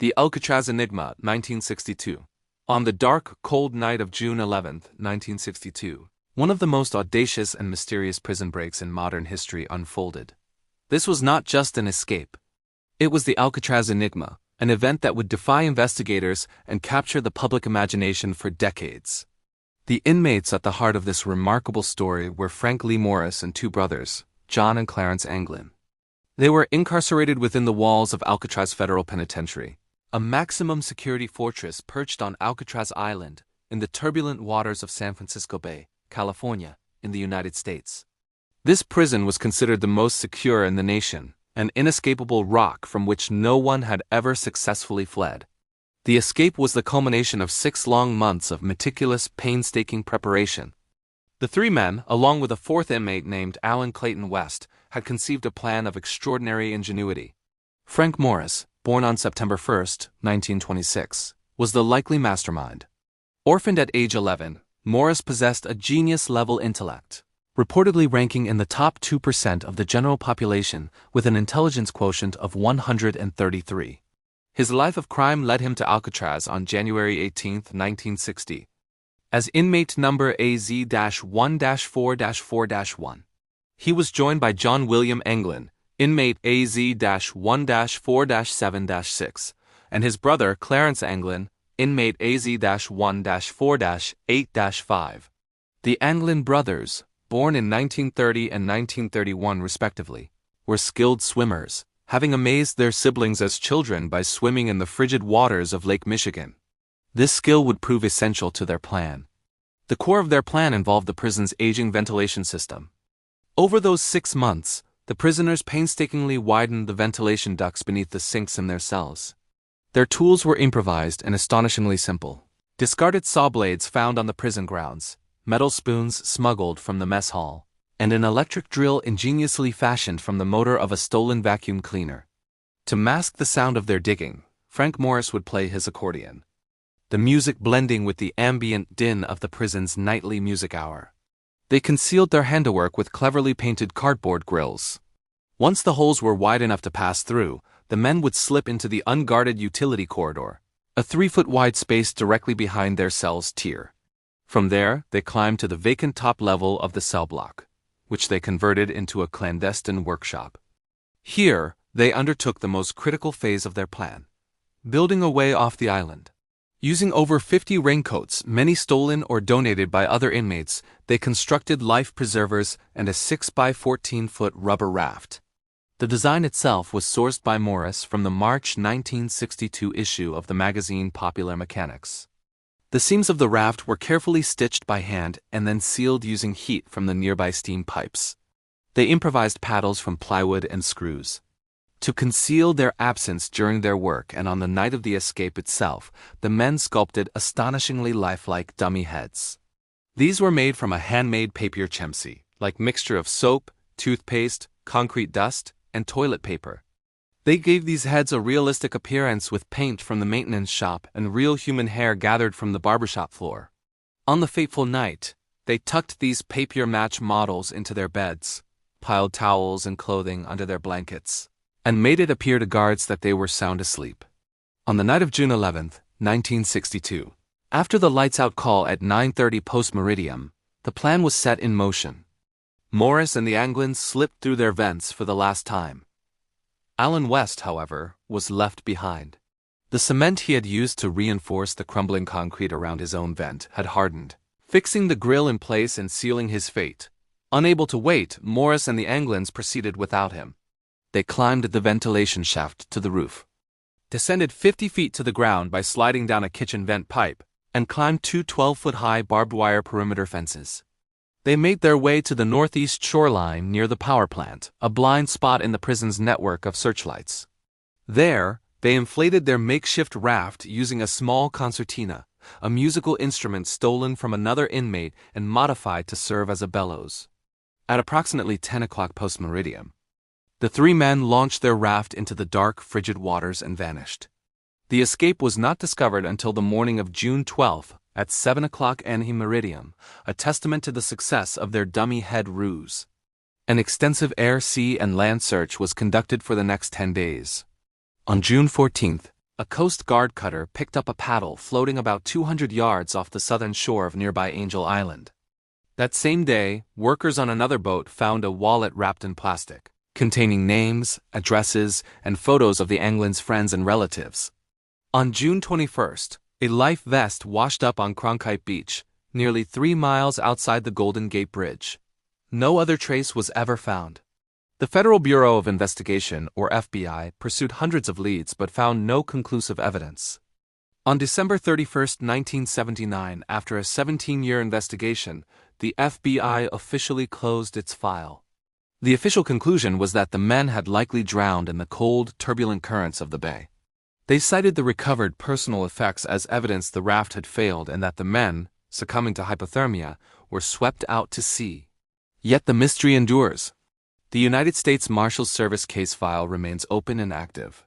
The Alcatraz Enigma, 1962. On the dark, cold night of June 11, 1962, one of the most audacious and mysterious prison breaks in modern history unfolded. This was not just an escape. It was the Alcatraz Enigma, an event that would defy investigators and capture the public imagination for decades. The inmates at the heart of this remarkable story were Frank Lee Morris and two brothers, John and Clarence Anglin. They were incarcerated within the walls of Alcatraz Federal Penitentiary, a maximum security fortress perched on Alcatraz Island in the turbulent waters of San Francisco Bay, California, in the United States. This prison was considered the most secure in the nation, an inescapable rock from which no one had ever successfully fled. The escape was the culmination of 6 long months of meticulous, painstaking preparation. The three men, along with a fourth inmate named Alan Clayton West, had conceived a plan of extraordinary ingenuity. Frank Morris, born on September 1, 1926, was the likely mastermind. Orphaned at age 11, Morris possessed a genius-level intellect, reportedly ranking in the top 2% of the general population with an intelligence quotient of 133. His life of crime led him to Alcatraz on January 18, 1960, as inmate number AZ-1-4-4-1. He was joined by John William Anglin, inmate AZ-1-4-7-6, and his brother Clarence Anglin, inmate AZ-1-4-8-5. The Anglin brothers, born in 1930 and 1931 respectively, were skilled swimmers, having amazed their siblings as children by swimming in the frigid waters of Lake Michigan. This skill would prove essential to their plan. The core of their plan involved the prison's aging ventilation system. Over those 6 months, the prisoners painstakingly widened the ventilation ducts beneath the sinks in their cells. Their tools were improvised and astonishingly simple. Discarded saw blades found on the prison grounds, metal spoons smuggled from the mess hall, and an electric drill ingeniously fashioned from the motor of a stolen vacuum cleaner. To mask the sound of their digging, Frank Morris would play his accordion, the music blending with the ambient din of the prison's nightly music hour. They concealed their handiwork with cleverly painted cardboard grills. Once the holes were wide enough to pass through, the men would slip into the unguarded utility corridor, a 3-foot-wide space directly behind their cell's tier. From there, they climbed to the vacant top level of the cell block, which they converted into a clandestine workshop. Here, they undertook the most critical phase of their plan, building a way off the island. Using over 50 raincoats, many stolen or donated by other inmates, they constructed life preservers and a 6-by-14-foot rubber raft. The design itself was sourced by Morris from the March 1962 issue of the magazine Popular Mechanics. The seams of the raft were carefully stitched by hand and then sealed using heat from the nearby steam pipes. They improvised paddles from plywood and screws. To conceal their absence during their work and on the night of the escape itself, the men sculpted astonishingly lifelike dummy heads. These were made from a handmade papier-chemsy-like mixture of soap, toothpaste, concrete dust, and toilet paper. They gave these heads a realistic appearance with paint from the maintenance shop and real human hair gathered from the barbershop floor. On the fateful night, they tucked these papier-match models into their beds, piled towels and clothing under their blankets, and made it appear to guards that they were sound asleep. On the night of June 11, 1962, after the lights-out call at 9:30 post-meridium, the plan was set in motion. Morris and the Anglins slipped through their vents for the last time. Alan West, however, was left behind. The cement he had used to reinforce the crumbling concrete around his own vent had hardened, fixing the grill in place and sealing his fate. Unable to wait, Morris and the Anglins proceeded without him. They climbed the ventilation shaft to the roof, descended 50 feet to the ground by sliding down a kitchen vent pipe, and climbed 2 12-foot-high barbed wire perimeter fences. They made their way to the northeast shoreline near the power plant, a blind spot in the prison's network of searchlights. There, they inflated their makeshift raft using a small concertina, a musical instrument stolen from another inmate and modified to serve as a bellows. At approximately 10 o'clock post-meridium, the three men launched their raft into the dark, frigid waters and vanished. The escape was not discovered until the morning of June 12 at 7 o'clock anti-meridium, a testament to the success of their dummy head ruse. An extensive air, sea, and land search was conducted for the next 10 days. On June 14th, a Coast Guard cutter picked up a paddle floating about 200 yards off the southern shore of nearby Angel Island. That same day, workers on another boat found a wallet wrapped in plastic, containing names, addresses, and photos of the Anglin's friends and relatives. On June 21st, a life vest washed up on Cronkite Beach, nearly 3 miles outside the Golden Gate Bridge. No other trace was ever found. The Federal Bureau of Investigation, or FBI, pursued hundreds of leads but found no conclusive evidence. On December 31, 1979, after a 17-year investigation, the FBI officially closed its file. The official conclusion was that the men had likely drowned in the cold, turbulent currents of the bay. They cited the recovered personal effects as evidence the raft had failed and that the men, succumbing to hypothermia, were swept out to sea. Yet the mystery endures. The United States Marshals Service case file remains open and active.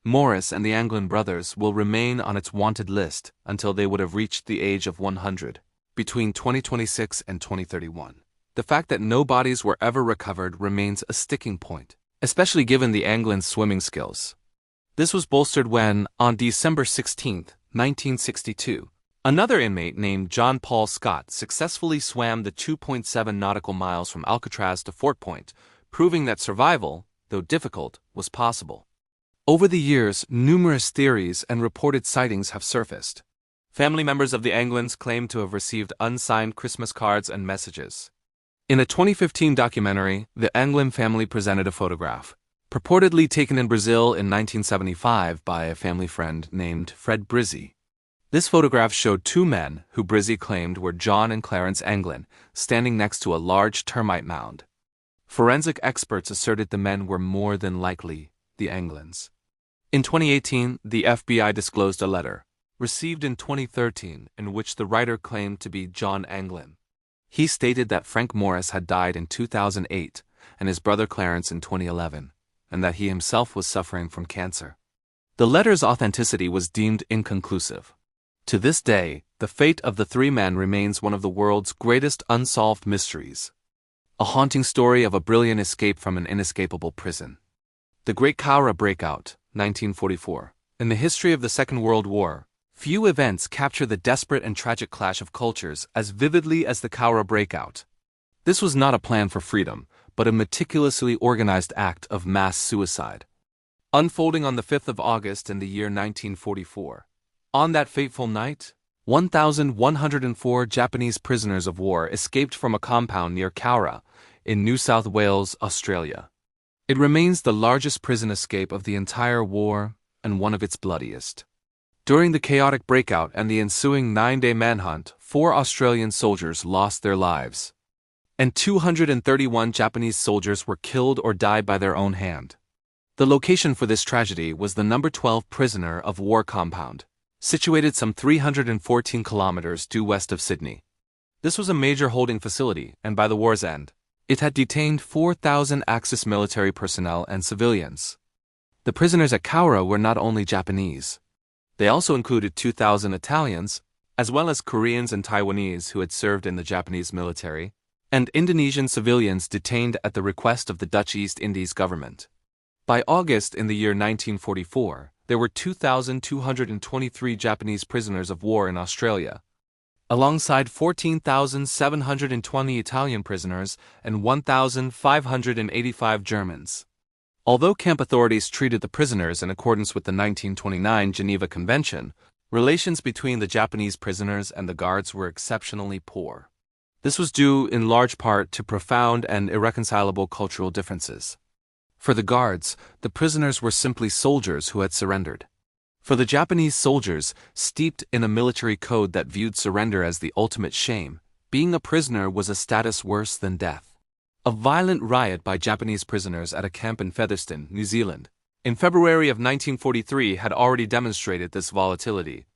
Morris and the Anglin brothers will remain on its wanted list until they would have reached the age of 100, between 2026 and 2031. The fact that no bodies were ever recovered remains a sticking point, especially given the Anglin's swimming skills. This was bolstered when, on December 16, 1962, another inmate named John Paul Scott successfully swam the 2.7 nautical miles from Alcatraz to Fort Point, proving that survival, though difficult, was possible. Over the years, numerous theories and reported sightings have surfaced. Family members of the Anglins claim to have received unsigned Christmas cards and messages. In a 2015 documentary, the Anglin family presented a photograph, purportedly taken in Brazil in 1975 by a family friend named Fred Brizzi. This photograph showed 2 men, who Brizzi claimed were John and Clarence Anglin, standing next to a large termite mound. Forensic experts asserted the men were more than likely the Anglins. In 2018, the FBI disclosed a letter, received in 2013, in which the writer claimed to be John Anglin. He stated that Frank Morris had died in 2008 and his brother Clarence in 2011, and that he himself was suffering from cancer. The letter's authenticity was deemed inconclusive. To this day, the fate of the 3 men remains one of the world's greatest unsolved mysteries. A haunting story of a brilliant escape from an inescapable prison. The Great Cowra Breakout, 1944. In the history of the Second World War, few events capture the desperate and tragic clash of cultures as vividly as the Cowra Breakout. This was not a plan for freedom, but a meticulously organized act of mass suicide. Unfolding on the 5th of August in the year 1944. On that fateful night, 1,104 Japanese prisoners of war escaped from a compound near Cowra, in New South Wales, Australia. It remains the largest prison escape of the entire war and one of its bloodiest. During the chaotic breakout and the ensuing 9-day manhunt, 4 Australian soldiers lost their lives, and 231 Japanese soldiers were killed or died by their own hand. The location for this tragedy was the No. 12 prisoner of war compound, situated some 314 kilometers due west of Sydney. This was a major holding facility, and by the war's end, it had detained 4,000 Axis military personnel and civilians. The prisoners at Cowra were not only Japanese. They also included 2,000 Italians, as well as Koreans and Taiwanese who had served in the Japanese military, and Indonesian civilians detained at the request of the Dutch East Indies government. By August in the year 1944, there were 2,223 Japanese prisoners of war in Australia, alongside 14,720 Italian prisoners and 1,585 Germans. Although camp authorities treated the prisoners in accordance with the 1929 Geneva Convention, relations between the Japanese prisoners and the guards were exceptionally poor. This was due in large part to profound and irreconcilable cultural differences. For the guards, the prisoners were simply soldiers who had surrendered. For the Japanese soldiers, steeped in a military code that viewed surrender as the ultimate shame, being a prisoner was a status worse than death. A violent riot by Japanese prisoners at a camp in Featherston, New Zealand, in February of 1943 had already demonstrated this volatility,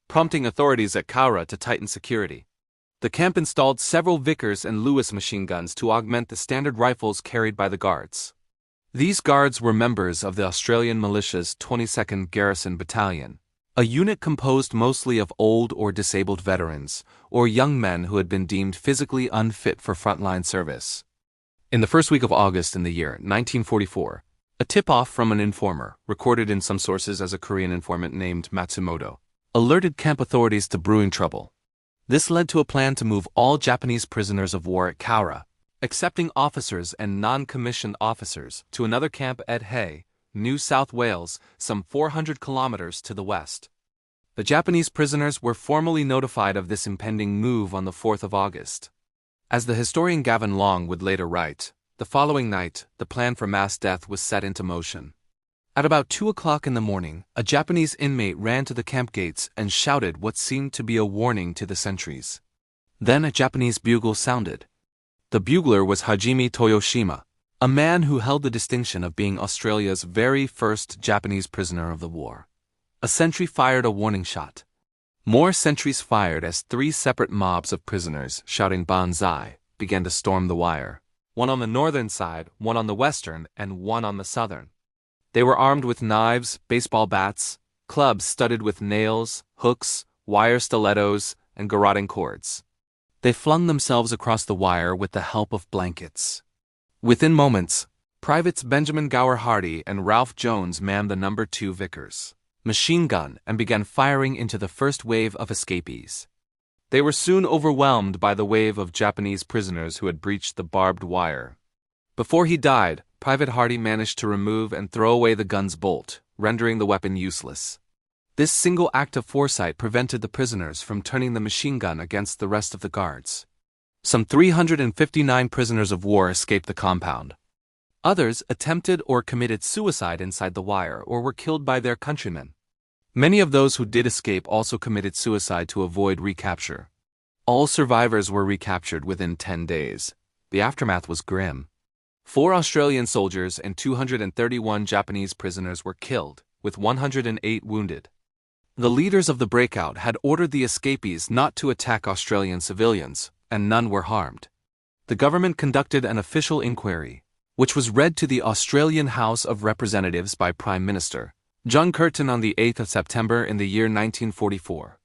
prompting authorities at Cowra to tighten security. The camp installed several Vickers and Lewis machine guns to augment the standard rifles carried by the guards. These guards were members of the Australian Militia's 22nd Garrison Battalion, a unit composed mostly of old or disabled veterans, or young men who had been deemed physically unfit for frontline service. In the first week of August in the year 1944, A tip-off from an informer, recorded in some sources as a Korean informant named Matsumoto, alerted camp authorities to brewing trouble. This led to a plan to move all Japanese prisoners of war at Kaura, accepting officers and non-commissioned officers, to another camp at Hay, New South Wales, some 400 kilometers to the west. The Japanese prisoners were formally notified of this impending move on the 4th of August. As the historian Gavin Long would later write, the following night, the plan for mass death was set into motion. At about 2 o'clock in the morning, a Japanese inmate ran to the camp gates and shouted what seemed to be a warning to the sentries. Then a Japanese bugle sounded. The bugler was Hajime Toyoshima, a man who held the distinction of being Australia's very first Japanese prisoner of the war. A sentry fired a warning shot. More sentries fired as 3 separate mobs of prisoners, shouting Banzai, began to storm the wire. One on the northern side, one on the western, and one on the southern. They were armed with knives, baseball bats, clubs studded with nails, hooks, wire stilettos, and garroting cords. They flung themselves across the wire with the help of blankets. Within moments, Privates Benjamin Gower Hardy and Ralph Jones manned the No. 2 Vickers machine gun and began firing into the first wave of escapees. They were soon overwhelmed by the wave of Japanese prisoners who had breached the barbed wire. Before he died, Private Hardy managed to remove and throw away the gun's bolt, rendering the weapon useless. This single act of foresight prevented the prisoners from turning the machine gun against the rest of the guards. Some 359 prisoners of war escaped the compound. Others attempted or committed suicide inside the wire or were killed by their countrymen. Many of those who did escape also committed suicide to avoid recapture. All survivors were recaptured within 10 days. The aftermath was grim. 4 Australian soldiers and 231 Japanese prisoners were killed, with 108 wounded. The leaders of the breakout had ordered the escapees not to attack Australian civilians, and none were harmed. The government conducted an official inquiry, which was read to the Australian House of Representatives by Prime Minister John Curtin on the 8th of September in the year 1944.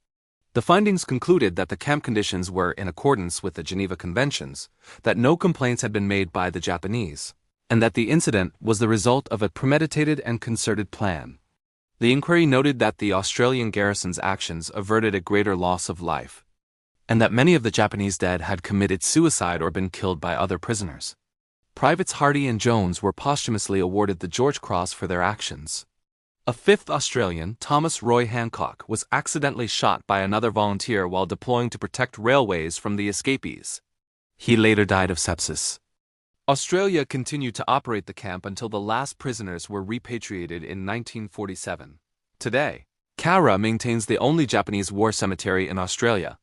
The findings concluded that the camp conditions were in accordance with the Geneva Conventions, that no complaints had been made by the Japanese, and that the incident was the result of a premeditated and concerted plan. The inquiry noted that the Australian garrison's actions averted a greater loss of life, and that many of the Japanese dead had committed suicide or been killed by other prisoners. Privates Hardy and Jones were posthumously awarded the George Cross for their actions. A 5th Australian, Thomas Roy Hancock, was accidentally shot by another volunteer while deploying to protect railways from the escapees. He later died of sepsis. Australia continued to operate the camp until the last prisoners were repatriated in 1947. Today, Kaura maintains the only Japanese war cemetery in Australia.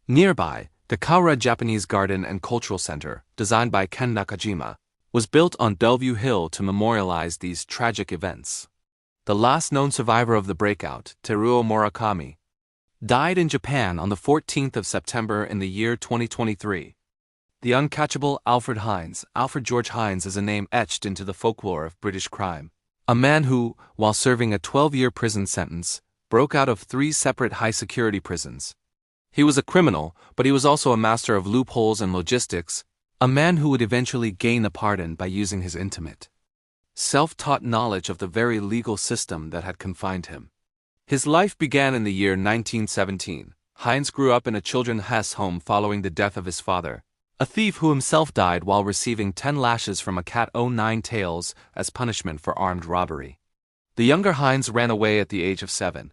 Nearby, the Kaura Japanese Garden and Cultural Center, designed by Ken Nakajima, was built on Bellevue Hill to memorialize these tragic events. The last known survivor of the breakout, Teruo Murakami, died in Japan on the 14th of September in the year 2023. The uncatchable Alfred Hines, Alfred George Hines, is a name etched into the folklore of British crime. A man who, while serving a 12-year prison sentence, broke out of 3 separate high-security prisons. He was a criminal, but he was also a master of loopholes and logistics, a man who would eventually gain a pardon by using his intimate, self-taught knowledge of the very legal system that had confined him. His life began in the year 1917. Hines grew up in a children's Hess home following the death of his father, a thief who himself died while receiving 10 lashes from a cat o' 9 tails as punishment for armed robbery. The younger Hines ran away at the age of 7.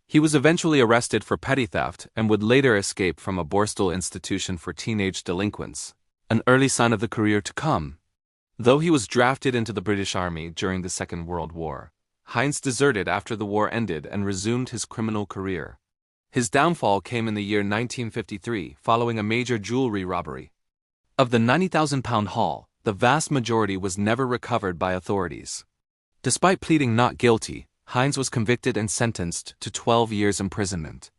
He was eventually arrested for petty theft and would later escape from a Borstal institution for teenage delinquents, an early sign of the career to come. Though he was drafted into the British Army during the Second World War, Hines deserted after the war ended and resumed his criminal career. His downfall came in the year 1953 following a major jewelry robbery. Of the £90,000 haul, the vast majority was never recovered by authorities. Despite pleading not guilty, Hines was convicted and sentenced to 12 years imprisonment.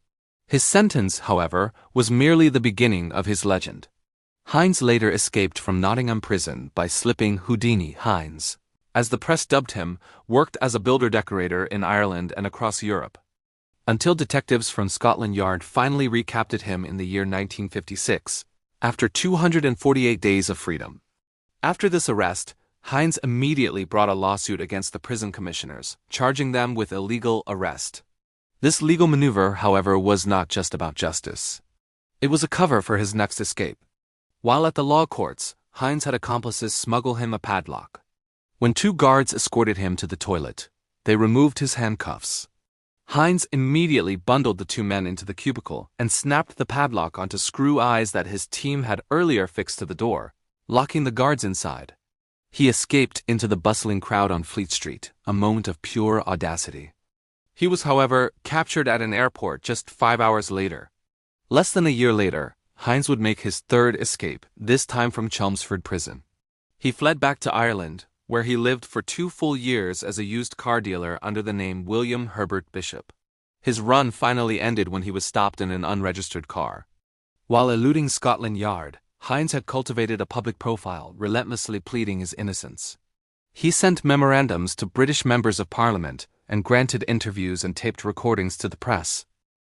His sentence, however, was merely the beginning of his legend. Hines later escaped from Nottingham prison by slipping Houdini Hines, as the press dubbed him, worked as a builder-decorator in Ireland and across Europe, until detectives from Scotland Yard finally recaptured him in the year 1956, after 248 days of freedom. After this arrest, Heinz immediately brought a lawsuit against the prison commissioners, charging them with illegal arrest. This legal maneuver, however, was not just about justice. It was a cover for his next escape. While at the law courts, Heinz had accomplices smuggle him a padlock. When 2 guards escorted him to the toilet, they removed his handcuffs. Heinz immediately bundled the 2 men into the cubicle and snapped the padlock onto screw eyes that his team had earlier fixed to the door, locking the guards inside. He escaped into the bustling crowd on Fleet Street, a moment of pure audacity. He was, however, captured at an airport just 5 hours later. Less than a year later, Heinz would make his 3rd escape, this time from Chelmsford Prison. He fled back to Ireland, where he lived for 2 full years as a used car dealer under the name William Herbert Bishop. His run finally ended when he was stopped in an unregistered car. While eluding Scotland Yard, Heinz had cultivated a public profile, relentlessly pleading his innocence. He sent memorandums to British members of Parliament and granted interviews and taped recordings to the press.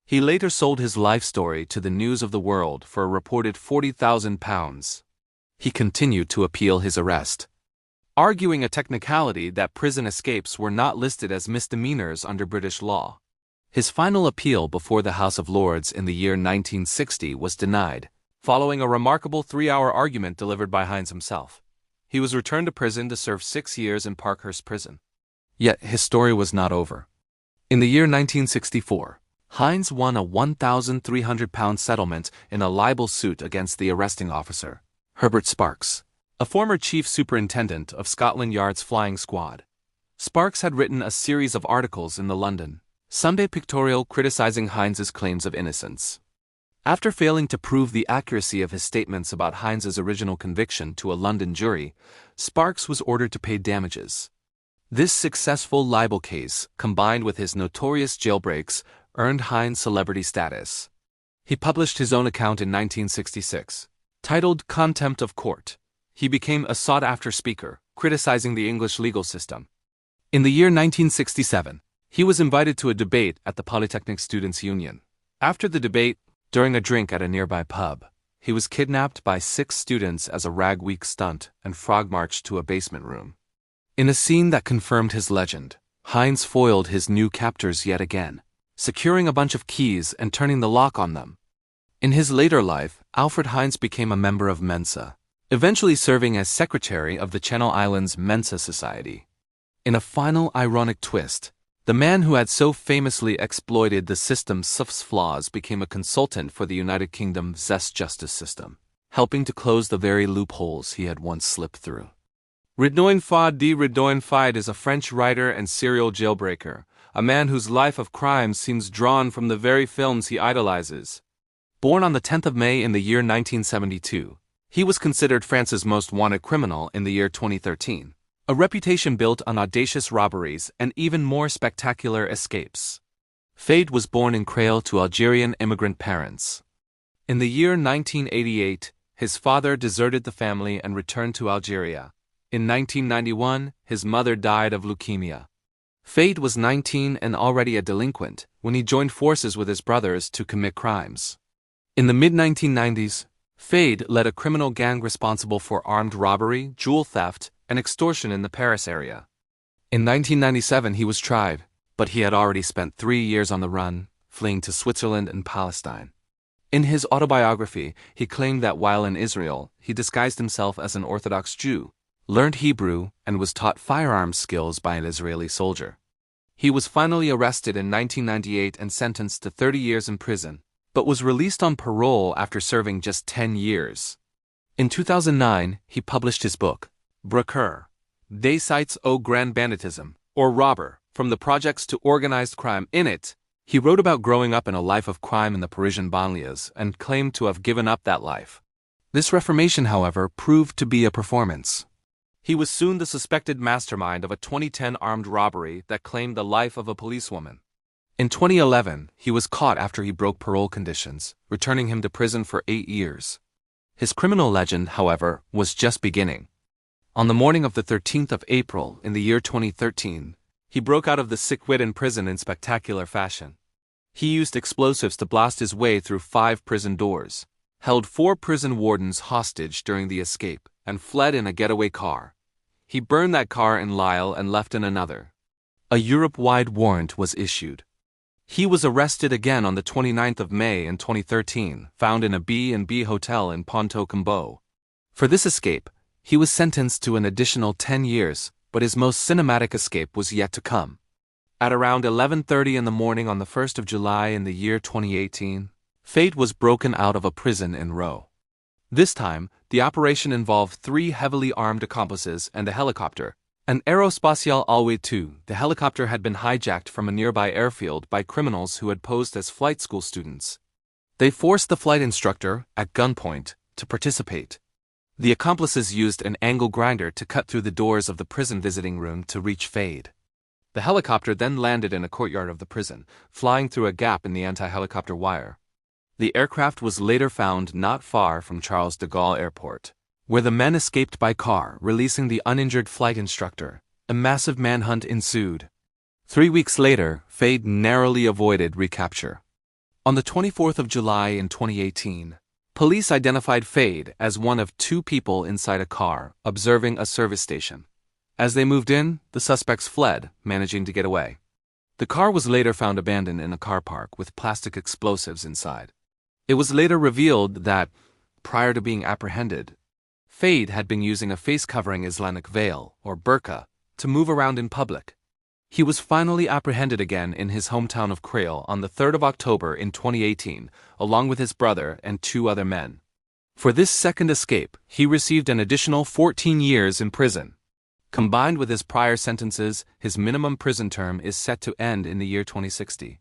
He later sold his life story to the News of the World for a reported £40,000. He continued to appeal his arrest, arguing a technicality that prison escapes were not listed as misdemeanors under British law. His final appeal before the House of Lords in the year 1960 was denied, following a remarkable 3-hour argument delivered by Heinz himself. He was returned to prison to serve 6 years in Parkhurst Prison. Yet his story was not over. In the year 1964, Heinz won a £1,300 settlement in a libel suit against the arresting officer, Herbert Sparks, a former chief superintendent of Scotland Yard's flying squad. Sparks had written a series of articles in the London Sunday Pictorial criticizing Heinz's claims of innocence. After failing to prove the accuracy of his statements about Heinz's original conviction to a London jury, Sparks was ordered to pay damages. This successful libel case, combined with his notorious jailbreaks, earned Heinz celebrity status. He published his own account in 1966, titled Contempt of Court. He became a sought-after speaker, criticizing the English legal system. In the year 1967, he was invited to a debate at the Polytechnic Students' Union. After the debate, during a drink at a nearby pub, he was kidnapped by 6 students as a Rag Week stunt and frog-marched to a basement room. In a scene that confirmed his legend, Heinz foiled his new captors yet again, securing a bunch of keys and turning the lock on them. In his later life, Alfred Heinz became a member of Mensa, eventually serving as secretary of the Channel Islands Mensa Society. In a final ironic twist, the man who had so famously exploited the system's flaws became a consultant for the United Kingdom's zest justice system, helping to close the very loopholes he had once slipped through. Redouin Fide is a French writer and serial jailbreaker, a man whose life of crime seems drawn from the very films he idolizes. Born on the 10th of May in the year 1972, he was considered France's most wanted criminal in the year 2013, a reputation built on audacious robberies and even more spectacular escapes. Fade was born in Creil to Algerian immigrant parents. In the year 1988, his father deserted the family and returned to Algeria. In 1991, his mother died of leukemia. Fade was 19 and already a delinquent when he joined forces with his brothers to commit crimes. In the mid-1990s, Fade led a criminal gang responsible for armed robbery, jewel theft, and extortion in the Paris area. In 1997 he was tried, but he had already spent 3 years on the run, fleeing to Switzerland and Palestine. In his autobiography, he claimed that while in Israel, he disguised himself as an Orthodox Jew, learned Hebrew, and was taught firearms skills by an Israeli soldier. He was finally arrested in 1998 and sentenced to 30 years in prison, but was released on parole after serving just 10 years. In 2009, he published his book, Breakouts, Des Sites au Grand Banditisme, or Robber, From the Projects to Organized Crime. In it, he wrote about growing up in a life of crime in the Parisian banlieues and claimed to have given up that life. This reformation, however, proved to be a performance. He was soon the suspected mastermind of a 2010 armed robbery that claimed the life of a policewoman. In 2011, he was caught after he broke parole conditions, returning him to prison for 8 years. His criminal legend, however, was just beginning. On the morning of the 13th of April in the year 2013, he broke out of the Sikwidden prison in spectacular fashion. He used explosives to blast his way through 5 prison doors, held 4 prison wardens hostage during the escape, and fled in a getaway car. he burned that car in Lille and left in another. A Europe-wide warrant was issued. He was arrested again on the 29th of May in 2013, found in a B&B hotel in Ponto Combo. For this escape, he was sentenced to an additional 10 years, but his most cinematic escape was yet to come. At around 11:30 in the morning on the 1st of July in the year 2018, Fate was broken out of a prison in Roe. This time, the operation involved 3 heavily armed accomplices and a helicopter. An Aerospatiale Alwe 2, the helicopter had been hijacked from a nearby airfield by criminals who had posed as flight school students. They forced the flight instructor, at gunpoint, to participate. The accomplices used an angle grinder to cut through the doors of the prison visiting room to reach Fade. The helicopter then landed in a courtyard of the prison, flying through a gap in the anti-helicopter wire. The aircraft was later found not far from Charles de Gaulle Airport, where the men escaped by car, releasing the uninjured flight instructor. A massive manhunt ensued. 3 weeks later, Fade narrowly avoided recapture. On the 24th of July in 2018, police identified Fade as one of 2 people inside a car, observing a service station. As they moved in, the suspects fled, managing to get away. The car was later found abandoned in a car park with plastic explosives inside. It was later revealed that, prior to being apprehended, Fade had been using a face-covering Islamic veil, or burqa, to move around in public. He was finally apprehended again in his hometown of Creil on the 3rd of October in 2018, along with his brother and 2 other men. For this second escape, he received an additional 14 years in prison. Combined with his prior sentences, his minimum prison term is set to end in the year 2060.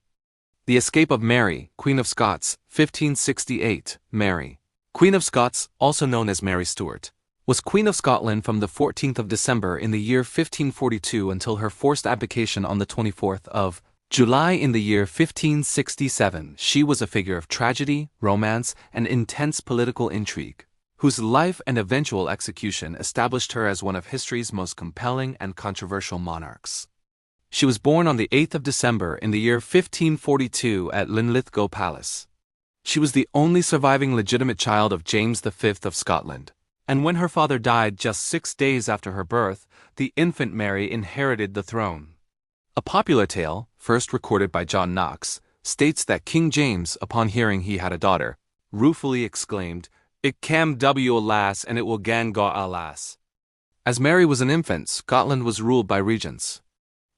The escape of Mary, Queen of Scots, 1568. Mary, Queen of Scots, also known as Mary Stuart, was Queen of Scotland from the 14th of December in the year 1542 until her forced abdication on the 24th of July in the year 1567. She was a figure of tragedy, romance, and intense political intrigue, whose life and eventual execution established her as one of history's most compelling and controversial monarchs. She was born on the 8th of December in the year 1542 at Linlithgow Palace. She was the only surviving legitimate child of James V of Scotland, and when her father died just 6 days after her birth, the infant Mary inherited the throne. A popular tale, first recorded by John Knox, states that King James, upon hearing he had a daughter, ruefully exclaimed, "It cam w a lass and it will gan ga a lass." As Mary was an infant, Scotland was ruled by regents.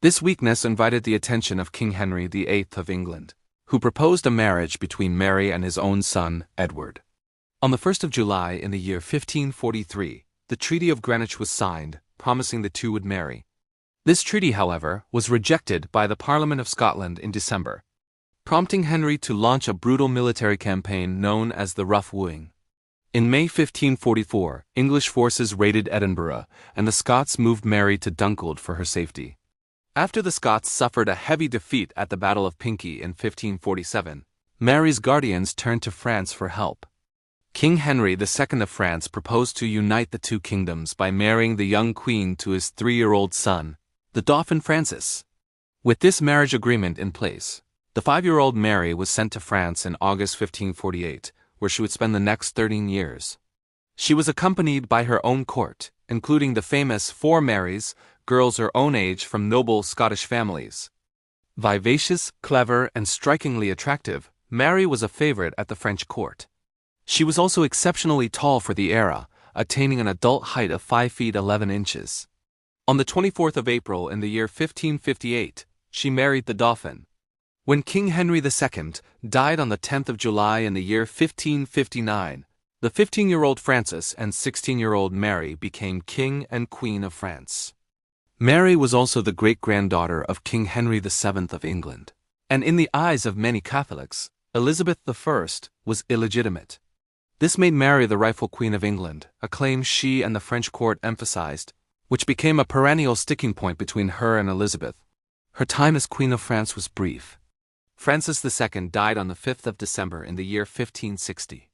This weakness invited the attention of King Henry VIII of England, who proposed a marriage between Mary and his own son, Edward. On the 1st of July in the year 1543, the Treaty of Greenwich was signed, promising the two would marry. This treaty, however, was rejected by the Parliament of Scotland in December, prompting Henry to launch a brutal military campaign known as the Rough Wooing. In May 1544, English forces raided Edinburgh, and the Scots moved Mary to Dunkeld for her safety. After the Scots suffered a heavy defeat at the Battle of Pinkie in 1547, Mary's guardians turned to France for help. King Henry II of France proposed to unite the 2 kingdoms by marrying the young queen to his 3-year-old son, the Dauphin Francis. With this marriage agreement in place, the 5-year-old Mary was sent to France in August 1548, where she would spend the next 13 years. She was accompanied by her own court, including the famous 4 Marys, girls her own age from noble Scottish families. Vivacious, clever, and strikingly attractive, Mary was a favorite at the French court. She was also exceptionally tall for the era, attaining an adult height of 5 feet 11 inches. On the 24th of April in the year 1558, she married the Dauphin. When King Henry II died on the 10th of July in the year 1559, the 15-year-old Francis and 16-year-old Mary became King and Queen of France. Mary was also the great-granddaughter of King Henry VII of England, and in the eyes of many Catholics, Elizabeth I was illegitimate. This made Mary the rightful Queen of England, a claim she and the French court emphasized, which became a perennial sticking point between her and Elizabeth. Her time as Queen of France was brief. Francis II died on the 5th of December in the year 1560.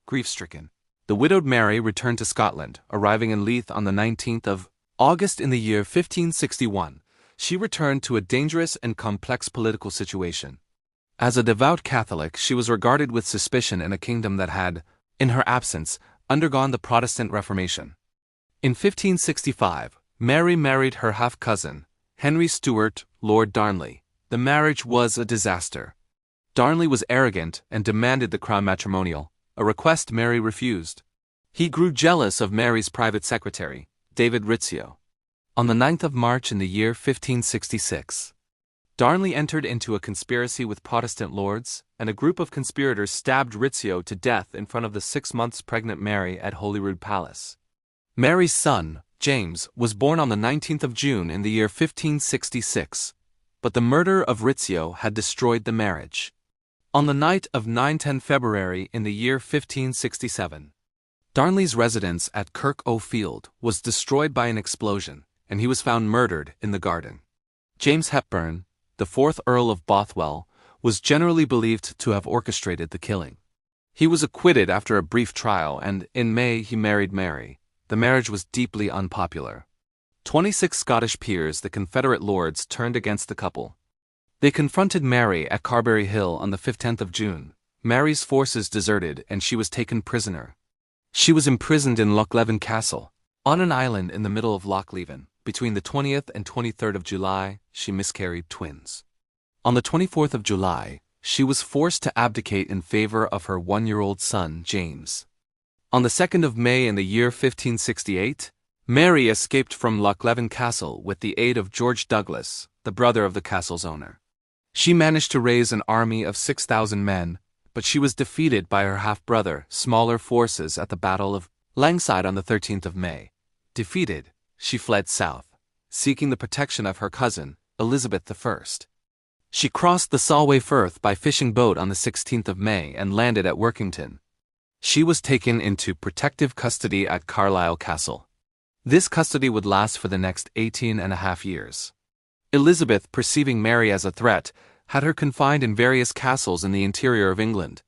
Grief-stricken, the widowed Mary returned to Scotland, arriving in Leith on the 19th of August in the year 1561. She returned to a dangerous and complex political situation. As a devout Catholic, she was regarded with suspicion in a kingdom that had, in her absence, undergone the Protestant Reformation. In 1565, Mary married her half-cousin, Henry Stuart, Lord Darnley. The marriage was a disaster. Darnley was arrogant and demanded the crown matrimonial, a request Mary refused. He grew jealous of Mary's private secretary, David Rizzio. On the 9th of March in the year 1566, Darnley entered into a conspiracy with Protestant lords, and a group of conspirators stabbed Rizzio to death in front of the 6 months pregnant Mary at Holyrood Palace. Mary's son, James, was born on the 19th of June in the year 1566, but the murder of Rizzio had destroyed the marriage. On the night of 9-10 February in the year 1567, Darnley's residence at Kirk-o-Field was destroyed by an explosion, and he was found murdered in the garden. James Hepburn, the 4th Earl of Bothwell, was generally believed to have orchestrated the killing. He was acquitted after a brief trial, and in May he married Mary. The marriage was deeply unpopular. 26 Scottish peers, the Confederate lords, turned against the couple. They confronted Mary at Carberry Hill on the 15th of June. Mary's forces deserted and she was taken prisoner. She was imprisoned in Lochleven Castle, on an island in the middle of Loch Leven. Between the 20th and 23rd of July, she miscarried twins. On the 24th of July, she was forced to abdicate in favor of her 1-year-old son, James. On the 2nd of May in the year 1568, Mary escaped from Lochleven Castle with the aid of George Douglas, the brother of the castle's owner. She managed to raise an army of 6,000 men, but she was defeated by her half-brother, smaller forces at the Battle of Langside on the 13th of May. Defeated, she fled south, seeking the protection of her cousin, Elizabeth I. She crossed the Solway Firth by fishing boat on the 16th of May and landed at Workington. She was taken into protective custody at Carlisle Castle. This custody would last for the next 18.5 years. Elizabeth, perceiving Mary as a threat, had her confined in various castles in the interior of England.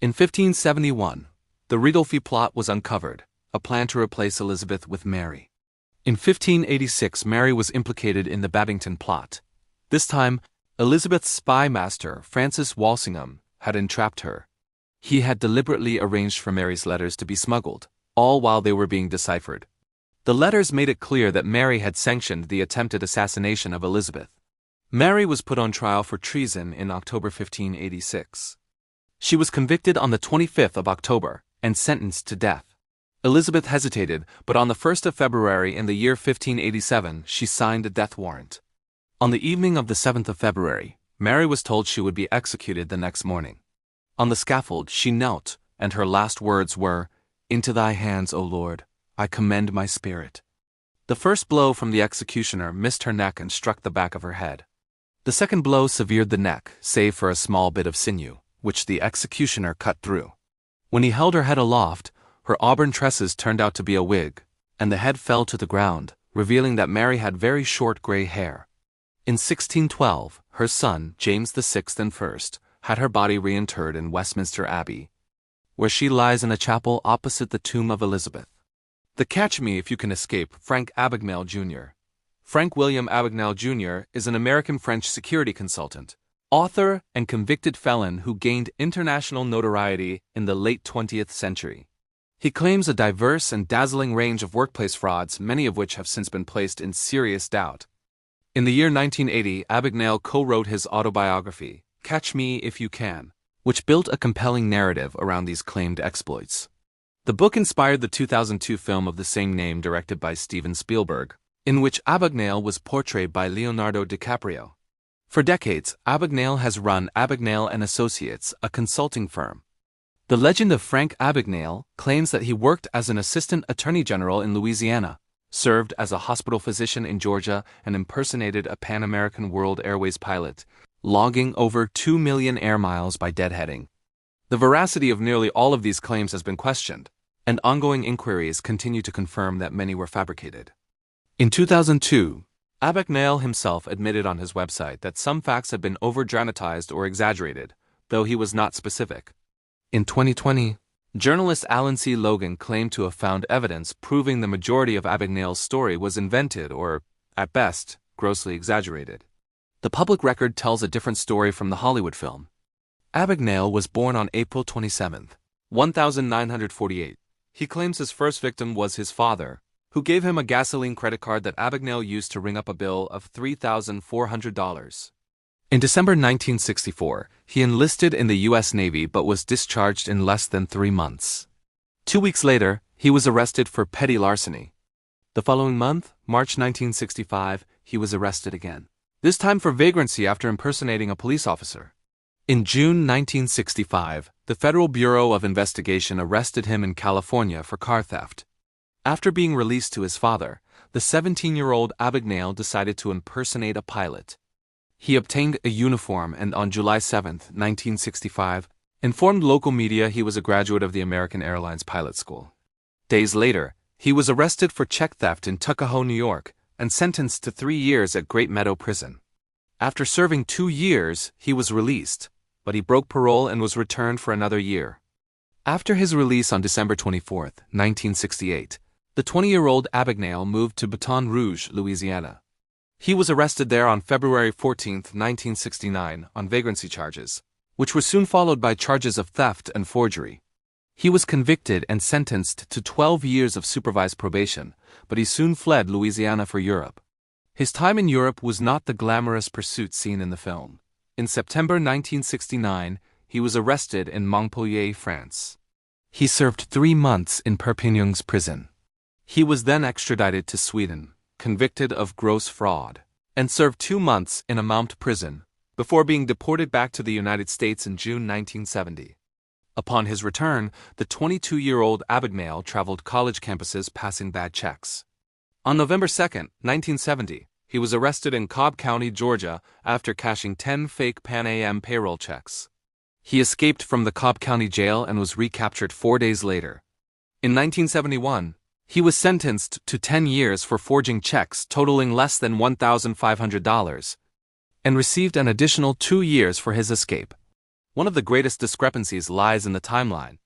In 1571, the Ridolfi plot was uncovered, a plan to replace Elizabeth with Mary. In 1586, Mary was implicated in the Babington plot. This time, Elizabeth's spy master, Francis Walsingham, had entrapped her. He had deliberately arranged for Mary's letters to be smuggled, all while they were being deciphered. The letters made it clear that Mary had sanctioned the attempted assassination of Elizabeth. Mary was put on trial for treason in October 1586. She was convicted on the 25th of October and sentenced to death. Elizabeth hesitated, but on the 1st of February in the year 1587 she signed a death warrant. On the evening of the 7th of February, Mary was told she would be executed the next morning. On the scaffold she knelt, and her last words were, "Into thy hands, O Lord, I commend my spirit." The first blow from the executioner missed her neck and struck the back of her head. The second blow severed the neck, save for a small bit of sinew, which the executioner cut through. When he held her head aloft, her auburn tresses turned out to be a wig, and the head fell to the ground, revealing that Mary had very short gray hair. In 1612, her son, James VI and I, had her body reinterred in Westminster Abbey, where she lies in a chapel opposite the tomb of Elizabeth. The Catch Me If You Can Escape, Frank Abagnale Jr. Frank William Abagnale Jr. is an American-French security consultant, author, and convicted felon who gained international notoriety in the late 20th century. He claims a diverse and dazzling range of workplace frauds, many of which have since been placed in serious doubt. In the year 1980, Abagnale co-wrote his autobiography, Catch Me If You Can, which built a compelling narrative around these claimed exploits. The book inspired the 2002 film of the same name directed by Steven Spielberg, in which Abagnale was portrayed by Leonardo DiCaprio. For decades, Abagnale has run Abagnale & Associates, a consulting firm. The legend of Frank Abagnale claims that he worked as an assistant attorney general in Louisiana, served as a hospital physician in Georgia, and impersonated a Pan American World Airways pilot, logging over 2 million air miles by deadheading. The veracity of nearly all of these claims has been questioned, and ongoing inquiries continue to confirm that many were fabricated. In 2002, Abagnale himself admitted on his website that some facts had been over-dramatized or exaggerated, though he was not specific. In 2020, journalist Alan C. Logan claimed to have found evidence proving the majority of Abagnale's story was invented or, at best, grossly exaggerated. The public record tells a different story from the Hollywood film. Abagnale was born on April 27, 1948. He claims his first victim was his father, who gave him a gasoline credit card that Abagnale used to ring up a bill of $3,400. In December 1964, he enlisted in the U.S. Navy but was discharged in less than 3 months. 2 weeks later, he was arrested for petty larceny. The following month, March 1965, he was arrested again, this time for vagrancy after impersonating a police officer. In June 1965, the Federal Bureau of Investigation arrested him in California for car theft. After being released to his father, the 17-year-old Abagnale decided to impersonate a pilot. He obtained a uniform and on July 7, 1965, informed local media he was a graduate of the American Airlines pilot school. Days later, he was arrested for check theft in Tuckahoe, New York, and sentenced to 3 years at Great Meadow Prison. After serving 2 years, he was released, but he broke parole and was returned for another year. After his release on December 24, 1968, the 20-year-old Abagnale moved to Baton Rouge, Louisiana. He was arrested there on February 14, 1969, on vagrancy charges, which were soon followed by charges of theft and forgery. He was convicted and sentenced to 12 years of supervised probation, but he soon fled Louisiana for Europe. His time in Europe was not the glamorous pursuit seen in the film. In September 1969, he was arrested in Montpellier, France. He served 3 months in Perpignan's prison. He was then extradited to Sweden, convicted of gross fraud, and served 2 months in a Mount prison, before being deported back to the United States in June 1970. Upon his return, the 22-year-old Abagnale traveled college campuses passing bad checks. On November 2, 1970, he was arrested in Cobb County, Georgia, after cashing 10 fake Pan Am payroll checks. He escaped from the Cobb County jail and was recaptured 4 days later. In 1971, he was sentenced to 10 years for forging checks totaling less than $1,500, and received an additional 2 years for his escape. One of the greatest discrepancies lies in the timeline.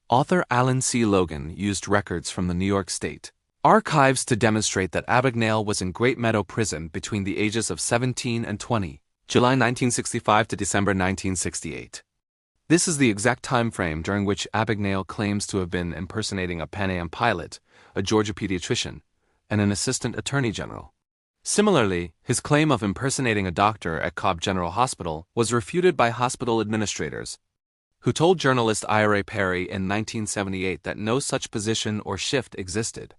Author Alan C. Logan used records from the New York State archives to demonstrate that Abagnale was in Great Meadow Prison between the ages of 17 and 20, July 1965 to December 1968. This is the exact time frame during which Abagnale claims to have been impersonating a Pan Am pilot, a Georgia pediatrician, and an assistant attorney general. Similarly, his claim of impersonating a doctor at Cobb General Hospital was refuted by hospital administrators, who told journalist Ira Perry in 1978 that no such position or shift existed.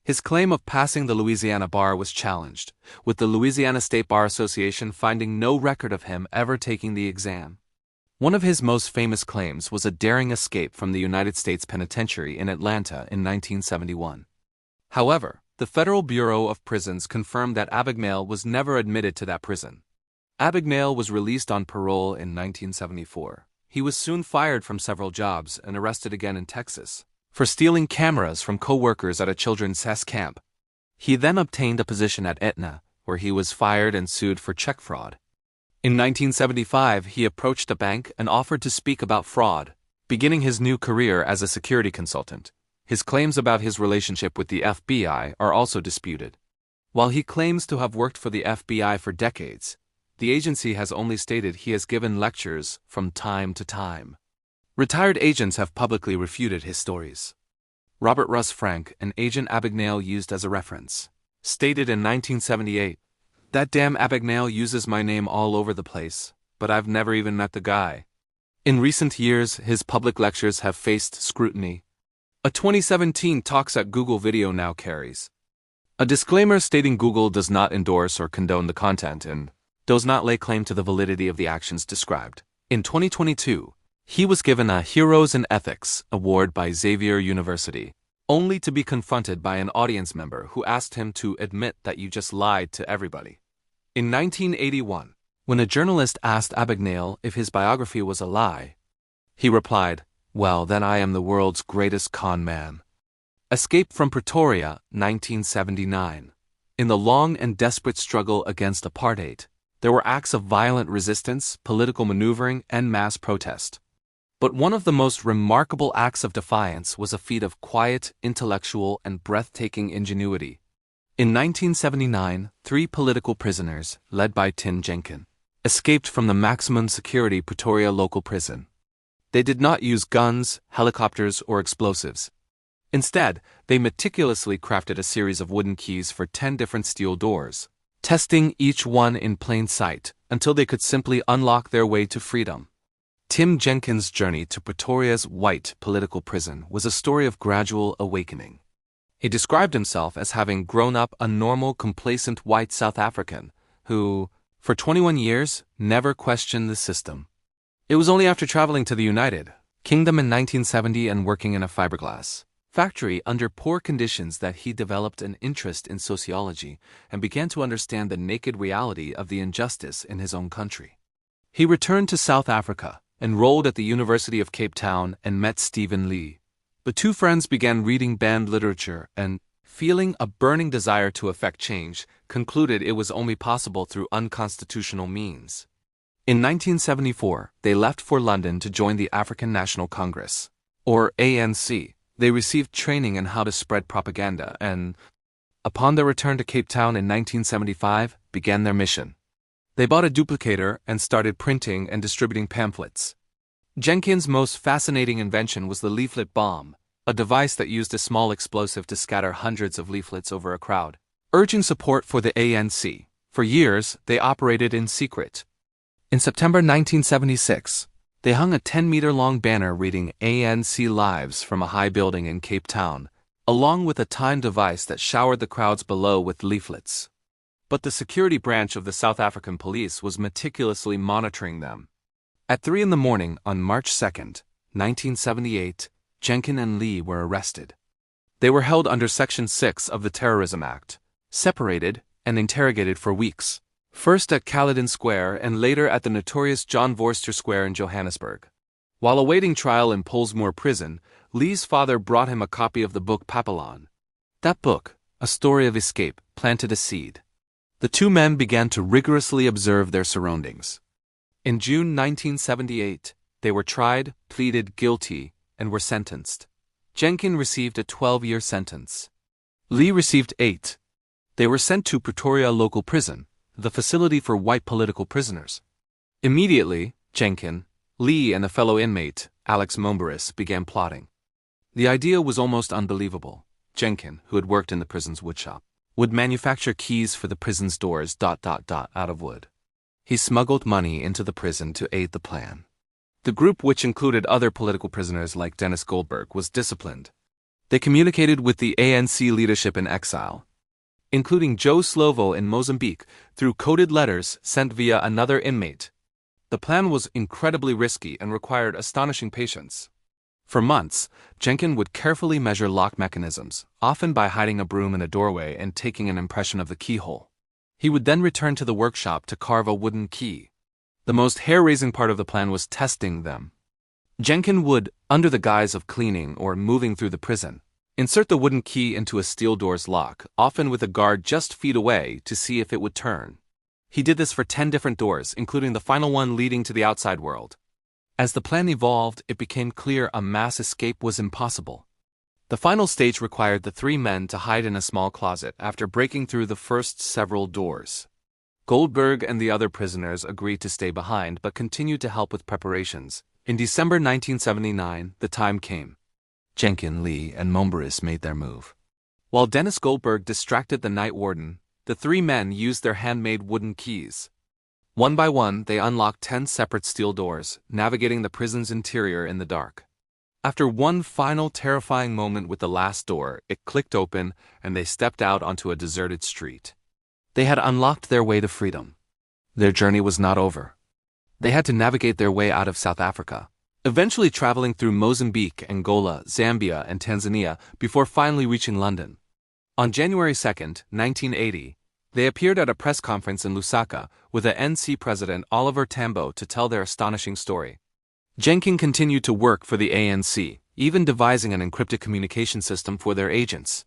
His claim of passing the Louisiana bar was challenged, with the Louisiana State Bar Association finding no record of him ever taking the exam. One of his most famous claims was a daring escape from the United States Penitentiary in Atlanta in 1971. However, the Federal Bureau of Prisons confirmed that Abagnale was never admitted to that prison. Abagnale was released on parole in 1974. He was soon fired from several jobs and arrested again in Texas for stealing cameras from co-workers at a children's SES camp. He then obtained a position at Aetna, where he was fired and sued for check fraud. In 1975, he approached a bank and offered to speak about fraud, beginning his new career as a security consultant. His claims about his relationship with the FBI are also disputed. While he claims to have worked for the FBI for decades, the agency has only stated he has given lectures from time to time. Retired agents have publicly refuted his stories. Robert Russ Frank, an agent Abagnale used as a reference, stated in 1978, "That damn Abagnale uses my name all over the place, but I've never even met the guy." In recent years, his public lectures have faced scrutiny. A 2017 Talks at Google video now carries a disclaimer stating Google does not endorse or condone the content and does not lay claim to the validity of the actions described. In 2022, he was given a Heroes in Ethics award by Xavier University, only to be confronted by an audience member who asked him to admit that you just lied to everybody. In 1981, when a journalist asked Abagnale if his biography was a lie, he replied, "Well, then I am the world's greatest con man." Escape from Pretoria, 1979. In the long and desperate struggle against apartheid, there were acts of violent resistance, political maneuvering, and mass protest. But one of the most remarkable acts of defiance was a feat of quiet, intellectual, and breathtaking ingenuity. In 1979, 3 political prisoners, led by Tim Jenkin, escaped from the maximum security Pretoria local prison. They did not use guns, helicopters, or explosives. Instead, they meticulously crafted a series of wooden keys for 10 different steel doors, testing each one in plain sight until they could simply unlock their way to freedom. Tim Jenkin's journey to Pretoria's white political prison was a story of gradual awakening. He described himself as having grown up a normal, complacent white South African who, for 21 years, never questioned the system. It was only after traveling to the United Kingdom in 1970 and working in a fiberglass factory under poor conditions that he developed an interest in sociology and began to understand the naked reality of the injustice in his own country. He returned to South Africa, enrolled at the University of Cape Town, and met Stephen Lee. The two friends began reading banned literature and, feeling a burning desire to effect change, concluded it was only possible through unconstitutional means. In 1974, they left for London to join the African National Congress, or ANC. They received training in how to spread propaganda and, upon their return to Cape Town in 1975, began their mission. They bought a duplicator and started printing and distributing pamphlets. Jenkin's most fascinating invention was the leaflet bomb, a device that used a small explosive to scatter hundreds of leaflets over a crowd, urging support for the ANC. For years, they operated in secret. In September 1976, they hung a 10-meter-long banner reading ANC Lives from a high building in Cape Town, along with a timed device that showered the crowds below with leaflets. But the security branch of the South African police was meticulously monitoring them. At 3 a.m. on March 2, 1978, Jenkin and Lee were arrested. They were held under Section 6 of the Terrorism Act, separated, and interrogated for weeks, first at Caledon Square and later at the notorious John Vorster Square in Johannesburg. While awaiting trial in Pollsmoor Prison, Lee's father brought him a copy of the book Papillon. That book, a story of escape, planted a seed. The two men began to rigorously observe their surroundings. In June 1978, they were tried, pleaded guilty, and were sentenced. Jenkin received a 12-year sentence. Lee received 8. They were sent to Pretoria Local Prison, the facility for white political prisoners. Immediately, Jenkin, Lee, and a fellow inmate, Alex Mombaris, began plotting. The idea was almost unbelievable. Jenkin, who had worked in the prison's woodshop, would manufacture keys for the prison's doors ... out of wood. He smuggled money into the prison to aid the plan. The group, which included other political prisoners like Dennis Goldberg, was disciplined. They communicated with the ANC leadership in exile, including Joe Slovo in Mozambique, through coded letters sent via another inmate. The plan was incredibly risky and required astonishing patience. For months, Jenkin would carefully measure lock mechanisms, often by hiding a broom in a doorway and taking an impression of the keyhole. He would then return to the workshop to carve a wooden key. The most hair-raising part of the plan was testing them. Jenkin would, under the guise of cleaning or moving through the prison, insert the wooden key into a steel door's lock, often with a guard just feet away, to see if it would turn. He did this for 10 different doors, including the final one leading to the outside world. As the plan evolved, it became clear a mass escape was impossible. The final stage required the three men to hide in a small closet after breaking through the first several doors. Goldberg and the other prisoners agreed to stay behind but continued to help with preparations. In December 1979, the time came. Jenkin, Lee, and Mombaris made their move. While Dennis Goldberg distracted the night warden, the three men used their handmade wooden keys. One by one, they unlocked 10 separate steel doors, navigating the prison's interior in the dark. After one final terrifying moment with the last door, it clicked open and they stepped out onto a deserted street. They had unlocked their way to freedom. Their journey was not over. They had to navigate their way out of South Africa, eventually traveling through Mozambique, Angola, Zambia, and Tanzania before finally reaching London. On January 2, 1980, they appeared at a press conference in Lusaka with the NC president Oliver Tambo to tell their astonishing story. Jenkin continued to work for the ANC, even devising an encrypted communication system for their agents.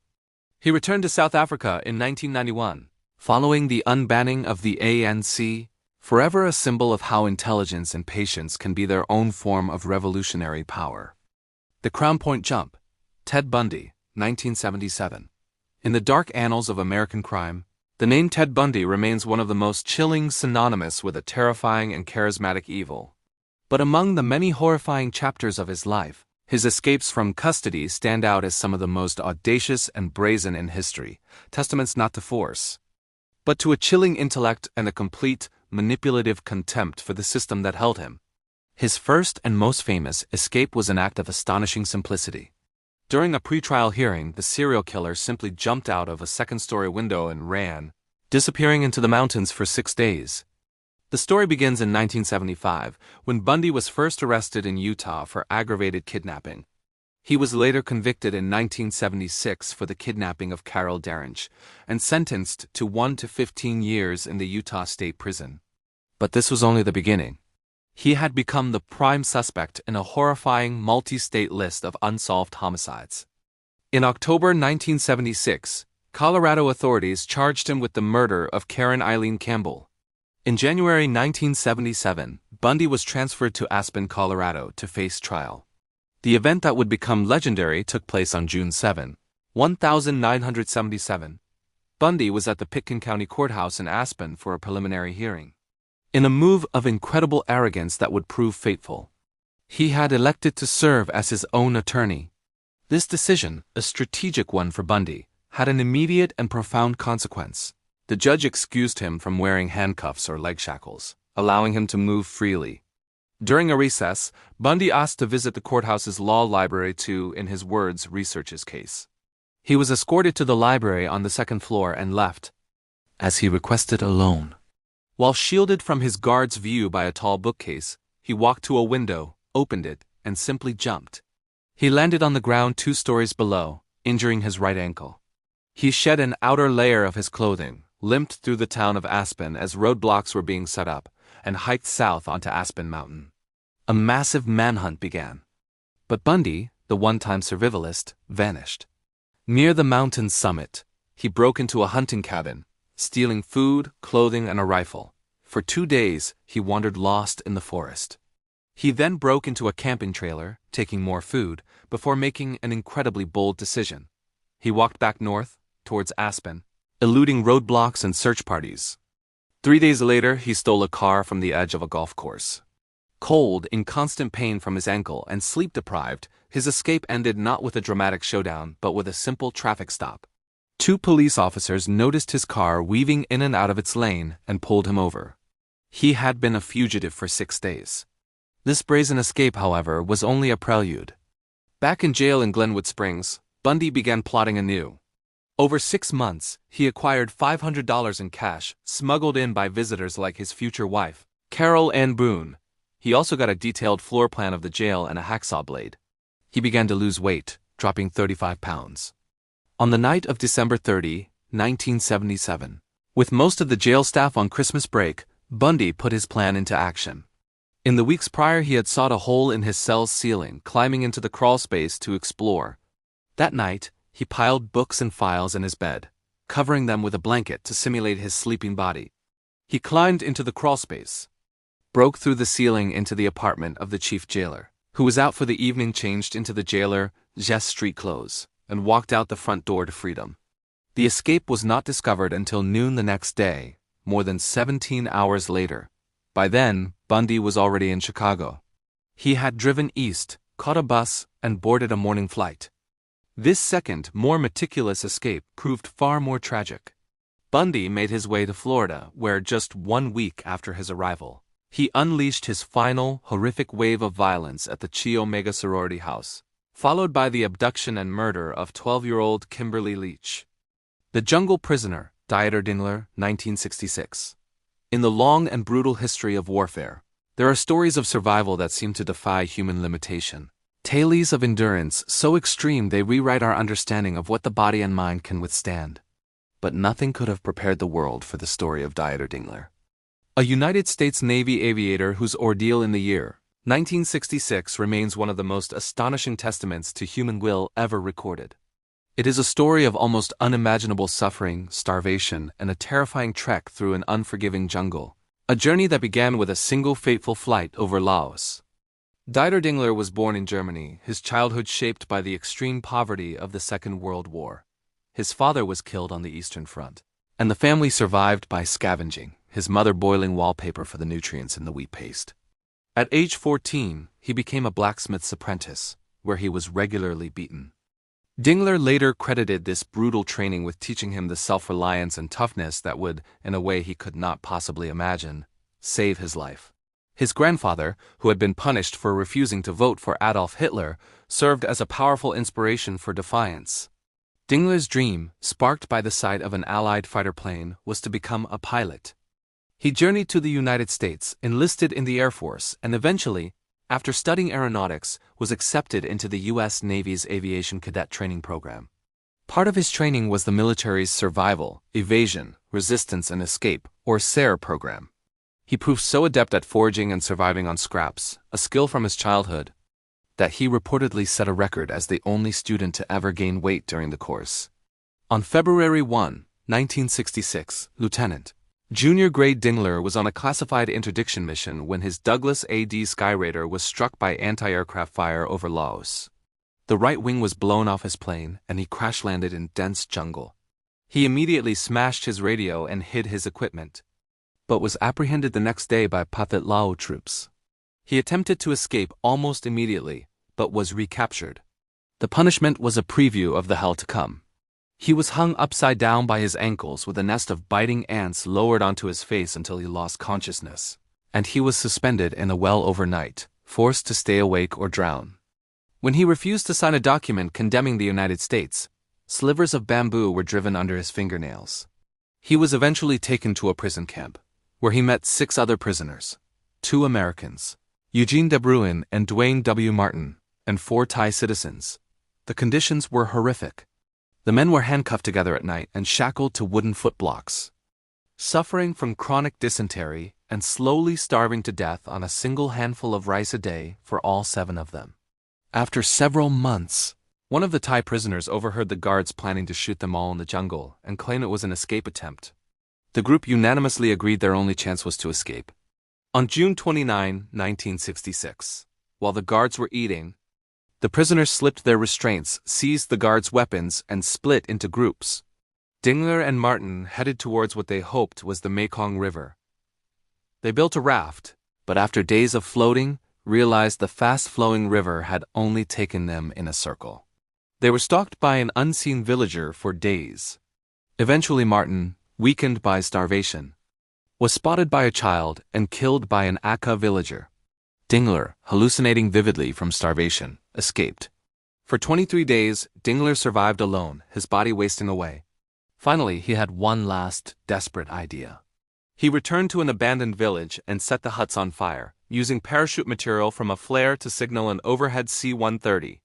He returned to South Africa in 1991, following the unbanning of the ANC, forever a symbol of how intelligence and patience can be their own form of revolutionary power. The Crown Point Jump, Ted Bundy, 1977. In the dark annals of American crime, the name Ted Bundy remains one of the most chilling, synonymous with a terrifying and charismatic evil. But among the many horrifying chapters of his life, His escapes from custody stand out as some of the most audacious and brazen in history, testaments not to force, but to a chilling intellect and a complete, manipulative contempt for the system that held him. His first and most famous escape was an act of astonishing simplicity. During a pretrial hearing, the serial killer simply jumped out of a second-story window and ran, disappearing into the mountains for 6 days. The story begins in 1975, when Bundy was first arrested in Utah for aggravated kidnapping. He was later convicted in 1976 for the kidnapping of Carol Derringe, and sentenced to 1 to 15 years in the Utah State Prison. But this was only the beginning. He had become the prime suspect in a horrifying multi-state list of unsolved homicides. In October 1976, Colorado authorities charged him with the murder of Karen Eileen Campbell. In January 1977, Bundy was transferred to Aspen, Colorado to face trial. The event that would become legendary took place on June 7, 1977. Bundy was at the Pitkin County Courthouse in Aspen for a preliminary hearing. In a move of incredible arrogance that would prove fateful, he had elected to serve as his own attorney. This decision, a strategic one for Bundy, had an immediate and profound consequence. The judge excused him from wearing handcuffs or leg shackles, allowing him to move freely. During a recess, Bundy asked to visit the courthouse's law library to, in his words, research his case. He was escorted to the library on the second floor and left, as he requested, alone. While shielded from his guard's view by a tall bookcase, he walked to a window, opened it, and simply jumped. He landed on the ground 2 stories below, injuring his right ankle. He shed an outer layer of his clothing, limped through the town of Aspen as roadblocks were being set up, and hiked south onto Aspen Mountain. A massive manhunt began. But Bundy, the one-time survivalist, vanished. Near the mountain's summit, he broke into a hunting cabin, stealing food, clothing, and a rifle. For 2 days, he wandered lost in the forest. He then broke into a camping trailer, taking more food, before making an incredibly bold decision. He walked back north, towards Aspen, eluding roadblocks and search parties. 3 days later, he stole a car from the edge of a golf course. Cold, in constant pain from his ankle, and sleep-deprived, his escape ended not with a dramatic showdown, but with a simple traffic stop. 2 police officers noticed his car weaving in and out of its lane and pulled him over. He had been a fugitive for 6 days. This brazen escape, however, was only a prelude. Back in jail in Glenwood Springs, Bundy began plotting anew. Over 6 months, he acquired $500 in cash, smuggled in by visitors like his future wife, Carol Ann Boone. He also got a detailed floor plan of the jail and a hacksaw blade. He began to lose weight, dropping 35 pounds. On the night of December 30, 1977, with most of the jail staff on Christmas break, Bundy put his plan into action. In the weeks prior, he had sawed a hole in his cell's ceiling, climbing into the crawl space to explore. That night, he piled books and files in his bed, covering them with a blanket to simulate his sleeping body. He climbed into the crawl space, broke through the ceiling into the apartment of the chief jailer, who was out for the evening, changed into the jailer Jess street clothes, and walked out the front door to freedom. The escape was not discovered until noon the next day, more than 17 hours later. By then, Bundy was already in Chicago. He had driven east, caught a bus, and boarded a morning flight. This second, more meticulous escape proved far more tragic. Bundy made his way to Florida, where just 1 week after his arrival, he unleashed his final, horrific wave of violence at the Chi Omega sorority house, followed by the abduction and murder of 12-year-old Kimberly Leach. The Jungle Prisoner, Dieter Dingler, 1966. In the long and brutal history of warfare, there are stories of survival that seem to defy human limitation. Tales of endurance so extreme they rewrite our understanding of what the body and mind can withstand. But nothing could have prepared the world for the story of Dieter Dingler, a United States Navy aviator whose ordeal in the year 1966 remains one of the most astonishing testaments to human will ever recorded. It is a story of almost unimaginable suffering, starvation, and a terrifying trek through an unforgiving jungle, a journey that began with a single fateful flight over Laos. Dieter Dingler was born in Germany, his childhood shaped by the extreme poverty of the Second World War. His father was killed on the Eastern Front, and the family survived by scavenging, his mother boiling wallpaper for the nutrients in the wheat paste. At age 14, he became a blacksmith's apprentice, where he was regularly beaten. Dillinger later credited this brutal training with teaching him the self-reliance and toughness that would, in a way he could not possibly imagine, save his life. His grandfather, who had been punished for refusing to vote for Adolf Hitler, served as a powerful inspiration for defiance. Dillinger's dream, sparked by the sight of an Allied fighter plane, was to become a pilot. He journeyed to the United States, enlisted in the Air Force, and eventually, after studying aeronautics, was accepted into the U.S. Navy's Aviation Cadet Training Program. Part of his training was the military's Survival, Evasion, Resistance and Escape, or SARE program. He proved so adept at foraging and surviving on scraps, a skill from his childhood, that he reportedly set a record as the only student to ever gain weight during the course. On February 1, 1966, Lieutenant Junior Grade Dillinger was on a classified interdiction mission when his Douglas AD Skyraider was struck by anti-aircraft fire over Laos. The right wing was blown off his plane, and he crash-landed in dense jungle. He immediately smashed his radio and hid his equipment, but was apprehended the next day by Pathet Lao troops. He attempted to escape almost immediately, but was recaptured. The punishment was a preview of the hell to come. He was hung upside down by his ankles with a nest of biting ants lowered onto his face until he lost consciousness, and he was suspended in a well overnight, forced to stay awake or drown. When he refused to sign a document condemning the United States, slivers of bamboo were driven under his fingernails. He was eventually taken to a prison camp, where he met 6 other prisoners, 2 Americans, Eugene de Bruin and Dwayne W. Martin, and 4 Thai citizens. The conditions were horrific. The men were handcuffed together at night and shackled to wooden footblocks. Suffering from chronic dysentery and slowly starving to death on a single handful of rice a day for all 7 of them. After several months, one of the Thai prisoners overheard the guards planning to shoot them all in the jungle and claimed it was an escape attempt. The group unanimously agreed their only chance was to escape. On June 29, 1966, while the guards were eating, the prisoners slipped their restraints, seized the guards' weapons, and split into groups. Dillinger and Martin headed towards what they hoped was the Mekong River. They built a raft, but after days of floating, realized the fast-flowing river had only taken them in a circle. They were stalked by an unseen villager for days. Eventually Martin, weakened by starvation, was spotted by a child and killed by an Aka villager. Dillinger, hallucinating vividly from starvation, escaped. For 23 days, Dillinger survived alone, his body wasting away. Finally, he had one last, desperate idea. He returned to an abandoned village and set the huts on fire, using parachute material from a flare to signal an overhead C-130.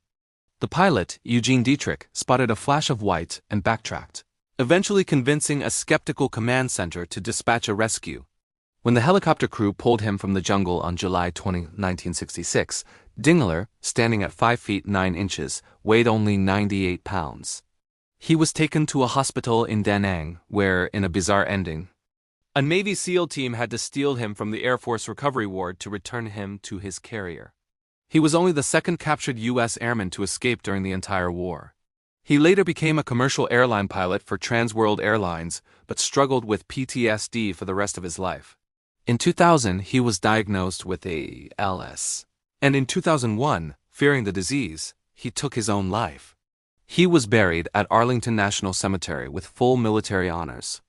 The pilot, Eugene Dietrich, spotted a flash of white and backtracked, eventually convincing a skeptical command center to dispatch a rescue. When the helicopter crew pulled him from the jungle on July 20, 1966, Dillinger, standing at 5 feet 9 inches, weighed only 98 pounds. He was taken to a hospital in Da Nang, where, in a bizarre ending, a Navy SEAL team had to steal him from the Air Force recovery ward to return him to his carrier. He was only the second captured U.S. airman to escape during the entire war. He later became a commercial airline pilot for Trans World Airlines, but struggled with PTSD for the rest of his life. In 2000, he was diagnosed with ALS. And in 2001, fearing the disease, he took his own life. He was buried at Arlington National Cemetery with full military honors.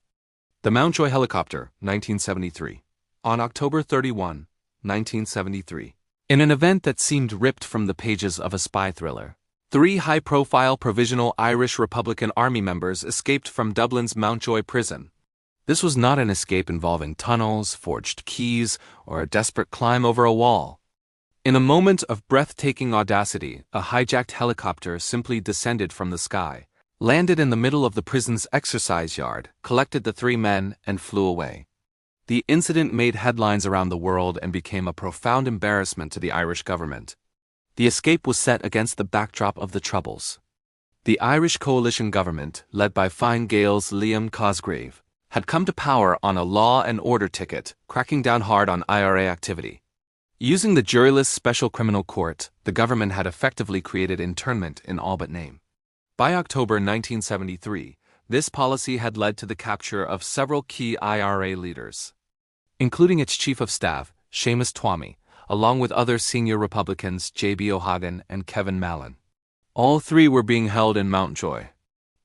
The Mountjoy helicopter, 1973. On October 31, 1973. In an event that seemed ripped from the pages of a spy thriller, 3 high-profile Provisional Irish Republican Army members escaped from Dublin's Mountjoy prison. This was not an escape involving tunnels, forged keys, or a desperate climb over a wall. In a moment of breathtaking audacity, a hijacked helicopter simply descended from the sky, landed in the middle of the prison's exercise yard, collected the 3 men, and flew away. The incident made headlines around the world and became a profound embarrassment to the Irish government. The escape was set against the backdrop of the Troubles. The Irish coalition government, led by Fine Gael's Liam Cosgrave, had come to power on a law and order ticket, cracking down hard on IRA activity. Using the juryless Special Criminal Court, the government had effectively created internment in all but name. By October 1973, this policy had led to the capture of several key IRA leaders, including its chief of staff, Seamus Twomey, along with other senior Republicans J.B. O'Hagan and Kevin Mallon. All three were being held in Mountjoy.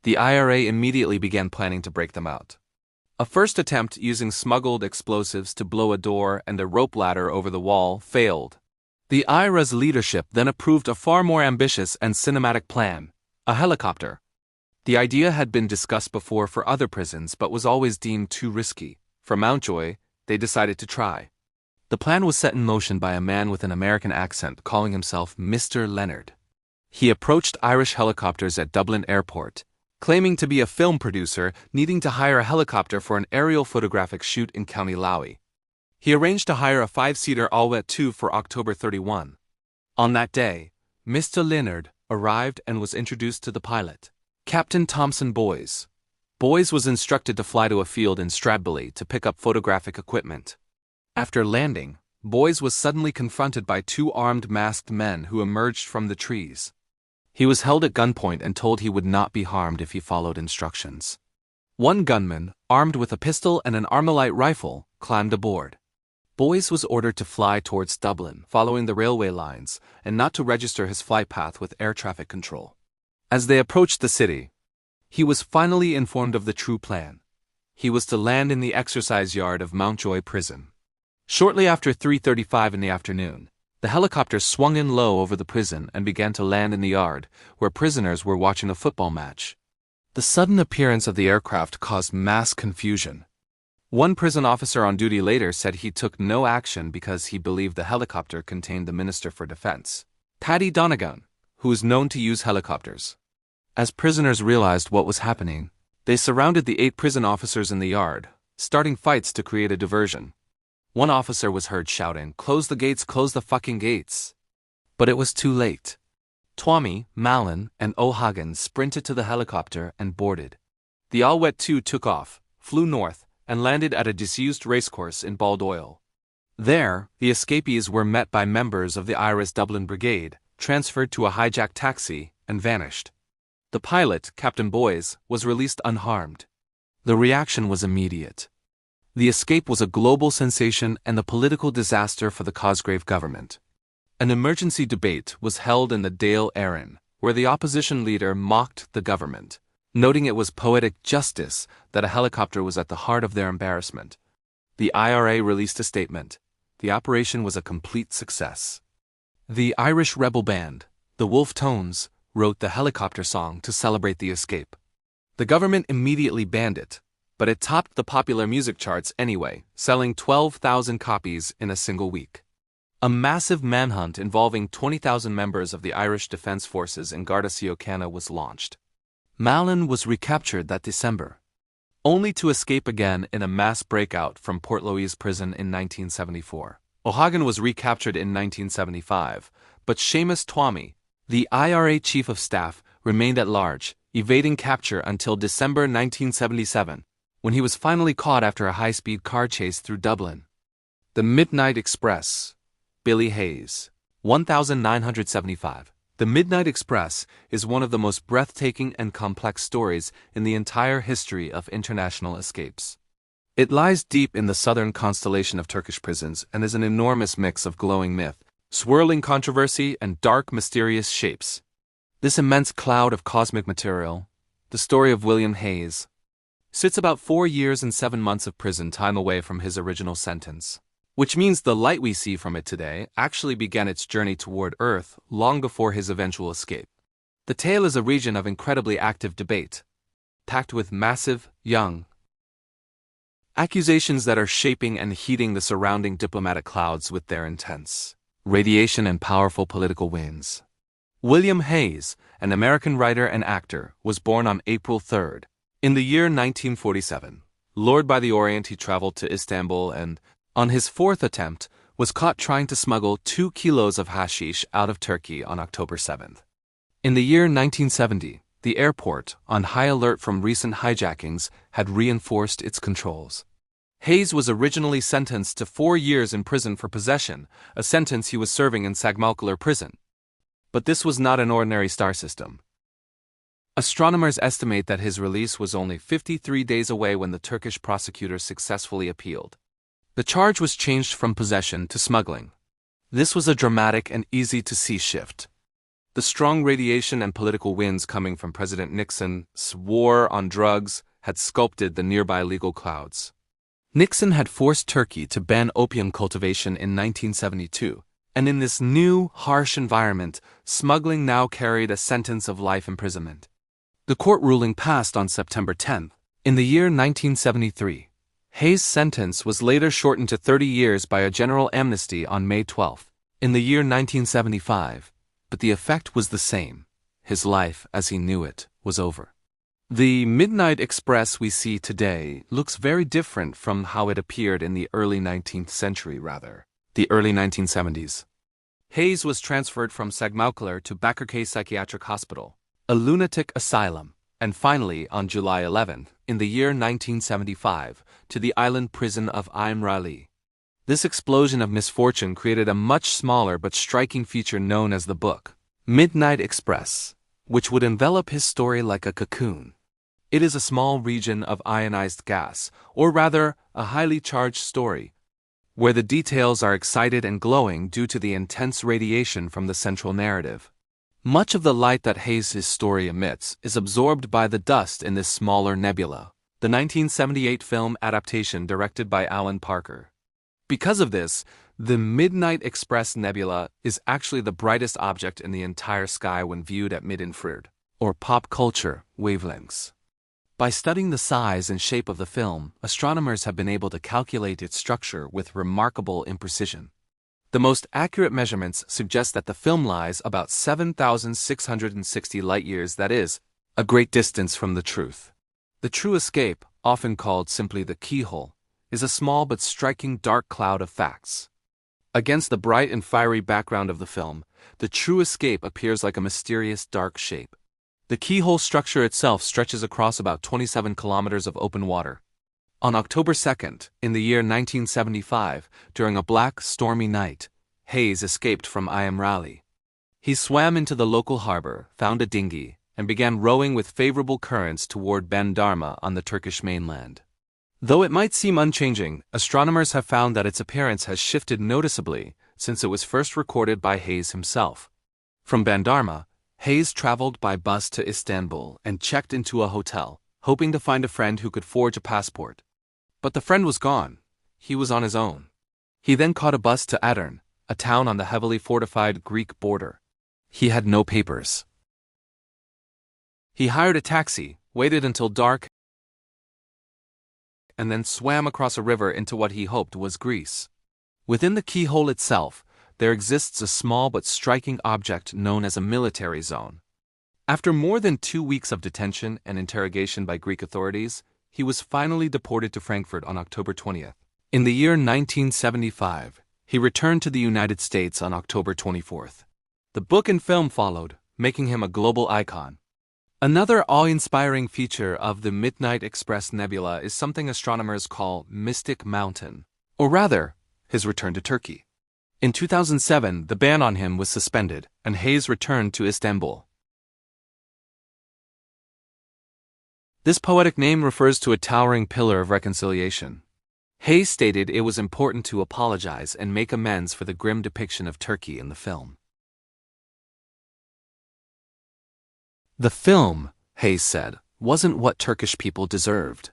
The IRA immediately began planning to break them out. A first attempt using smuggled explosives to blow a door and a rope ladder over the wall failed. The IRA's leadership then approved a far more ambitious and cinematic plan: a helicopter. The idea had been discussed before for other prisons but was always deemed too risky. For Mountjoy, they decided to try. The plan was set in motion by a man with an American accent calling himself Mr. Leonard. He approached Irish helicopters at Dublin Airport, claiming to be a film producer needing to hire a helicopter for an aerial photographic shoot in County Louth. He arranged to hire a 5-seater Alcatraz II for October 31. On that day, Mr. Leonard arrived and was introduced to the pilot, Captain Thompson Boyes. Boyes was instructed to fly to a field in Stradbally to pick up photographic equipment. After landing, Boyes was suddenly confronted by two armed masked men who emerged from the trees. He was held at gunpoint and told he would not be harmed if he followed instructions. One gunman, armed with a pistol and an Armalite rifle, climbed aboard. Boyes was ordered to fly towards Dublin, following the railway lines, and not to register his flight path with air traffic control. As they approached the city, he was finally informed of the true plan. He was to land in the exercise yard of Mountjoy Prison. Shortly after 3:35 in the afternoon, the helicopter swung in low over the prison and began to land in the yard, where prisoners were watching a football match. The sudden appearance of the aircraft caused mass confusion. One prison officer on duty later said he took no action because he believed the helicopter contained the Minister for Defense, Paddy Donegan, who was known to use helicopters. As prisoners realized what was happening, they surrounded the 8 prison officers in the yard, starting fights to create a diversion. One officer was heard shouting, "Close the gates, close the fucking gates." But it was too late. Twomey, Mallon, and O'Hagan sprinted to the helicopter and boarded. The Alcatraz II took off, flew north, and landed at a disused racecourse in Baldoyle. There, the escapees were met by members of the IRA's Dublin Brigade, transferred to a hijacked taxi, and vanished. The pilot, Captain Boyes, was released unharmed. The reaction was immediate. The escape was a global sensation and a political disaster for the Cosgrave government. An emergency debate was held in the Dáil Éireann, where the opposition leader mocked the government, noting it was poetic justice that a helicopter was at the heart of their embarrassment. The IRA released a statement. The operation was a complete success. The Irish rebel band, the Wolf Tones, wrote the helicopter song to celebrate the escape. The government immediately banned it, but it topped the popular music charts anyway, selling 12,000 copies in a single week. A massive manhunt involving 20,000 members of the Irish Defence Forces in Garda Síochána was launched. Mallon was recaptured that December, only to escape again in a mass breakout from Portloe's prison in 1974. O'Hagan was recaptured in 1975, but Seamus Twomey, the IRA Chief of Staff, remained at large, evading capture until December 1977, when he was finally caught after a high-speed car chase through Dublin. The Midnight Express, Billy Hayes, 1975. The Midnight Express is one of the most breathtaking and complex stories in the entire history of international escapes. It lies deep in the southern constellation of Turkish prisons and is an enormous mix of glowing myth, swirling controversy, and dark, mysterious shapes. This immense cloud of cosmic material, the story of William Hayes, sits about 4 years and 7 months of prison time away from his original sentence, which means the light we see from it today actually began its journey toward Earth long before his eventual escape. The tale is a region of incredibly active debate, packed with massive, young accusations that are shaping and heating the surrounding diplomatic clouds with their intense radiation and powerful political winds. William Hayes, an American writer and actor, was born on April 3rd. In the year 1947, lured by the Orient, he traveled to Istanbul and, on his 4th attempt, was caught trying to smuggle 2 kilos of hashish out of Turkey on October 7th. In the year 1970, the airport, on high alert from recent hijackings, had reinforced its controls. Hayes was originally sentenced to 4 years in prison for possession, a sentence he was serving in Sagmalkeler prison. But this was not an ordinary star system. Astronomers estimate that his release was only 53 days away when the Turkish prosecutors successfully appealed. The charge was changed from possession to smuggling. This was a dramatic and easy-to-see shift. The strong radiation and political winds coming from President Nixon's war on drugs had sculpted the nearby legal clouds. Nixon had forced Turkey to ban opium cultivation in 1972, and in this new, harsh environment, smuggling now carried a sentence of life imprisonment. The court ruling passed on September 10. In the year 1973, Hayes' sentence was later shortened to 30 years by a general amnesty on May 12. In the year 1975, but the effect was the same. His life, as he knew it, was over. The Midnight Express we see today looks very different from how it appeared in the early 19th century, the early 1970s. Hayes was transferred from Sagmaukler to Bakırköy Psychiatric Hospital, a lunatic asylum, and finally, on July 11, in the year 1975, to the island prison of İmralı. This explosion of misfortune created a much smaller but striking feature known as the book, Midnight Express, which would envelop his story like a cocoon. It is a small region of ionized gas, or rather, a highly charged story, where the details are excited and glowing due to the intense radiation from the central narrative. Much of the light that Hayes' story emits is absorbed by the dust in this smaller nebula, the 1978 film adaptation directed by Alan Parker. Because of this, the Midnight Express Nebula is actually the brightest object in the entire sky when viewed at mid-infrared, or pop culture, wavelengths. By studying the size and shape of the film, astronomers have been able to calculate its structure with remarkable imprecision. The most accurate measurements suggest that the film lies about 7,660 light-years, that is, a great distance from the truth. The true escape, often called simply the keyhole, is a small but striking dark cloud of facts. Against the bright and fiery background of the film, the true escape appears like a mysterious dark shape. The keyhole structure itself stretches across about 27 kilometers of open water. On October 2nd, in the year 1975, during a black, stormy night, Hayes escaped from İmralı. He swam into the local harbor, found a dinghy, and began rowing with favorable currents toward Bandırma on the Turkish mainland. Though it might seem unchanging, astronomers have found that its appearance has shifted noticeably since it was first recorded by Hayes himself. From Bandırma, Hayes traveled by bus to Istanbul and checked into a hotel, hoping to find a friend who could forge a passport. But the friend was gone. He was on his own. He then caught a bus to Edirne, a town on the heavily fortified Greek border. He had no papers. He hired a taxi, waited until dark, and then swam across a river into what he hoped was Greece. Within the keyhole itself, there exists a small but striking object known as a military zone. After more than 2 weeks of detention and interrogation by Greek authorities, he was finally deported to Frankfurt on October 20th. In the year 1975, he returned to the United States on October 24th. The book and film followed, making him a global icon. Another awe-inspiring feature of the Midnight Express Nebula is something astronomers call Mystic Mountain, or rather, his return to Turkey. In 2007, the ban on him was suspended, and Hayes returned to Istanbul. This poetic name refers to a towering pillar of reconciliation. Hayes stated it was important to apologize and make amends for the grim depiction of Turkey in the film. The film, Hayes said, wasn't what Turkish people deserved.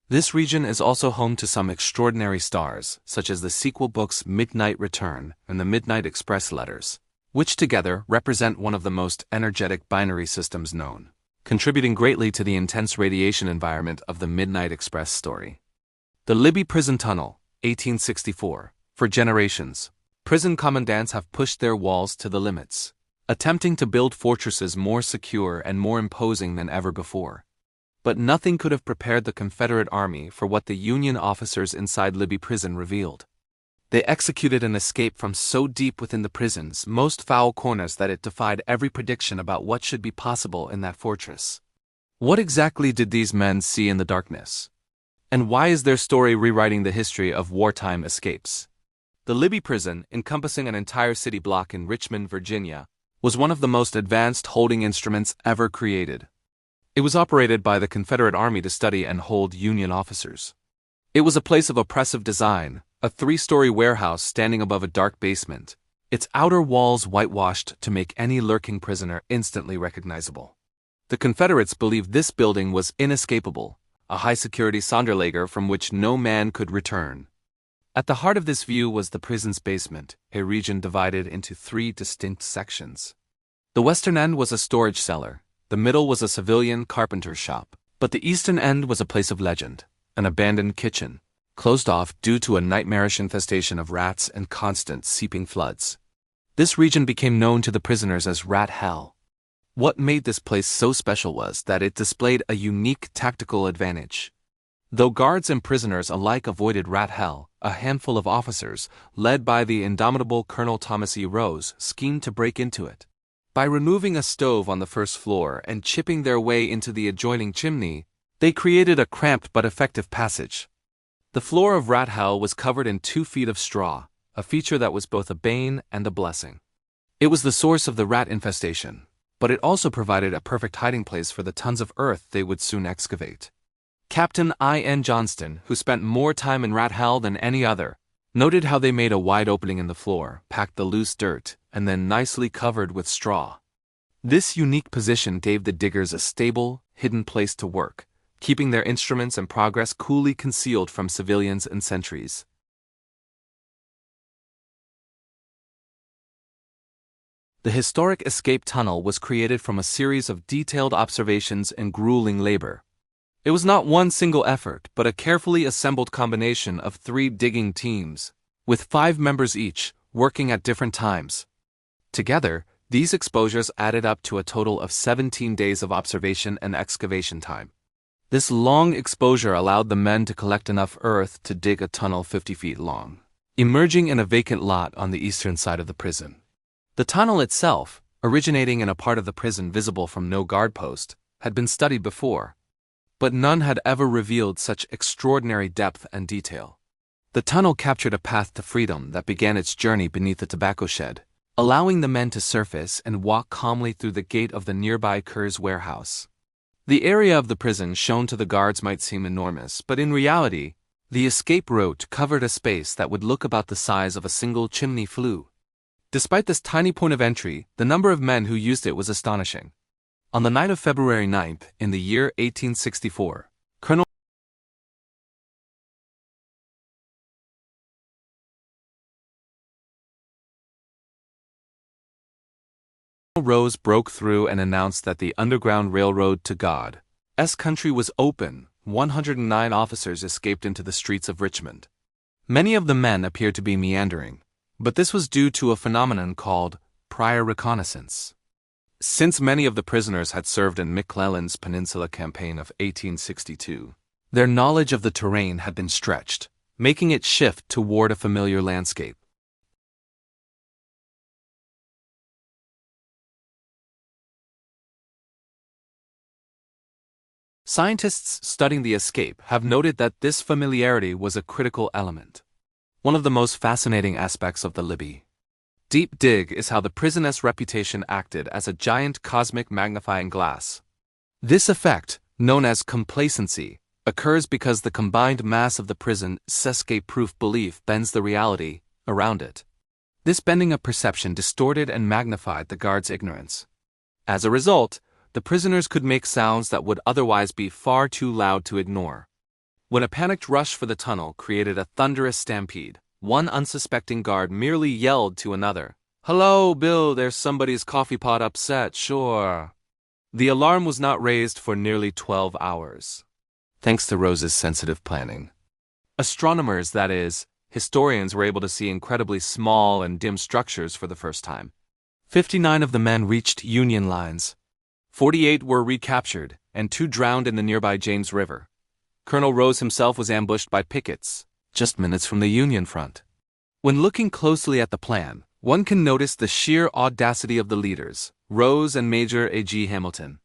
This region is also home to some extraordinary stars, such as the sequel books Midnight Return and the Midnight Express letters, which together represent one of the most energetic binary systems known, contributing greatly to the intense radiation environment of the Midnight Express story. The Libby Prison Tunnel, 1864. For generations, prison commandants have pushed their walls to the limits, attempting to build fortresses more secure and more imposing than ever before. But nothing could have prepared the Confederate Army for what the Union officers inside Libby Prison revealed. They executed an escape from so deep within the prison's most foul corners that it defied every prediction about what should be possible in that fortress. What exactly did these men see in the darkness? And why is their story rewriting the history of wartime escapes? The Libby Prison, encompassing an entire city block in Richmond, Virginia, was one of the most advanced holding instruments ever created. It was operated by the Confederate Army to study and hold Union officers. It was a place of oppressive design, a 3-story warehouse standing above a dark basement, its outer walls whitewashed to make any lurking prisoner instantly recognizable. The Confederates believed this building was inescapable, a high-security Sonderlager from which no man could return. At the heart of this view was the prison's basement, a region divided into 3 distinct sections. The western end was a storage cellar, the middle was a civilian carpenter's shop, but the eastern end was a place of legend, an abandoned kitchen, closed off due to a nightmarish infestation of rats and constant seeping floods. This region became known to the prisoners as Rat Hell. What made this place so special was that it displayed a unique tactical advantage. Though guards and prisoners alike avoided Rat Hell, a handful of officers, led by the indomitable Colonel Thomas E. Rose, schemed to break into it. By removing a stove on the first floor and chipping their way into the adjoining chimney, they created a cramped but effective passage. The floor of Rat Hell was covered in 2 feet of straw, a feature that was both a bane and a blessing. It was the source of the rat infestation, but it also provided a perfect hiding place for the tons of earth they would soon excavate. Captain I.N. Johnston, who spent more time in Rat Hell than any other, noted how they made a wide opening in the floor, packed the loose dirt, and then nicely covered with straw. This unique position gave the diggers a stable, hidden place to work, keeping their instruments and progress coolly concealed from civilians and sentries. The historic escape tunnel was created from a series of detailed observations and grueling labor. It was not one single effort, but a carefully assembled combination of 3 digging teams, with 5 members each, working at different times. Together, these exposures added up to a total of 17 days of observation and excavation time. This long exposure allowed the men to collect enough earth to dig a tunnel 50 feet long, emerging in a vacant lot on the eastern side of the prison. The tunnel itself, originating in a part of the prison visible from no guard post, had been studied before, but none had ever revealed such extraordinary depth and detail. The tunnel captured a path to freedom that began its journey beneath the tobacco shed, allowing the men to surface and walk calmly through the gate of the nearby Kerr's warehouse. The area of the prison shown to the guards might seem enormous, but in reality, the escape route covered a space that would look about the size of a single chimney flue. Despite this tiny point of entry, the number of men who used it was astonishing. On the night of February 9th, in the year 1864, Colonel Rose broke through and announced that the Underground Railroad to God's country was open. 109 officers escaped into the streets of Richmond. Many of the men appeared to be meandering, but this was due to a phenomenon called prior reconnaissance. Since many of the prisoners had served in McClellan's Peninsula Campaign of 1862, their knowledge of the terrain had been stretched, making it shift toward a familiar landscape. Scientists studying the escape have noted that this familiarity was a critical element. One of the most fascinating aspects of the Libby deep dig is how the prison's reputation acted as a giant cosmic magnifying glass. This effect, known as complacency, occurs because the combined mass of the prison's escape-proof belief bends the reality around it. This bending of perception distorted and magnified the guards' ignorance. As a result, the prisoners could make sounds that would otherwise be far too loud to ignore. When a panicked rush for the tunnel created a thunderous stampede, one unsuspecting guard merely yelled to another, "Hello, Bill, there's somebody's coffee pot upset, sure." The alarm was not raised for nearly 12 hours, thanks to Rose's sensitive planning. Astronomers, that is, historians, were able to see incredibly small and dim structures for the first time. 59 of the men reached Union lines. 48 were recaptured, and 2 drowned in the nearby James River. Colonel Rose himself was ambushed by pickets, just minutes from the Union front. When looking closely at the plan, one can notice the sheer audacity of the leaders, Rose and Major A.G. Hamilton.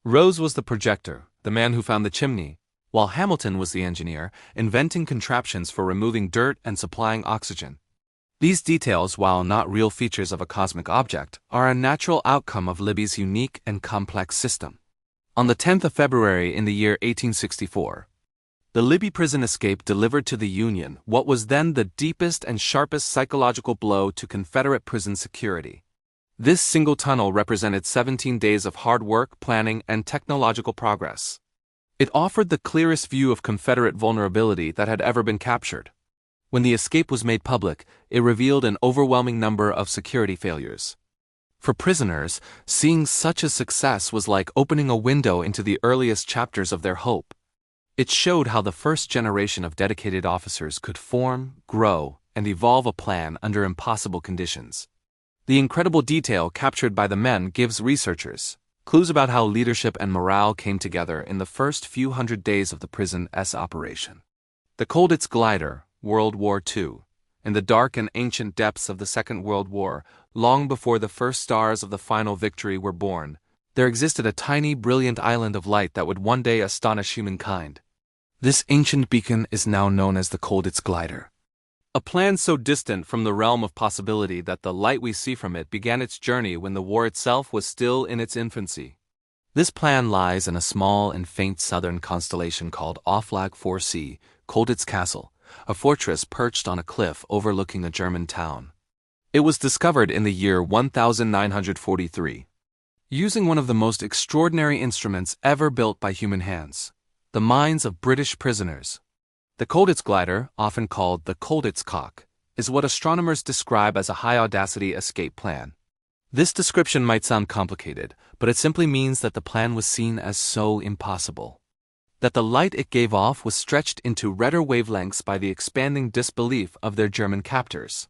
Rose was the projector, the man who found the chimney, while Hamilton was the engineer, inventing contraptions for removing dirt and supplying oxygen. These details, while not real features of a cosmic object, are a natural outcome of Libby's unique and complex system. On the 10th of February in the year 1864, The Libby prison escape delivered to the Union what was then the deepest and sharpest psychological blow to Confederate prison security. This single tunnel represented 17 days of hard work, planning, and technological progress. It offered the clearest view of Confederate vulnerability that had ever been captured. When the escape was made public, it revealed an overwhelming number of security failures. For prisoners, seeing such a success was like opening a window into the earliest chapters of their hope. It showed how the first generation of dedicated officers could form, grow, and evolve a plan under impossible conditions. The incredible detail captured by the men gives researchers clues about how leadership and morale came together in the first few hundred days of the prison's operation. The Colditz glider, World War II. In the dark and ancient depths of the Second World War, long before the first stars of the final victory were born, there existed a tiny, brilliant island of light that would one day astonish humankind. This ancient beacon is now known as the Colditz glider. A plan so distant from the realm of possibility that the light we see from it began its journey when the war itself was still in its infancy. This plan lies in a small and faint southern constellation called Stalag 4C, Colditz Castle, a fortress perched on a cliff overlooking a German town. It was discovered in the year 1943. Using one of the most extraordinary instruments ever built by human hands, the minds of British prisoners. The Colditz glider, often called the Colditz cock, is what astronomers describe as a high-audacity escape plan. This description might sound complicated, but it simply means that the plan was seen as so impossible. That the light it gave off was stretched into redder wavelengths by the expanding disbelief of their German captors.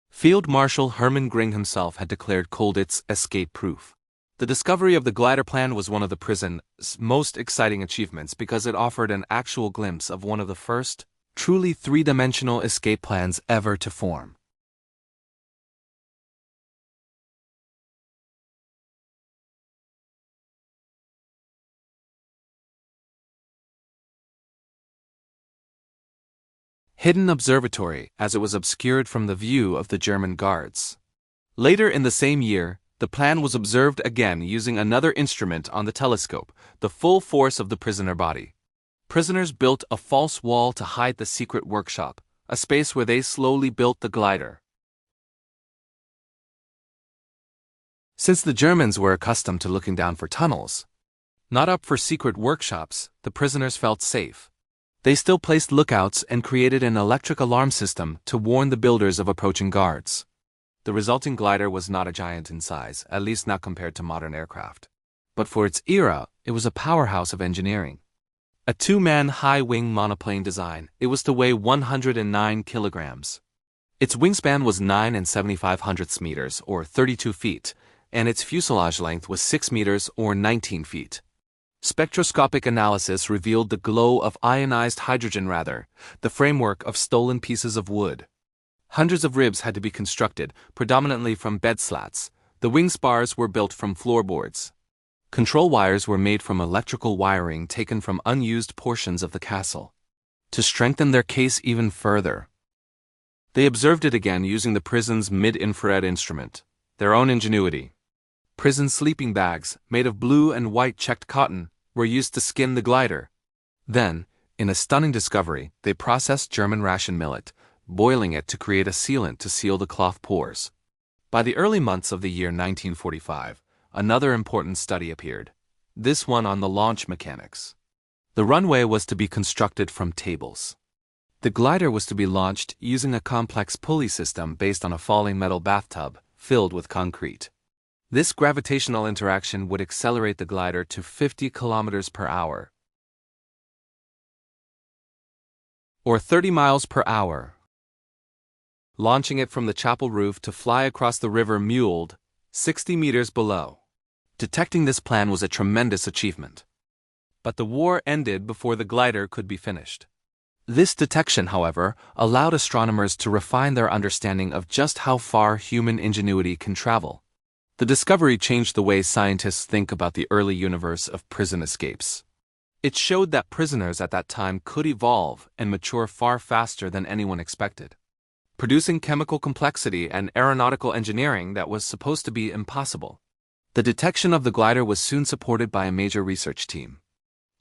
Field Marshal Hermann Göring himself had declared Colditz escape-proof. The discovery of the glider plan was one of the prison's most exciting achievements because it offered an actual glimpse of one of the first, truly three-dimensional escape plans ever to form. Hidden observatory, as it was obscured from the view of the German guards. Later in the same year, the plan was observed again using another instrument on the telescope, the full force of the prisoner body. Prisoners built a false wall to hide the secret workshop, a space where they slowly built the glider. Since the Germans were accustomed to looking down for tunnels, not up for secret workshops, the prisoners felt safe. They still placed lookouts and created an electric alarm system to warn the builders of approaching guards. The resulting glider was not a giant in size, at least not compared to modern aircraft. But for its era, it was a powerhouse of engineering. A two-man high-wing monoplane design, it was to weigh 109 kilograms. Its wingspan was 9 7/75 meters, or 32 feet, and its fuselage length was 6 meters, or 19 feet. Spectroscopic analysis revealed the glow of ionized hydrogen the framework of stolen pieces of wood. Hundreds of ribs had to be constructed, predominantly from bed slats. The wing spars were built from floorboards. Control wires were made from electrical wiring taken from unused portions of the castle. To strengthen their case even further, they observed it again using the prison's mid-infrared instrument, their own ingenuity. Prison sleeping bags, made of blue and white checked cotton, were used to skin the glider. Then, in a stunning discovery, they processed German ration millet, boiling it to create a sealant to seal the cloth pores. By the early months of the year 1945, another important study appeared, this one on the launch mechanics. The runway was to be constructed from tables. The glider was to be launched using a complex pulley system based on a falling metal bathtub filled with concrete. This gravitational interaction would accelerate the glider to 50 kilometers per hour, or 30 miles per hour, launching it from the chapel roof to fly across the river Mulde, 60 meters below. Detecting this plan was a tremendous achievement. But the war ended before the glider could be finished. This detection, however, allowed astronomers to refine their understanding of just how far human ingenuity can travel. The discovery changed the way scientists think about the early universe of prison escapes. It showed that prisoners at that time could evolve and mature far faster than anyone expected, producing chemical complexity and aeronautical engineering that was supposed to be impossible. The detection of the glider was soon supported by a major research team.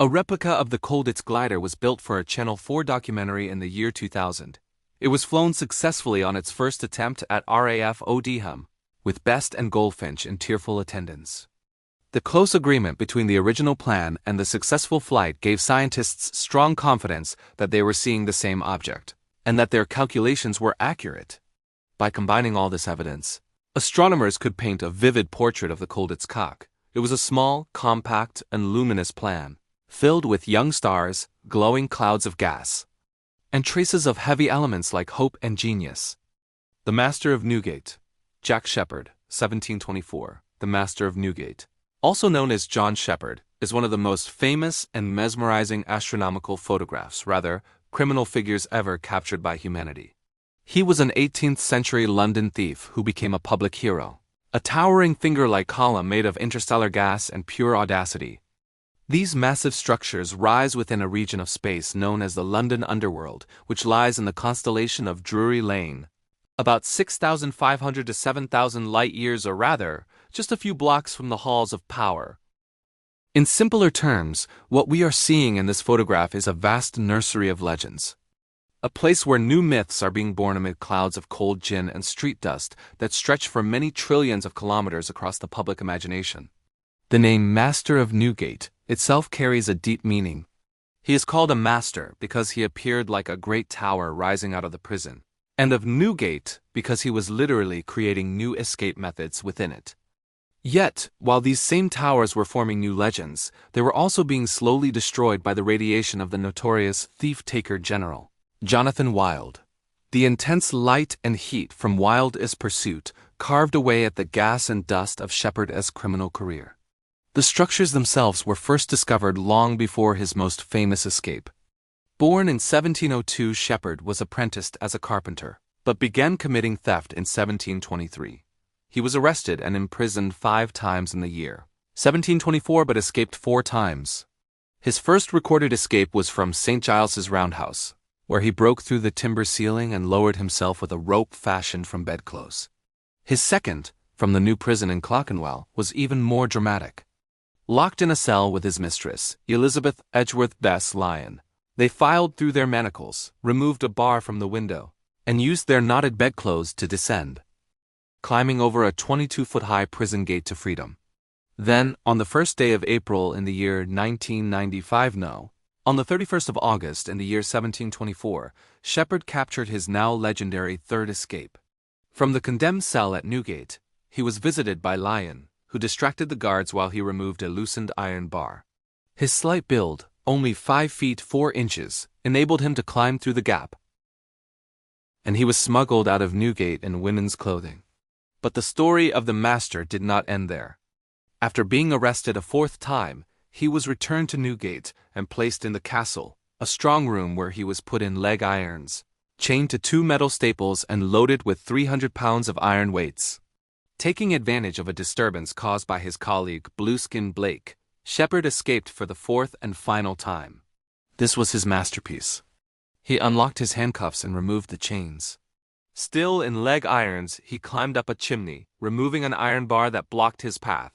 A replica of the Colditz glider was built for a Channel 4 documentary in the year 2000. It was flown successfully on its first attempt at RAF Odiham, with Best and Goldfinch in tearful attendance. The close agreement between the original plan and the successful flight gave scientists strong confidence that they were seeing the same object, and that their calculations were accurate. By combining all this evidence, astronomers could paint a vivid portrait of the Colditz cock. It was a small, compact, and luminous plan, filled with young stars, glowing clouds of gas, and traces of heavy elements like hope and genius. The Master of Newgate, Jack Sheppard, 1724, the Master of Newgate, also known as John Sheppard, is one of the most famous and mesmerizing astronomical criminal figures ever captured by humanity. He was an 18th-century London thief who became a public hero, a towering finger-like column made of interstellar gas and pure audacity. These massive structures rise within a region of space known as the London Underworld, which lies in the constellation of Drury Lane, about 6,500 to 7,000 light-years, or rather, just a few blocks from the halls of power. In simpler terms, what we are seeing in this photograph is a vast nursery of legends. A place where new myths are being born amid clouds of cold gin and street dust that stretch for many trillions of kilometers across the public imagination. The name Master of Newgate itself carries a deep meaning. He is called a master because he appeared like a great tower rising out of the prison, and of Newgate because he was literally creating new escape methods within it. Yet, while these same towers were forming new legends, they were also being slowly destroyed by the radiation of the notorious thief-taker general, Jonathan Wild. The intense light and heat from Wild's pursuit carved away at the gas and dust of Sheppard's criminal career. The structures themselves were first discovered long before his most famous escape. Born in 1702, Sheppard was apprenticed as a carpenter, but began committing theft in 1723. He was arrested and imprisoned 5 times in the year 1724, but escaped 4 times. His first recorded escape was from St. Giles's Roundhouse, where he broke through the timber ceiling and lowered himself with a rope fashioned from bedclothes. His second, from the new prison in Clerkenwell, was even more dramatic. Locked in a cell with his mistress, Elizabeth Edgeworth Bess Lyon, they filed through their manacles, removed a bar from the window, and used their knotted bedclothes to descend, climbing over a 22-foot-high prison gate to freedom. Then, on the first day of April in the year 1995, on the 31st of August in the year 1724, Sheppard captured his now legendary third escape. From the condemned cell at Newgate, he was visited by Lyon, who distracted the guards while he removed a loosened iron bar. His slight build, only 5 feet 4 inches, enabled him to climb through the gap, and he was smuggled out of Newgate in women's clothing. But the story of the master did not end there. After being arrested a 4th time, he was returned to Newgate and placed in the castle, a strong room where he was put in leg irons, chained to 2 metal staples and loaded with 300 pounds of iron weights. Taking advantage of a disturbance caused by his colleague Blueskin Blake, Sheppard escaped for the 4th and final time. This was his masterpiece. He unlocked his handcuffs and removed the chains. Still in leg irons, he climbed up a chimney, removing an iron bar that blocked his path.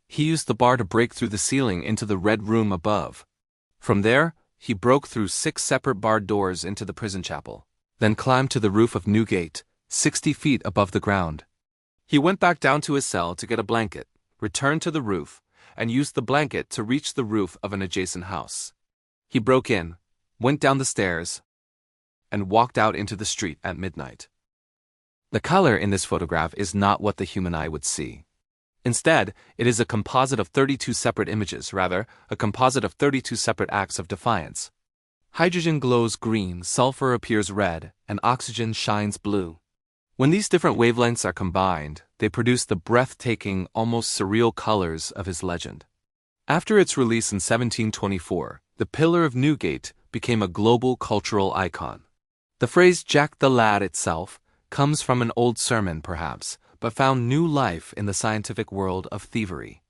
He used the bar to break through the ceiling into the red room above. From there, he broke through 6 separate barred doors into the prison chapel, then climbed to the roof of Newgate, 60 feet above the ground. He went back down to his cell to get a blanket, returned to the roof, and used the blanket to reach the roof of an adjacent house. He broke in, went down the stairs, and walked out into the street at midnight. The color in this photograph is not what the human eye would see. Instead, it is a composite of 32 separate images, rather, a composite of 32 separate acts of defiance. Hydrogen glows green, sulfur appears red, and oxygen shines blue. When these different wavelengths are combined, they produce the breathtaking, almost surreal colors of his legend. After its release in 1724, the Pillar of Newgate became a global cultural icon. The phrase Jack the Lad itself comes from an old sermon, perhaps, but found new life in the scientific world of thievery.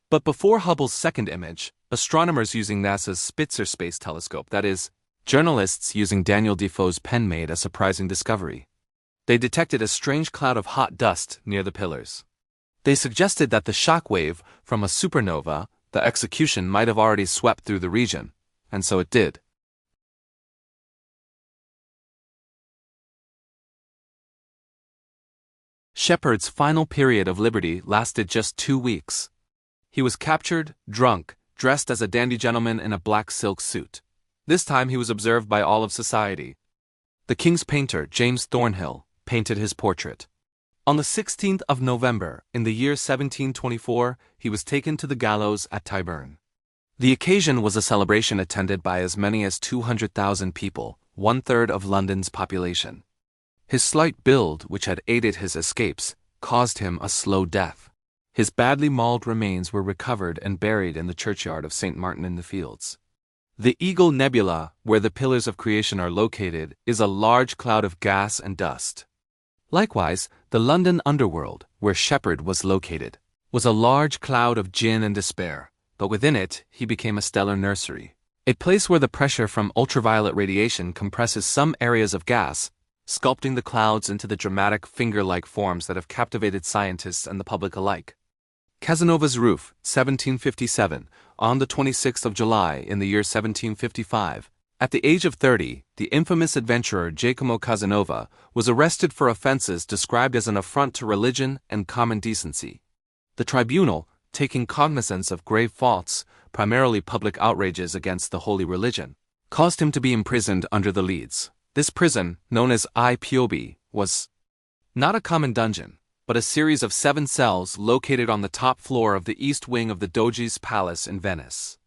But before Hubble's second image, astronomers using NASA's Spitzer Space Telescope, that is, journalists using Daniel Defoe's pen made a surprising discovery. They detected a strange cloud of hot dust near the pillars. They suggested that the shock wave from a supernova the execution might have already swept through the region, and so it did. Shepard's final period of liberty lasted just 2 weeks. He was captured, drunk, dressed as a dandy gentleman in a black silk suit. This time he was observed by all of society. The king's painter, James Thornhill, painted his portrait. On the 16th of November, in the year 1724, he was taken to the gallows at Tyburn. The occasion was a celebration attended by as many as 200,000 people, 1/3 of London's population. His slight build, which had aided his escapes, caused him a slow death. His badly mauled remains were recovered and buried in the churchyard of St. Martin in the Fields. The Eagle Nebula, where the pillars of creation are located, is a large cloud of gas and dust. Likewise, the London underworld, where Shepard was located, was a large cloud of gin and despair, but within it he became a stellar nursery, a place where the pressure from ultraviolet radiation compresses some areas of gas, sculpting the clouds into the dramatic finger-like forms that have captivated scientists and the public alike. Casanova's Roof, 1757, on the 26th of July in the year 1755. At the age of 30, the infamous adventurer Giacomo Casanova was arrested for offenses described as an affront to religion and common decency. The tribunal, taking cognizance of grave faults, primarily public outrages against the holy religion, caused him to be imprisoned under the Leads. This prison, known as I Piobi, was not a common dungeon, but a series of 7 cells located on the top floor of the east wing of the Doge's Palace in Venice.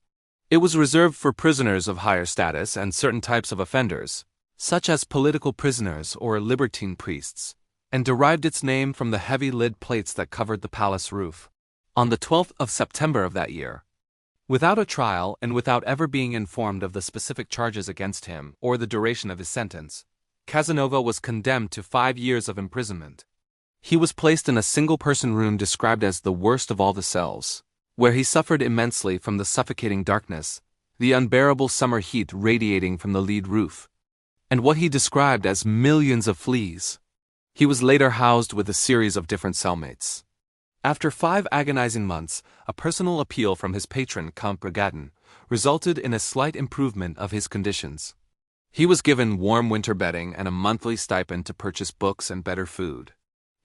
It was reserved for prisoners of higher status and certain types of offenders, such as political prisoners or libertine priests, and derived its name from the heavy lid plates that covered the palace roof. On the 12th of September of that year, without a trial and without ever being informed of the specific charges against him or the duration of his sentence, Casanova was condemned to 5 years of imprisonment. He was placed in a single-person room described as the worst of all the cells, where he suffered immensely from the suffocating darkness, the unbearable summer heat radiating from the lead roof, and what he described as millions of fleas. He was later housed with a series of different cellmates. After 5 agonizing months, a personal appeal from his patron, Count Bragadin, resulted in a slight improvement of his conditions. He was given warm winter bedding and a monthly stipend to purchase books and better food.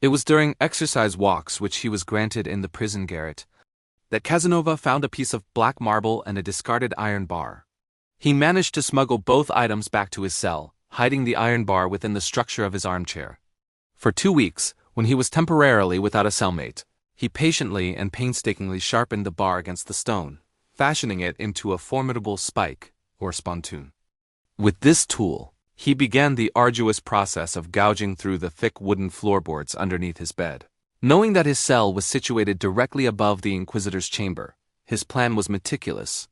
It was during exercise walks which he was granted in the prison garret that Casanova found a piece of black marble and a discarded iron bar. He managed to smuggle both items back to his cell, hiding the iron bar within the structure of his armchair. For 2 weeks, when he was temporarily without a cellmate, he patiently and painstakingly sharpened the bar against the stone, fashioning it into a formidable spike, or spontoon. With this tool, he began the arduous process of gouging through the thick wooden floorboards underneath his bed. Knowing that his cell was situated directly above the Inquisitor's chamber, his plan was meticulous.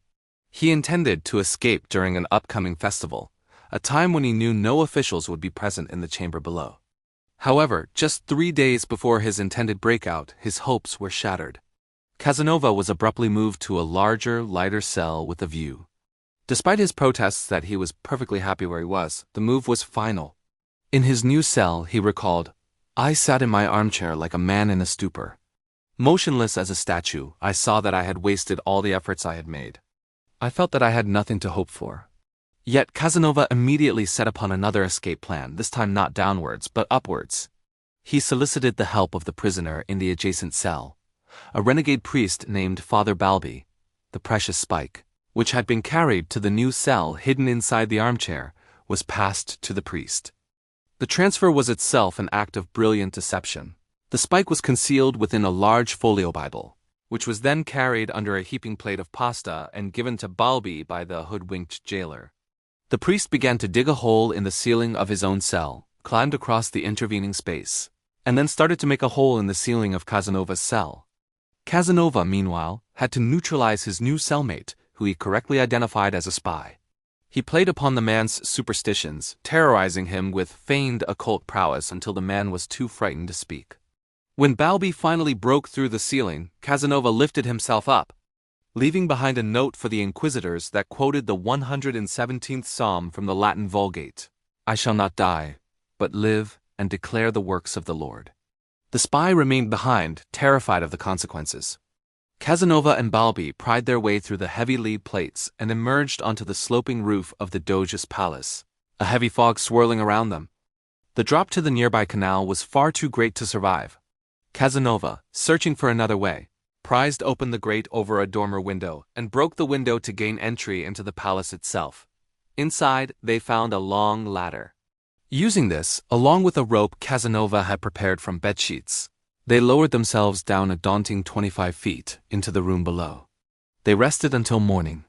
He intended to escape during an upcoming festival, a time when he knew no officials would be present in the chamber below. However, just 3 days before his intended breakout, his hopes were shattered. Casanova was abruptly moved to a larger, lighter cell with a view. Despite his protests that he was perfectly happy where he was, the move was final. In his new cell, he recalled, "I sat in my armchair like a man in a stupor. Motionless as a statue, I saw that I had wasted all the efforts I had made. I felt that I had nothing to hope for." Yet Casanova immediately set upon another escape plan, this time not downwards, but upwards. He solicited the help of the prisoner in the adjacent cell, a renegade priest named Father Balbi. The precious spike, which had been carried to the new cell hidden inside the armchair, was passed to the priest. The transfer was itself an act of brilliant deception. The spike was concealed within a large folio Bible, which was then carried under a heaping plate of pasta and given to Balbi by the hoodwinked jailer. The priest began to dig a hole in the ceiling of his own cell, climbed across the intervening space, and then started to make a hole in the ceiling of Casanova's cell. Casanova, meanwhile, had to neutralize his new cellmate, who he correctly identified as a spy. He played upon the man's superstitions, terrorizing him with feigned occult prowess until the man was too frightened to speak. When Balbi finally broke through the ceiling, Casanova lifted himself up, leaving behind a note for the Inquisitors that quoted the 117th Psalm from the Latin Vulgate, "I shall not die, but live and declare the works of the Lord." The spy remained behind, terrified of the consequences. Casanova and Balbi pried their way through the heavy lead plates and emerged onto the sloping roof of the Doge's palace, a heavy fog swirling around them. The drop to the nearby canal was far too great to survive. Casanova, searching for another way, prized open the grate over a dormer window and broke the window to gain entry into the palace itself. Inside, they found a long ladder. Using this, along with a rope Casanova had prepared from bedsheets, they lowered themselves down a daunting 25 feet into the room below. They rested until morning,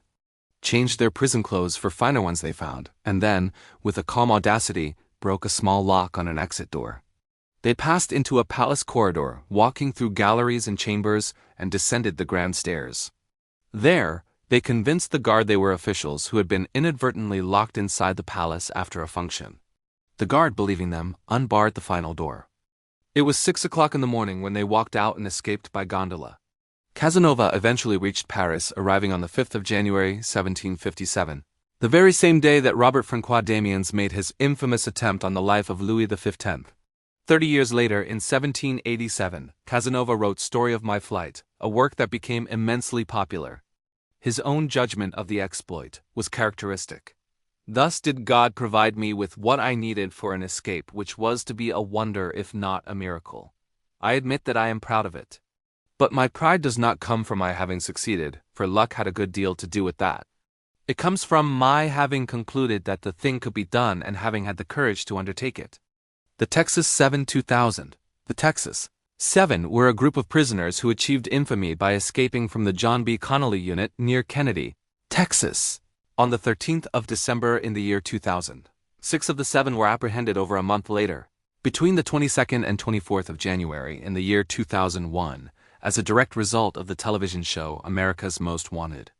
changed their prison clothes for finer ones they found, and then, with a calm audacity, broke a small lock on an exit door. They passed into a palace corridor, walking through galleries and chambers, and descended the grand stairs. There, they convinced the guard they were officials who had been inadvertently locked inside the palace after a function. The guard, believing them, unbarred the final door. It was 6 o'clock in the morning when they walked out and escaped by gondola. Casanova eventually reached Paris, arriving on the 5th of January, 1757, the very same day that Robert Francois Damiens made his infamous attempt on the life of Louis XV. 30 years later, in 1787, Casanova wrote Story of My Flight, a work that became immensely popular. His own judgment of the exploit was characteristic. Thus did God provide me with what I needed for an escape, which was to be a wonder if not a miracle. I admit that I am proud of it. But my pride does not come from my having succeeded, for luck had a good deal to do with that. It comes from my having concluded that the thing could be done and having had the courage to undertake it. The Texas 7 2000. The Texas 7 were a group of prisoners who achieved infamy by escaping from the John B. Connally unit near Kennedy, Texas, on the 13th of December in the year 2000. 6 of the 7 were apprehended over a month later, between the 22nd and 24th of January in the year 2001, as a direct result of the television show America's Most Wanted.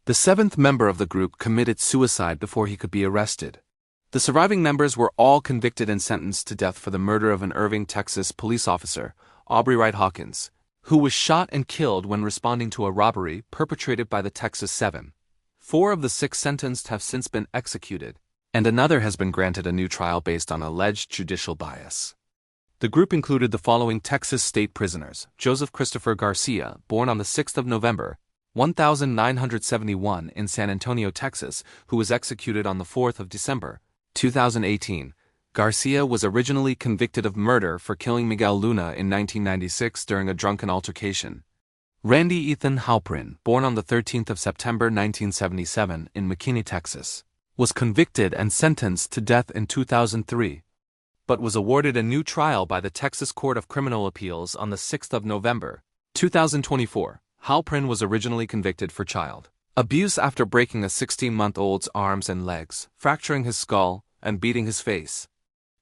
The 7th member of the group committed suicide before he could be arrested. The surviving members were all convicted and sentenced to death for the murder of an Irving, Texas police officer, Aubrey Wright Hawkins, who was shot and killed when responding to a robbery perpetrated by the Texas 7. 4 of the 6 sentenced have since been executed, and another has been granted a new trial based on alleged judicial bias. The group included the following Texas state prisoners: Joseph Christopher Garcia, born on the 6th of November, 1971 in San Antonio, Texas, who was executed on the 4th of December, 2018. Garcia was originally convicted of murder for killing Miguel Luna in 1996 during a drunken altercation. Randy Ethan Halprin, born on the 13th of September 1977 in McKinney, Texas, was convicted and sentenced to death in 2003, but was awarded a new trial by the Texas Court of Criminal Appeals on the 6th of November, 2024. Halprin was originally convicted for child abuse after breaking a 16-month-old's arms and legs, fracturing his skull, and beating his face.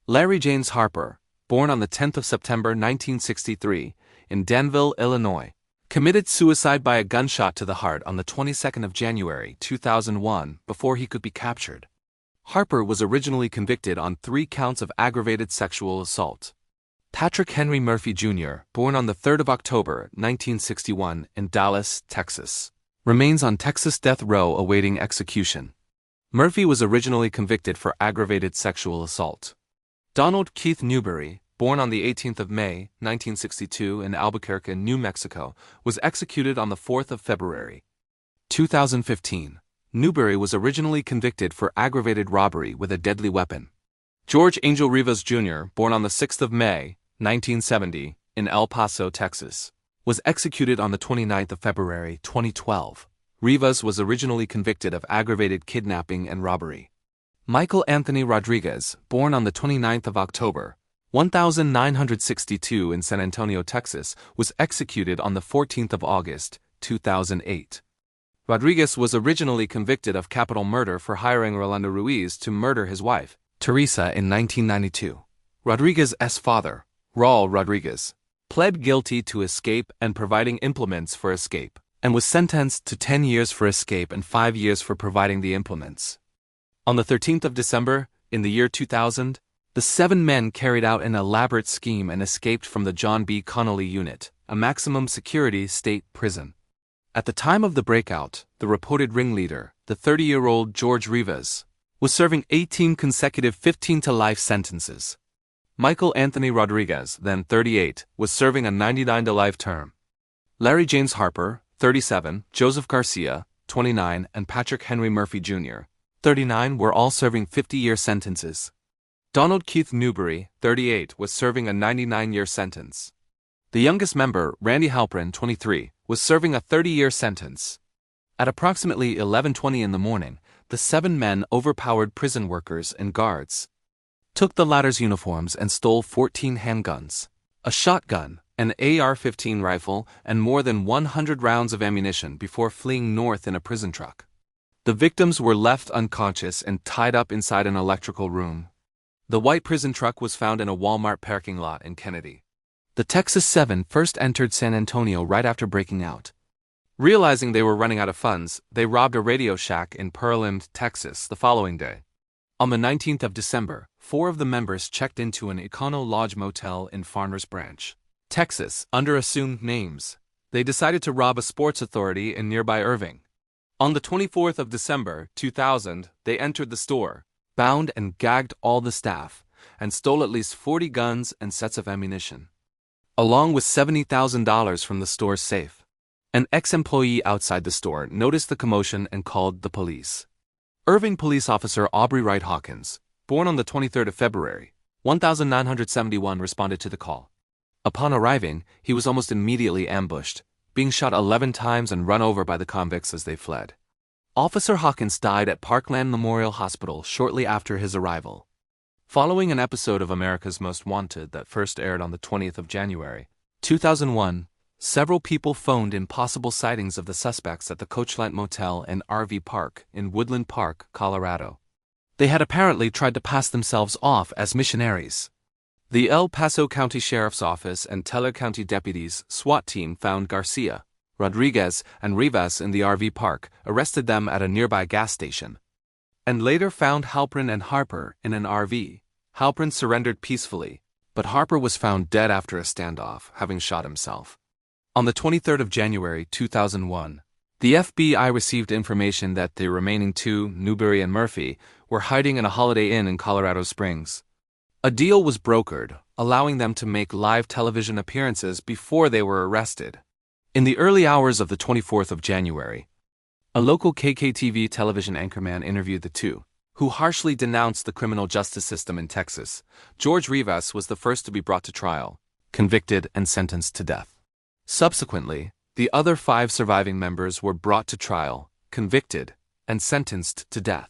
Larry James Harper, born on the 10th of September 1963 in Danville, Illinois, committed suicide by a gunshot to the heart on the 22nd of January 2001 before he could be captured. Harper was originally convicted on 3 counts of aggravated sexual assault. Patrick Henry Murphy Jr., born on the 3rd of October 1961 in Dallas, Texas, remains on Texas death row awaiting execution. Murphy was originally convicted for aggravated sexual assault. Donald Keith Newberry, born on the 18th of May, 1962 in Albuquerque, New Mexico, was executed on the 4th of February, 2015. Newberry was originally convicted for aggravated robbery with a deadly weapon. George Angel Rivas Jr., born on the 6th of May, 1970, in El Paso, Texas, was executed on the 29th of February, 2012. Rivas was originally convicted of aggravated kidnapping and robbery. Michael Anthony Rodriguez, born on the 29th of October, 1962 in San Antonio, Texas, was executed on the 14th of August, 2008. Rodriguez was originally convicted of capital murder for hiring Rolando Ruiz to murder his wife, Teresa, in 1992. Rodriguez's father, Raul Rodriguez, pled guilty to escape and providing implements for escape, and was sentenced to 10 years for escape and 5 years for providing the implements. On the 13th of December, in the year 2000, the 7 men carried out an elaborate scheme and escaped from the John B. Connally unit, a maximum security state prison. At the time of the breakout, the reported ringleader, the 30-year-old George Rivas, was serving 18 consecutive 15-to-life sentences. Michael Anthony Rodriguez, then 38, was serving a 99-to-life term. Larry James Harper, 37, Joseph Garcia, 29, and Patrick Henry Murphy Jr., 39, were all serving 50-year sentences. Donald Keith Newberry, 38, was serving a 99-year sentence. The youngest member, Randy Halprin, 23, was serving a 30-year sentence. At approximately 11:20 in the morning, the 7 men overpowered prison workers and guards, took the latter's uniforms and stole 14 handguns, a shotgun, an AR-15 rifle, and more than 100 rounds of ammunition before fleeing north in a prison truck. The victims were left unconscious and tied up inside an electrical room. The white prison truck was found in a Walmart parking lot in Kennedy. The Texas 7 first entered San Antonio right after breaking out. Realizing they were running out of funds, they robbed a Radio Shack in Pearland, Texas, the following day. On the 19th of December, 4 of the members checked into an Econo Lodge motel in Farmers Branch, Texas, under assumed names. They decided to rob a sports authority in nearby Irving. On the 24th of December, 2000, they entered the store, bound and gagged all the staff, and stole at least 40 guns and sets of ammunition, along with $70,000 from the store's safe. An ex-employee outside the store noticed the commotion and called the police. Irving police officer Aubrey Wright Hawkins, born on the 23rd of February, 1971, responded to the call. Upon arriving, he was almost immediately ambushed, being shot 11 times and run over by the convicts as they fled. Officer Hawkins died at Parkland Memorial Hospital shortly after his arrival. Following an episode of America's Most Wanted that first aired on the 20th of January, 2001, several people phoned in possible sightings of the suspects at the Coachland Motel and RV Park in Woodland Park, Colorado. They had apparently tried to pass themselves off as missionaries. The El Paso County Sheriff's Office and Teller County Deputies' SWAT team found Garcia, Rodriguez, and Rivas in the RV park, arrested them at a nearby gas station, and later found Halprin and Harper in an RV. Halprin surrendered peacefully, but Harper was found dead after a standoff, having shot himself. On the 23rd of January 2001, the FBI received information that the remaining 2, Newberry and Murphy, were hiding in a Holiday Inn in Colorado Springs. A deal was brokered, allowing them to make live television appearances before they were arrested. In the early hours of the 24th of January, a local KKTV television anchorman interviewed the 2, who harshly denounced the criminal justice system in Texas. George Rivas was the first to be brought to trial, convicted, and sentenced to death. Subsequently, the other 5 surviving members were brought to trial, convicted, and sentenced to death.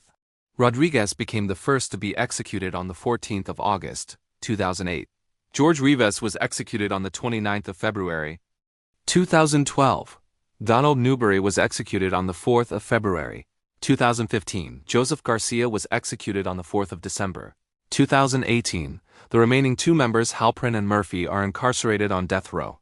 Rodriguez became the first to be executed on the 14th of August, 2008. George Rivas was executed on the 29th of February, 2012. Donald Newberry was executed on the 4th of February, 2015. Joseph Garcia was executed on the 4th of December, 2018. The remaining 2 members, Halprin and Murphy, are incarcerated on death row.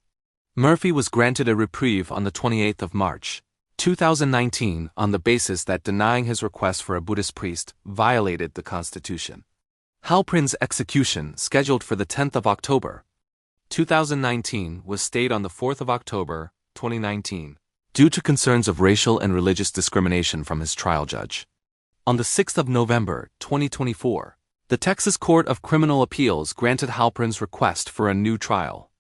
Murphy was granted a reprieve on the 28th of March, 2019, on the basis that denying his request for a Buddhist priest violated the Constitution. Halprin's execution, scheduled for the 10th of October, 2019, was stayed on the 4th of October, 2019, due to concerns of racial and religious discrimination from his trial judge. On the 6th of November, 2024, the Texas Court of Criminal Appeals granted Halprin's request for a new trial.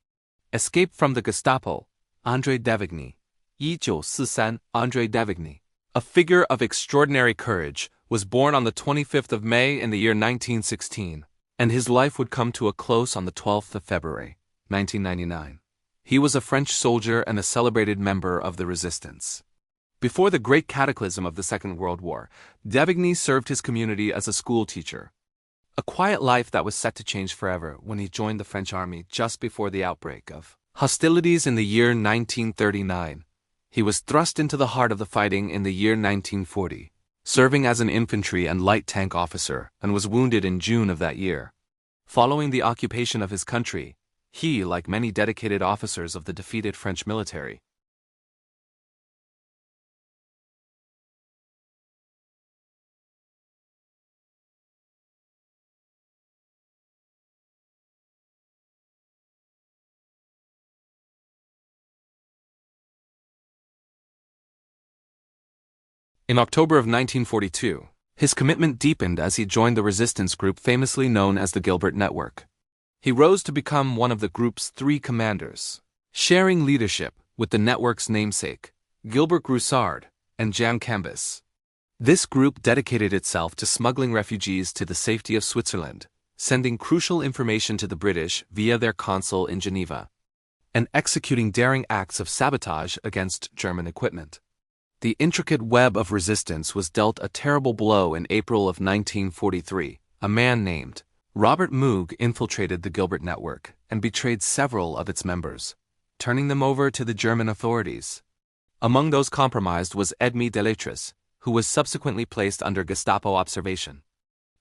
Escaped from the Gestapo, André Davigny, 1943, André Davigny, a figure of extraordinary courage, was born on the 25th of May in the year 1916, and his life would come to a close on the 12th of February, 1999. He was a French soldier and a celebrated member of the resistance. Before the great cataclysm of the Second World War, Davigny served his community as a school teacher. A quiet life that was set to change forever when he joined the French army just before the outbreak of hostilities in the year 1939. He was thrust into the heart of the fighting in the year 1940, serving as an infantry and light tank officer, and was wounded in June of that year. Following the occupation of his country, he, like many dedicated officers of the defeated French military, in October of 1942, his commitment deepened as he joined the resistance group famously known as the Gilbert Network. He rose to become one of the group's 3 commanders, sharing leadership with the network's namesake, Gilbert Groussard, and Jan Cambis. This group dedicated itself to smuggling refugees to the safety of Switzerland, sending crucial information to the British via their consul in Geneva, and executing daring acts of sabotage against German equipment. The intricate web of resistance was dealt a terrible blow in April of 1943. A man named Robert Moog infiltrated the Gilbert network and betrayed several of its members, turning them over to the German authorities. Among those compromised was Edmé Delatris, who was subsequently placed under Gestapo observation.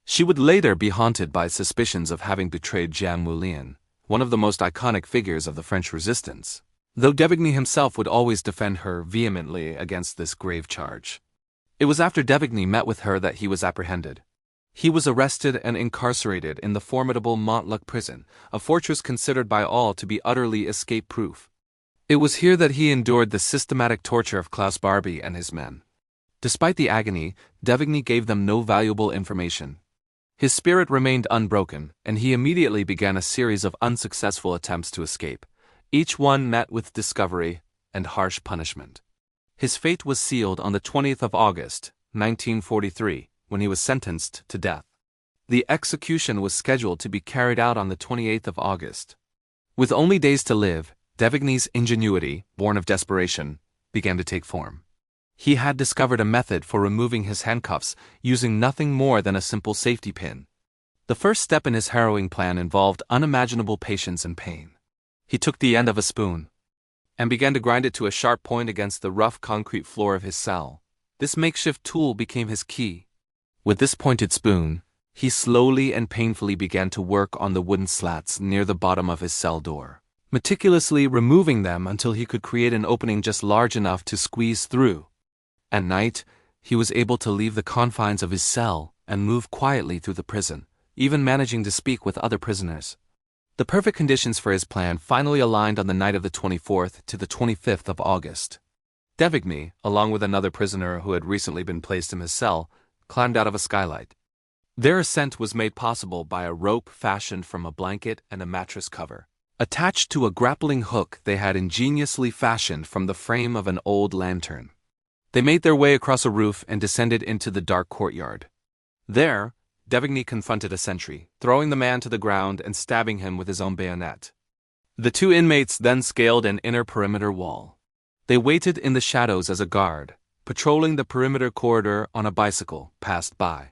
She would later be haunted by suspicions of having betrayed Jean Moulin, one of the most iconic figures of the French resistance, though Devigny himself would always defend her vehemently against this grave charge. It was after Devigny met with her that he was apprehended. He was arrested and incarcerated in the formidable Montluc prison, a fortress considered by all to be utterly escape-proof. It was here that he endured the systematic torture of Klaus Barbie and his men. Despite the agony, Devigny gave them no valuable information. His spirit remained unbroken, and he immediately began a series of unsuccessful attempts to escape, each one met with discovery and harsh punishment. His fate was sealed on the 20th of August, 1943, when he was sentenced to death. The execution was scheduled to be carried out on the 28th of August. With only days to live, Devigny's ingenuity, born of desperation, began to take form. He had discovered a method for removing his handcuffs using nothing more than a simple safety pin. The first step in his harrowing plan involved unimaginable patience and pain. He took the end of a spoon and began to grind it to a sharp point against the rough concrete floor of his cell. This makeshift tool became his key. With this pointed spoon, he slowly and painfully began to work on the wooden slats near the bottom of his cell door, meticulously removing them until he could create an opening just large enough to squeeze through. At night, he was able to leave the confines of his cell and move quietly through the prison, even managing to speak with other prisoners. The perfect conditions for his plan finally aligned on the night of the 24th to the 25th of August. Devigny, along with another prisoner who had recently been placed in his cell, climbed out of a skylight. Their ascent was made possible by a rope fashioned from a blanket and a mattress cover, attached to a grappling hook they had ingeniously fashioned from the frame of an old lantern. They made their way across a roof and descended into the dark courtyard. There, Devigny confronted a sentry, throwing the man to the ground and stabbing him with his own bayonet. The two inmates then scaled an inner perimeter wall. They waited in the shadows as a guard, patrolling the perimeter corridor on a bicycle, passed by.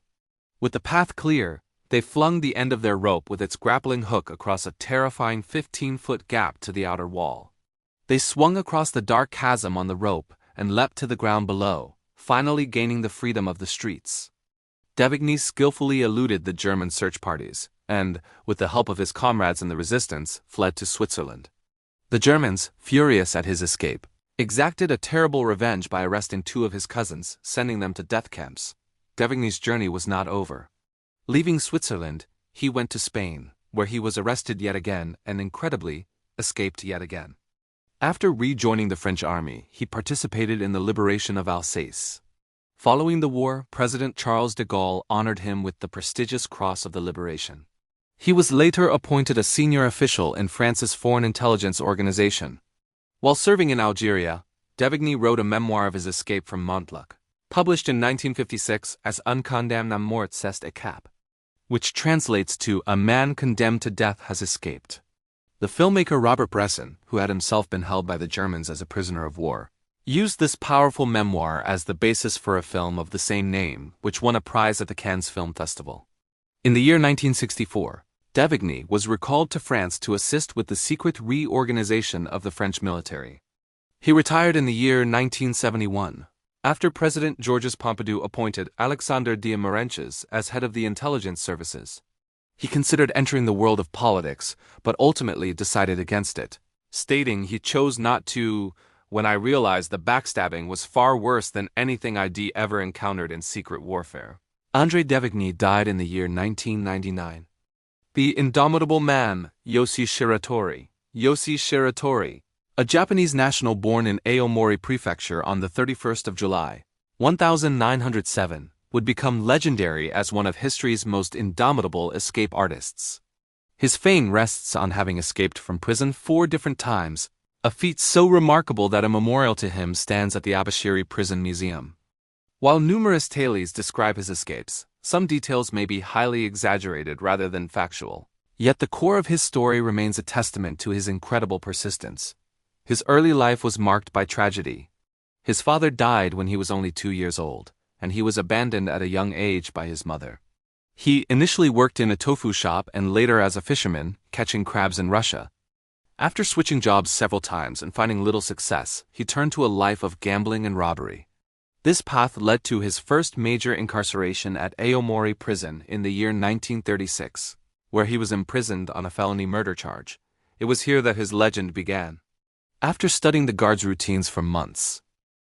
With the path clear, they flung the end of their rope with its grappling hook across a terrifying 15-foot gap to the outer wall. They swung across the dark chasm on the rope and leapt to the ground below, finally gaining the freedom of the streets. Devigny skillfully eluded the German search parties, and, with the help of his comrades in the resistance, fled to Switzerland. The Germans, furious at his escape, exacted a terrible revenge by arresting two of his cousins, sending them to death camps. Devigny's journey was not over. Leaving Switzerland, he went to Spain, where he was arrested yet again and, incredibly, escaped yet again. After rejoining the French army, he participated in the liberation of Alsace. Following the war, President Charles de Gaulle honored him with the prestigious Cross of the Liberation. He was later appointed a senior official in France's Foreign Intelligence Organization. While serving in Algeria, Devigny wrote a memoir of his escape from Montluc, published in 1956 as Un condamné à mort s'est échappé, which translates to A Man Condemned to Death Has Escaped. The filmmaker Robert Bresson, who had himself been held by the Germans as a prisoner of war, used this powerful memoir as the basis for a film of the same name, which won a prize at the Cannes Film Festival. In the year 1964, Devigny was recalled to France to assist with the secret reorganization of the French military. He retired in the year 1971, after President Georges Pompidou appointed Alexandre de Marenches as head of the intelligence services. He considered entering the world of politics, but ultimately decided against it, stating he chose not to when I realized the backstabbing was far worse than anything I'd ever encountered in secret warfare. André Devigny died in the year 1999. The indomitable man, Yoshi Shiratori. Yoshi Shiratori, a Japanese national born in Aomori Prefecture on the 31st of July, 1907, would become legendary as one of history's most indomitable escape artists. His fame rests on having escaped from prison 4 different times, a feat so remarkable that a memorial to him stands at the Abashiri Prison Museum. While numerous tales describe his escapes, some details may be highly exaggerated rather than factual. Yet the core of his story remains a testament to his incredible persistence. His early life was marked by tragedy. His father died when he was only 2 years old, and he was abandoned at a young age by his mother. He initially worked in a tofu shop and later as a fisherman, catching crabs in Russia. After switching jobs several times and finding little success, he turned to a life of gambling and robbery. This path led to his first major incarceration at Aomori Prison in the year 1936, where he was imprisoned on a felony murder charge. It was here that his legend began. After studying the guards' routines for months,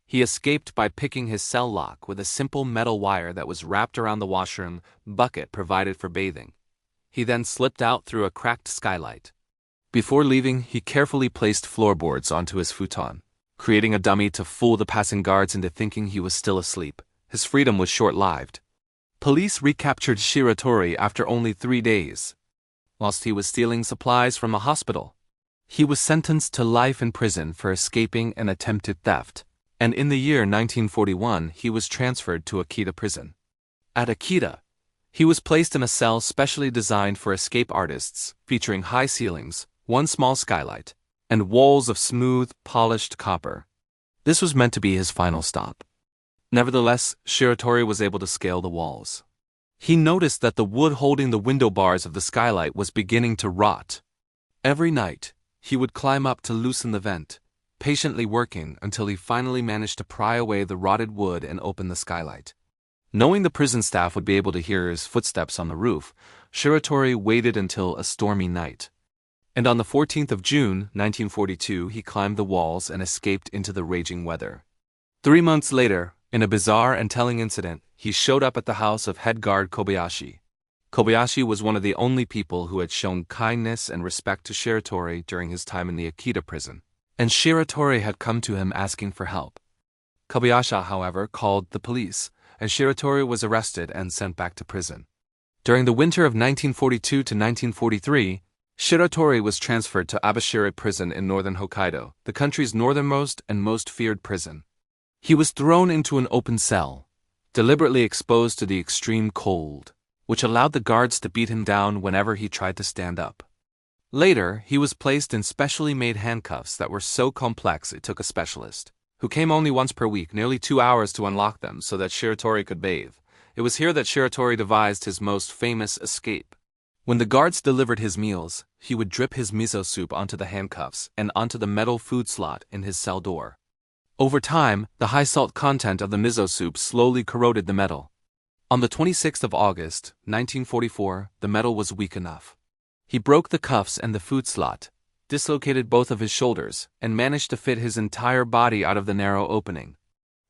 he escaped by picking his cell lock with a simple metal wire that was wrapped around the washroom bucket provided for bathing. He then slipped out through a cracked skylight. Before leaving, he carefully placed floorboards onto his futon, creating a dummy to fool the passing guards into thinking he was still asleep. His freedom was short-lived. Police recaptured Shiratori after only 3 days, whilst he was stealing supplies from a hospital. He was sentenced to life in prison for escaping and attempted theft, and in the year 1941 he was transferred to Akita Prison. At Akita, he was placed in a cell specially designed for escape artists, featuring high ceilings, one small skylight, and walls of smooth, polished copper. This was meant to be his final stop. Nevertheless, Shiratori was able to scale the walls. He noticed that the wood holding the window bars of the skylight was beginning to rot. Every night, he would climb up to loosen the vent, patiently working until he finally managed to pry away the rotted wood and open the skylight. Knowing the prison staff would be able to hear his footsteps on the roof, Shiratori waited until a stormy night. And on the 14th of June, 1942, he climbed the walls and escaped into the raging weather. 3 months later, in a bizarre and telling incident, he showed up at the house of head guard Kobayashi. Kobayashi was one of the only people who had shown kindness and respect to Shiratori during his time in the Akita prison, and Shiratori had come to him asking for help. Kobayashi, however, called the police, and Shiratori was arrested and sent back to prison. During the winter of 1942 to 1943, Shiratori was transferred to Abashiri Prison in northern Hokkaido, the country's northernmost and most feared prison. He was thrown into an open cell, deliberately exposed to the extreme cold, which allowed the guards to beat him down whenever he tried to stand up. Later, he was placed in specially made handcuffs that were so complex it took a specialist, who came only once per week, nearly 2 hours to unlock them so that Shiratori could bathe. It was here that Shiratori devised his most famous escape. When the guards delivered his meals, he would drip his miso soup onto the handcuffs and onto the metal food slot in his cell door. Over time, the high salt content of the miso soup slowly corroded the metal. On the 26th of August, 1944, the metal was weak enough. He broke the cuffs and the food slot, dislocated both of his shoulders, and managed to fit his entire body out of the narrow opening.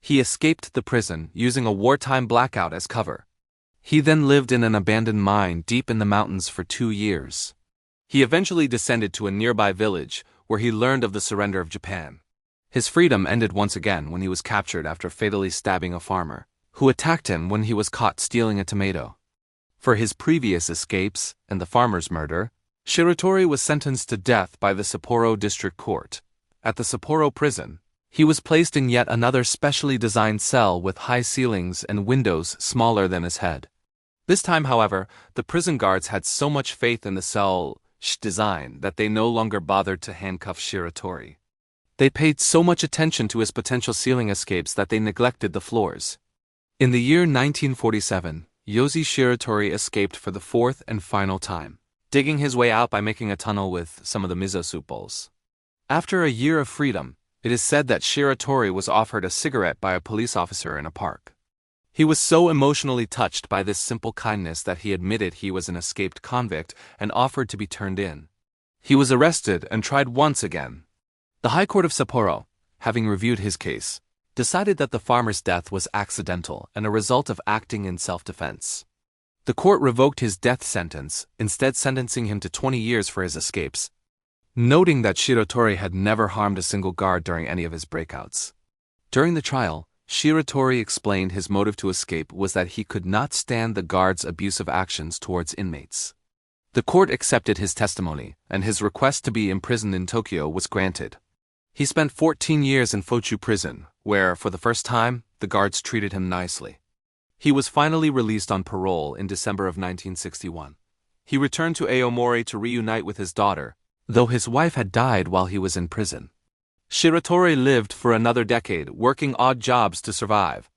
He escaped the prison, using a wartime blackout as cover. He then lived in an abandoned mine deep in the mountains for 2 years. He eventually descended to a nearby village, where he learned of the surrender of Japan. His freedom ended once again when he was captured after fatally stabbing a farmer, who attacked him when he was caught stealing a tomato. For his previous escapes and the farmer's murder, Shiratori was sentenced to death by the Sapporo District Court. At the Sapporo prison, he was placed in yet another specially designed cell with high ceilings and windows smaller than his head. This time, however, the prison guards had so much faith in the cell's design that they no longer bothered to handcuff Shiratori. They paid so much attention to his potential ceiling escapes that they neglected the floors. In the year 1947, Yoshi Shiratori escaped for the 4th and final time, digging his way out by making a tunnel with some of the miso soup bowls. After a year of freedom, it is said that Shiratori was offered a cigarette by a police officer in a park. He was so emotionally touched by this simple kindness that he admitted he was an escaped convict and offered to be turned in. He was arrested and tried once again. The High Court of Sapporo, having reviewed his case, decided that the farmer's death was accidental and a result of acting in self-defense. The court revoked his death sentence, instead sentencing him to 20 years for his escapes, noting that Shiratori had never harmed a single guard during any of his breakouts. During the trial, Shiratori explained his motive to escape was that he could not stand the guards' abusive actions towards inmates. The court accepted his testimony, and his request to be imprisoned in Tokyo was granted. He spent 14 years in Fochu prison, where, for the first time, the guards treated him nicely. He was finally released on parole in December of 1961. He returned to Aomori to reunite with his daughter, though his wife had died while he was in prison. Shiratori lived for another decade, working odd jobs to survive.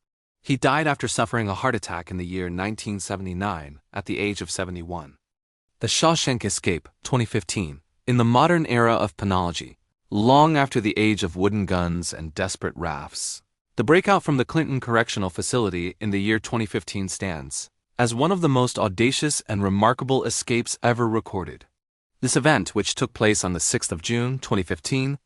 He died after suffering a heart attack in the year 1979, at the age of 71. The Shawshank Escape, 2015, in the modern era of penology, long after the age of wooden guns and desperate rafts. The breakout from the Clinton Correctional Facility in the year 2015 stands as one of the most audacious and remarkable escapes ever recorded. This event, which took place on the 6th of June 2015,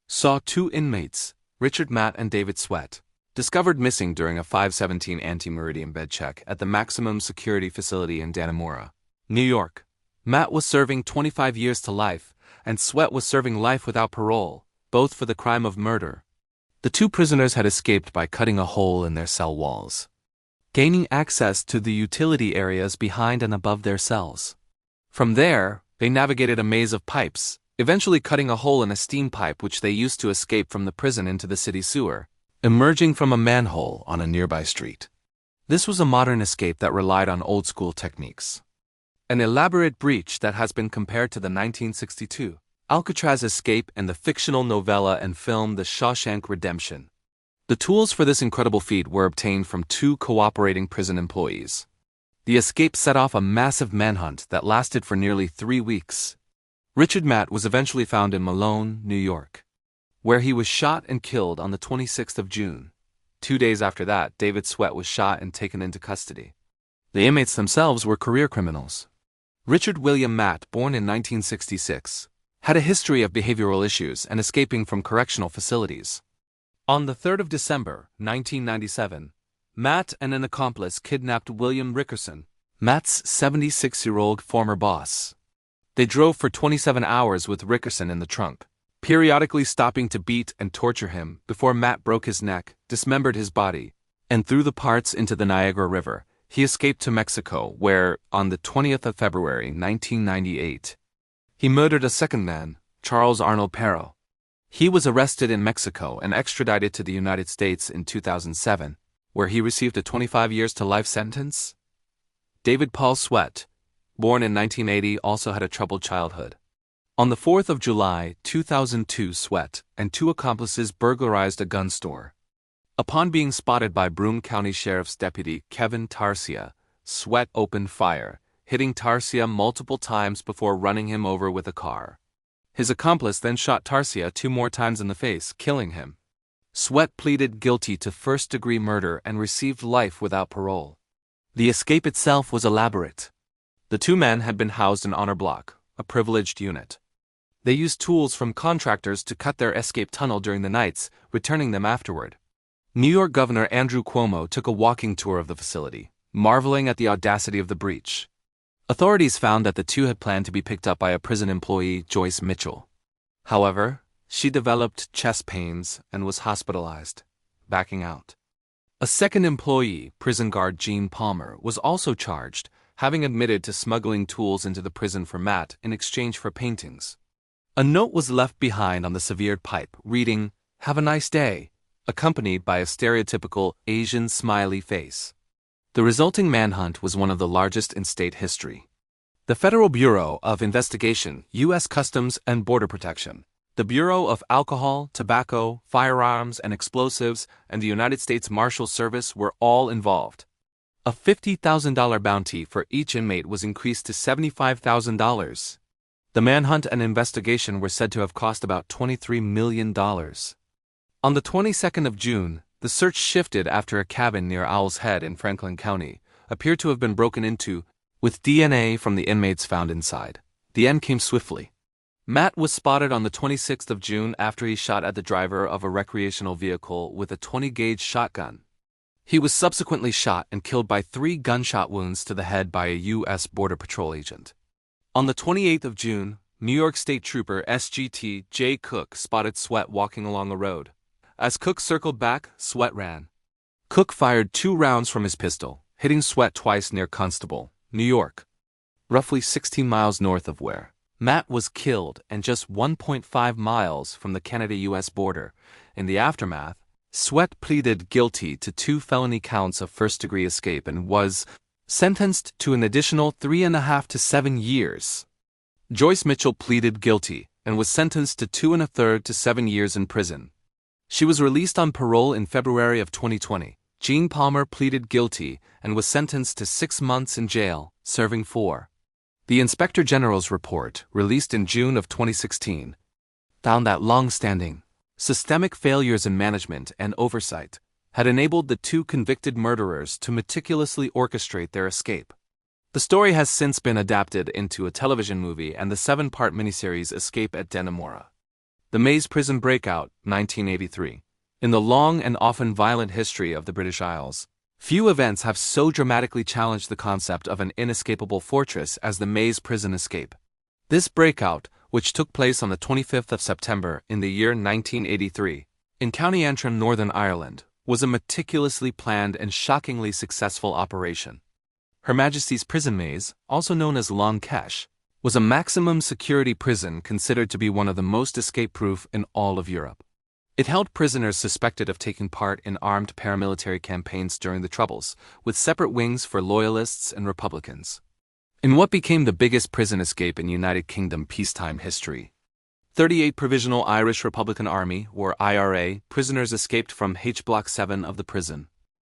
saw two inmates, Richard Matt and David Sweat, discovered missing during a 517 anti-meridian bed check at the maximum security facility in Dannemora, New York. Matt was serving 25 years to life, and Sweat was serving life without parole, both for the crime of murder. The two prisoners had escaped by cutting a hole in their cell walls, gaining access to the utility areas behind and above their cells. From there, they navigated a maze of pipes, eventually cutting a hole in a steam pipe which they used to escape from the prison into the city sewer, emerging from a manhole on a nearby street. This was a modern escape that relied on old-school techniques. An elaborate breach that has been compared to the 1962 Alcatraz escape and the fictional novella and film The Shawshank Redemption. The tools for this incredible feat were obtained from two cooperating prison employees. The escape set off a massive manhunt that lasted for nearly 3 weeks. Richard Matt was eventually found in Malone, New York, where he was shot and killed on the 26th of June. 2 days after that, David Sweat was shot and taken into custody. The inmates themselves were career criminals. Richard William Matt, born in 1966, had a history of behavioral issues and escaping from correctional facilities. On the 3rd of December, 1997, Matt and an accomplice kidnapped William Rickerson, Matt's 76-year-old former boss. They drove for 27 hours with Rickerson in the trunk, periodically stopping to beat and torture him before Matt broke his neck, dismembered his body, and threw the parts into the Niagara River. He escaped to Mexico, where, on the 20th of February, 1998, he murdered a second man, Charles Arnold Perro. He was arrested in Mexico and extradited to the United States in 2007, where he received a 25 years to life sentence. David Paul Sweat, born in 1980, also had a troubled childhood. On the 4th of July, 2002, Sweat and two accomplices burglarized a gun store. Upon being spotted by Broome County Sheriff's Deputy Kevin Tarsia, Sweat opened fire, hitting Tarsia multiple times before running him over with a car. His accomplice then shot Tarsia 2 more times in the face, killing him. Sweat pleaded guilty to first-degree murder and received life without parole. The escape itself was elaborate. The two men had been housed in Honor Block, a privileged unit. They used tools from contractors to cut their escape tunnel during the nights, returning them afterward. New York Governor Andrew Cuomo took a walking tour of the facility, marveling at the audacity of the breach. Authorities found that the two had planned to be picked up by a prison employee, Joyce Mitchell. However, she developed chest pains and was hospitalized, backing out. A second employee, prison guard Gene Palmer, was also charged, having admitted to smuggling tools into the prison for Matt in exchange for paintings. A note was left behind on the severed pipe, reading, "Have a nice day," accompanied by a stereotypical Asian smiley face. The resulting manhunt was one of the largest in state history. The Federal Bureau of Investigation, U.S. Customs and Border Protection, the Bureau of Alcohol, Tobacco, Firearms, and Explosives, and the United States Marshal Service were all involved. A $50,000 bounty for each inmate was increased to $75,000. The manhunt and investigation were said to have cost about $23 million. On the 22nd of June, the search shifted after a cabin near Owl's Head in Franklin County appeared to have been broken into, with DNA from the inmates found inside. The end came swiftly. Matt was spotted on the 26th of June after he shot at the driver of a recreational vehicle with a 20-gauge shotgun. He was subsequently shot and killed by 3 gunshot wounds to the head by a U.S. Border Patrol agent. On the 28th of June, New York State Trooper SGT J. Cook spotted Sweat walking along a road. As Cook circled back, Sweat ran. Cook fired 2 rounds from his pistol, hitting Sweat twice near Constable, New York, roughly 16 miles north of where Matt was killed and just 1.5 miles from the Canada-US border. In the aftermath, Sweat pleaded guilty to 2 felony counts of first-degree escape and was sentenced to an additional 3.5 to 7 years. Joyce Mitchell pleaded guilty and was sentenced to 2 1/3 to 7 years in prison. She was released on parole in February of 2020. Gene Palmer pleaded guilty and was sentenced to 6 months in jail, serving 4. The Inspector General's report, released in June of 2016, found that long-standing, systemic failures in management and oversight had enabled the 2 convicted murderers to meticulously orchestrate their escape. The story has since been adapted into a television movie and the 7-part miniseries Escape at Dannemora. The Maze Prison Breakout, 1983. In the long and often violent history of the British Isles, few events have so dramatically challenged the concept of an inescapable fortress as the Maze Prison escape. This breakout, which took place on the 25th of September in the year 1983, in County Antrim, Northern Ireland, was a meticulously planned and shockingly successful operation. Her Majesty's Prison Maze, also known as Long Kesh, was a maximum security prison considered to be one of the most escape-proof in all of Europe. It held prisoners suspected of taking part in armed paramilitary campaigns during the Troubles, with separate wings for Loyalists and Republicans. In what became the biggest prison escape in United Kingdom peacetime history, 38 Provisional Irish Republican Army, or IRA, prisoners escaped from H Block 7 of the prison.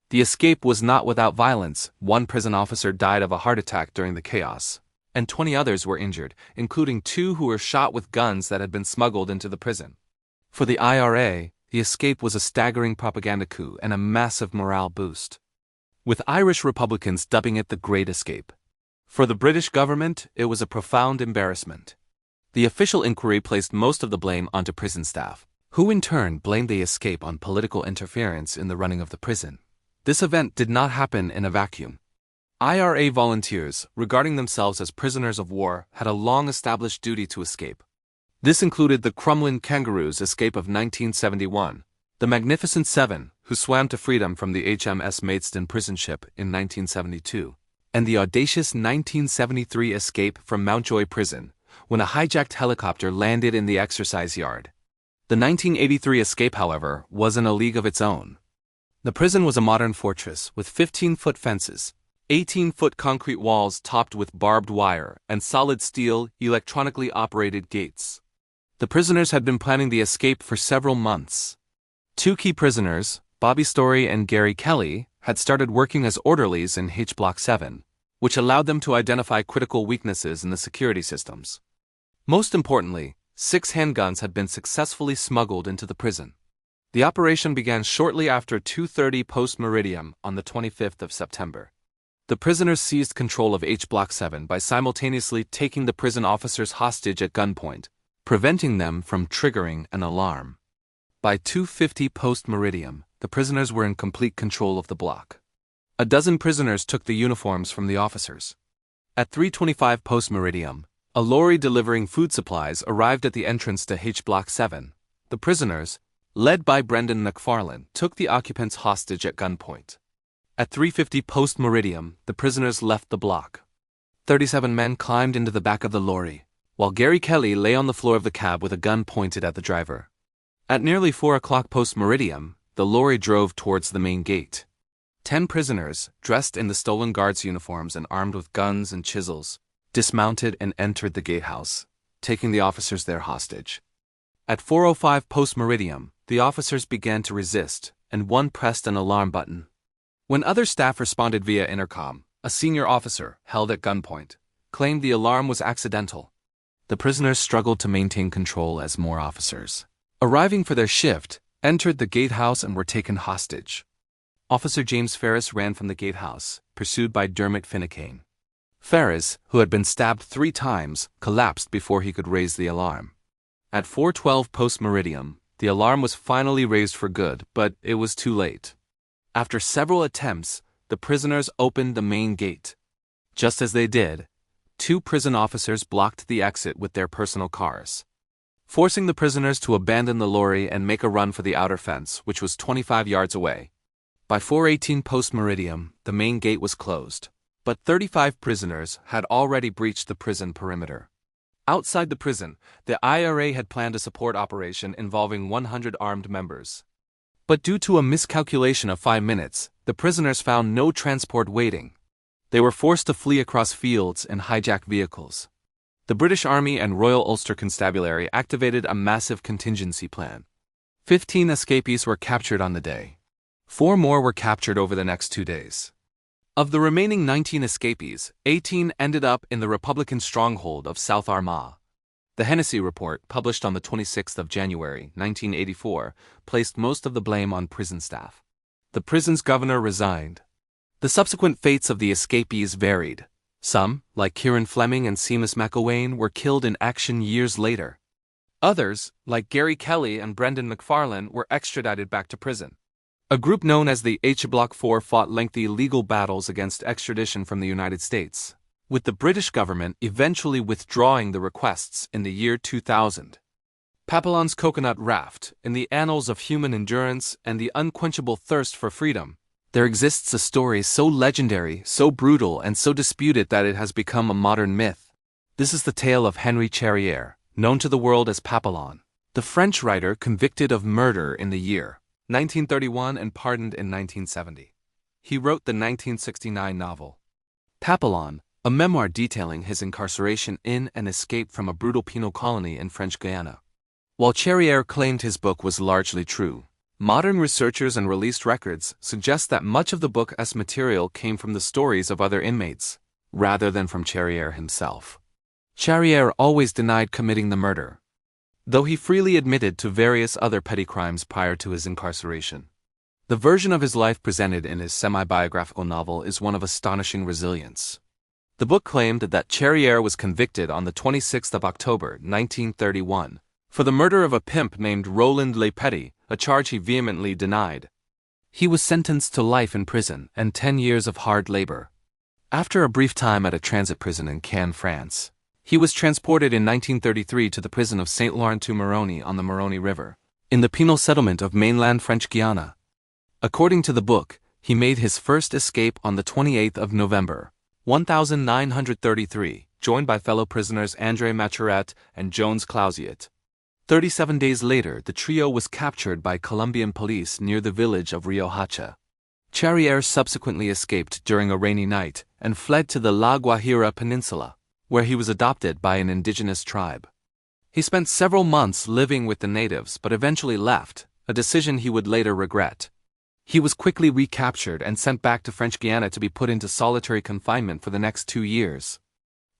The escape was not without violence. 1 prison officer died of a heart attack during the chaos, and 20 others were injured, including 2 who were shot with guns that had been smuggled into the prison. For the IRA, the escape was a staggering propaganda coup and a massive morale boost, with Irish Republicans dubbing it the Great Escape. For the British government, it was a profound embarrassment. The official inquiry placed most of the blame onto prison staff, who in turn blamed the escape on political interference in the running of the prison. This event did not happen in a vacuum. IRA volunteers, regarding themselves as prisoners of war, had a long-established duty to escape. This included the Crumlin Kangaroos' escape of 1971, the Magnificent Seven, who swam to freedom from the HMS Maidstone prison ship in 1972, and the audacious 1973 escape from Mountjoy Prison, when a hijacked helicopter landed in the exercise yard. The 1983 escape, however, was in a league of its own. The prison was a modern fortress with 15-foot fences, 18-foot concrete walls topped with barbed wire, and solid steel, electronically operated gates. The prisoners had been planning the escape for several months. 2 key prisoners, Bobby Story and Gary Kelly, had started working as orderlies in H Block 7, which allowed them to identify critical weaknesses in the security systems. Most importantly, 6 handguns had been successfully smuggled into the prison. The operation began shortly after 2:30 post-meridium on the 25th of September. The prisoners seized control of H Block 7 by simultaneously taking the prison officers hostage at gunpoint, preventing them from triggering an alarm. By 2:50 post-meridium, the prisoners were in complete control of the block. A dozen prisoners took the uniforms from the officers. At 3:25 post-meridium, a lorry delivering food supplies arrived at the entrance to H Block 7. The prisoners, led by Brendan McFarlane, took the occupants hostage at gunpoint. At 3:50 post-meridium, the prisoners left the block. 37 men climbed into the back of the lorry, while Gary Kelly lay on the floor of the cab with a gun pointed at the driver. At nearly 4 o'clock post-meridium, the lorry drove towards the main gate. 10 prisoners, dressed in the stolen guards' uniforms and armed with guns and chisels, dismounted and entered the gatehouse, taking the officers there hostage. At 4:05 post-meridium, the officers began to resist, and one pressed an alarm button. When other staff responded via intercom, a senior officer, held at gunpoint, claimed the alarm was accidental. The prisoners struggled to maintain control as more officers, arriving for their shift, entered the gatehouse and were taken hostage. Officer James Ferris ran from the gatehouse, pursued by Dermot Finnecane. Ferris, who had been stabbed 3 times, collapsed before he could raise the alarm. At 4:12 post-meridium, the alarm was finally raised for good, but it was too late. After several attempts, the prisoners opened the main gate. Just as they did, 2 prison officers blocked the exit with their personal cars, forcing the prisoners to abandon the lorry and make a run for the outer fence, which was 25 yards away. By 4:18 post-meridium, the main gate was closed, but 35 prisoners had already breached the prison perimeter. Outside the prison, the IRA had planned a support operation involving 100 armed members. But due to a miscalculation of 5 minutes, the prisoners found no transport waiting. They were forced to flee across fields and hijack vehicles. The British Army and Royal Ulster Constabulary activated a massive contingency plan. 15 escapees were captured on the day. 4 more were captured over the next 2 days. Of the remaining 19 escapees, 18 ended up in the Republican stronghold of South Armagh. The Hennessy Report, published on the 26th of January, 1984, placed most of the blame on prison staff. The prison's governor resigned. The subsequent fates of the escapees varied. Some, like Kieran Fleming and Seamus McIlwain, were killed in action years later. Others, like Gary Kelly and Brendan McFarlane, were extradited back to prison. A group known as the H Block 4 fought lengthy legal battles against extradition from the United States, with the British government eventually withdrawing the requests in the year 2000. Papillon's coconut raft, in the annals of human endurance and the unquenchable thirst for freedom, there exists a story so legendary, so brutal, and so disputed that it has become a modern myth. This is the tale of Henri Charrière, known to the world as Papillon, the French writer convicted of murder in the year 1931 and pardoned in 1970. He wrote the 1969 novel Papillon, a memoir detailing his incarceration in and escape from a brutal penal colony in French Guiana. While Charrière claimed his book was largely true, modern researchers and released records suggest that much of the book's material came from the stories of other inmates, rather than from Charrière himself. Charrière always denied committing the murder, though he freely admitted to various other petty crimes prior to his incarceration. The version of his life presented in his semi-biographical novel is one of astonishing resilience. The book claimed that Charrière was convicted on the 26th of October, 1931, for the murder of a pimp named Roland Le Petit, a charge he vehemently denied. He was sentenced to life in prison and 10 years of hard labor. After a brief time at a transit prison in Cannes, France, he was transported in 1933 to the prison of Saint-Laurent-du-Maroni on the Maroni River, in the penal settlement of mainland French Guiana. According to the book, he made his first escape on the 28th of November, 1933, joined by fellow prisoners André Maturet and Jones Clausiet. 37 days later, the trio was captured by Colombian police near the village of Riohacha. Charrière subsequently escaped during a rainy night and fled to the La Guajira Peninsula, where he was adopted by an indigenous tribe. He spent several months living with the natives but eventually left, a decision he would later regret. He was quickly recaptured and sent back to French Guiana to be put into solitary confinement for the next 2 years.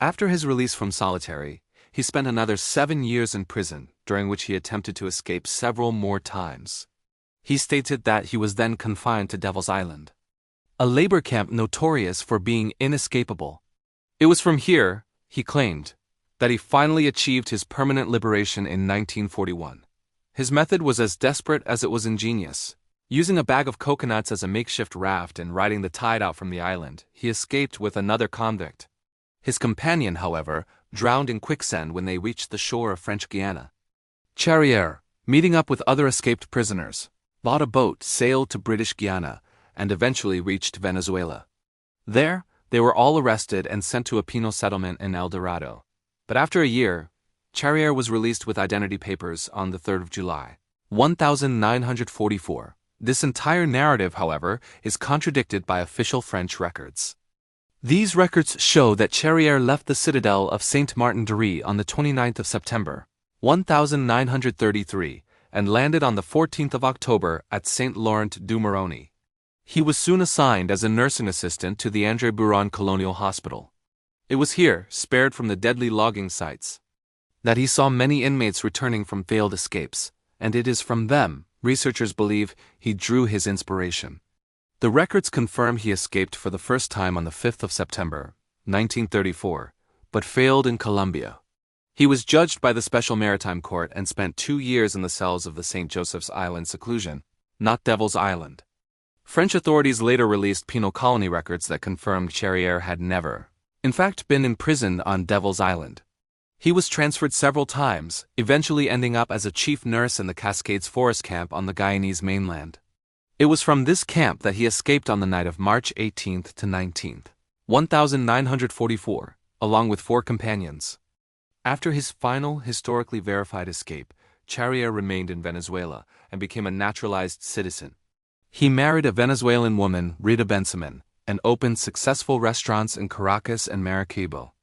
After his release from solitary, he spent another 7 years in prison, during which he attempted to escape several more times. He stated that he was then confined to Devil's Island, a labor camp notorious for being inescapable. It was from here, he claimed, that he finally achieved his permanent liberation in 1941. His method was as desperate as it was ingenious. Using a bag of coconuts as a makeshift raft and riding the tide out from the island, he escaped with another convict. His companion, however, drowned in quicksand when they reached the shore of French Guiana. Charrière, meeting up with other escaped prisoners, bought a boat, sailed to British Guiana, and eventually reached Venezuela. There, they were all arrested and sent to a penal settlement in El Dorado. But after a year, Charrière was released with identity papers on the 3rd of July, 1944. This entire narrative, however, is contradicted by official French records. These records show that Charrière left the citadel of Saint-Martin-de-Ré on the 29th of September, 1933, and landed on the 14th of October at Saint-Laurent-du-Maroni. He was soon assigned as a nursing assistant to the André Buron Colonial Hospital. It was here, spared from the deadly logging sites, that he saw many inmates returning from failed escapes, and it is from them, researchers believe, he drew his inspiration. The records confirm he escaped for the first time on the 5th of September, 1934, but failed in Colombia. He was judged by the Special Maritime Court and spent 2 years in the cells of the St. Joseph's Island seclusion, not Devil's Island. French authorities later released penal colony records that confirmed Charrière had never, in fact, been imprisoned on Devil's Island. He was transferred several times, eventually ending up as a chief nurse in the Cascades Forest Camp on the Guyanese mainland. It was from this camp that he escaped on the night of March 18th to 19th, 1944, along with 4 companions. After his final historically verified escape, Charrier remained in Venezuela and became a naturalized citizen. He married a Venezuelan woman, Rita Benjamin, and opened successful restaurants in Caracas and Maracaibo.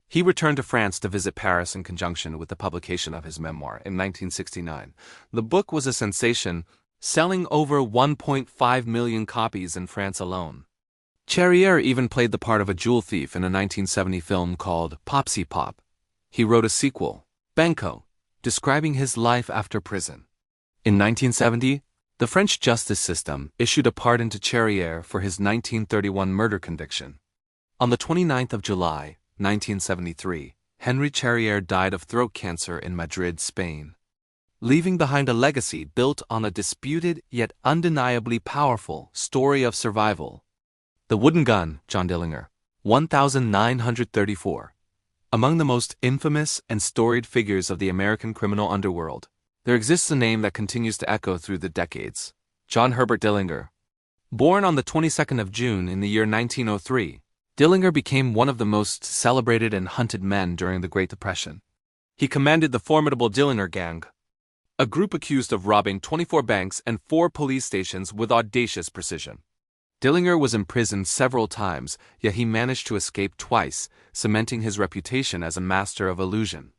He returned to France to visit Paris in conjunction with the publication of his memoir in 1969. The book was a sensation, selling over 1.5 million copies in France alone. Charrier even played the part of a jewel thief in a 1970 film called Popsy Pop. He wrote a sequel, Banco, describing his life after prison. In 1970, the French justice system issued a pardon to Charrier for his 1931 murder conviction. On the 29th of July, 1973, Henry Charrier died of throat cancer in Madrid, Spain, leaving behind a legacy built on a disputed yet undeniably powerful story of survival. The Wooden Gun, John Dillinger, 1934. Among the most infamous and storied figures of the American criminal underworld, there exists a name that continues to echo through the decades: John Herbert Dillinger. Born on the 22nd of June in the year 1903, Dillinger became one of the most celebrated and hunted men during the Great Depression. He commanded the formidable Dillinger Gang, a group accused of robbing 24 banks and 4 police stations with audacious precision. Dillinger was imprisoned several times, yet he managed to escape twice, cementing his reputation as a master of illusion.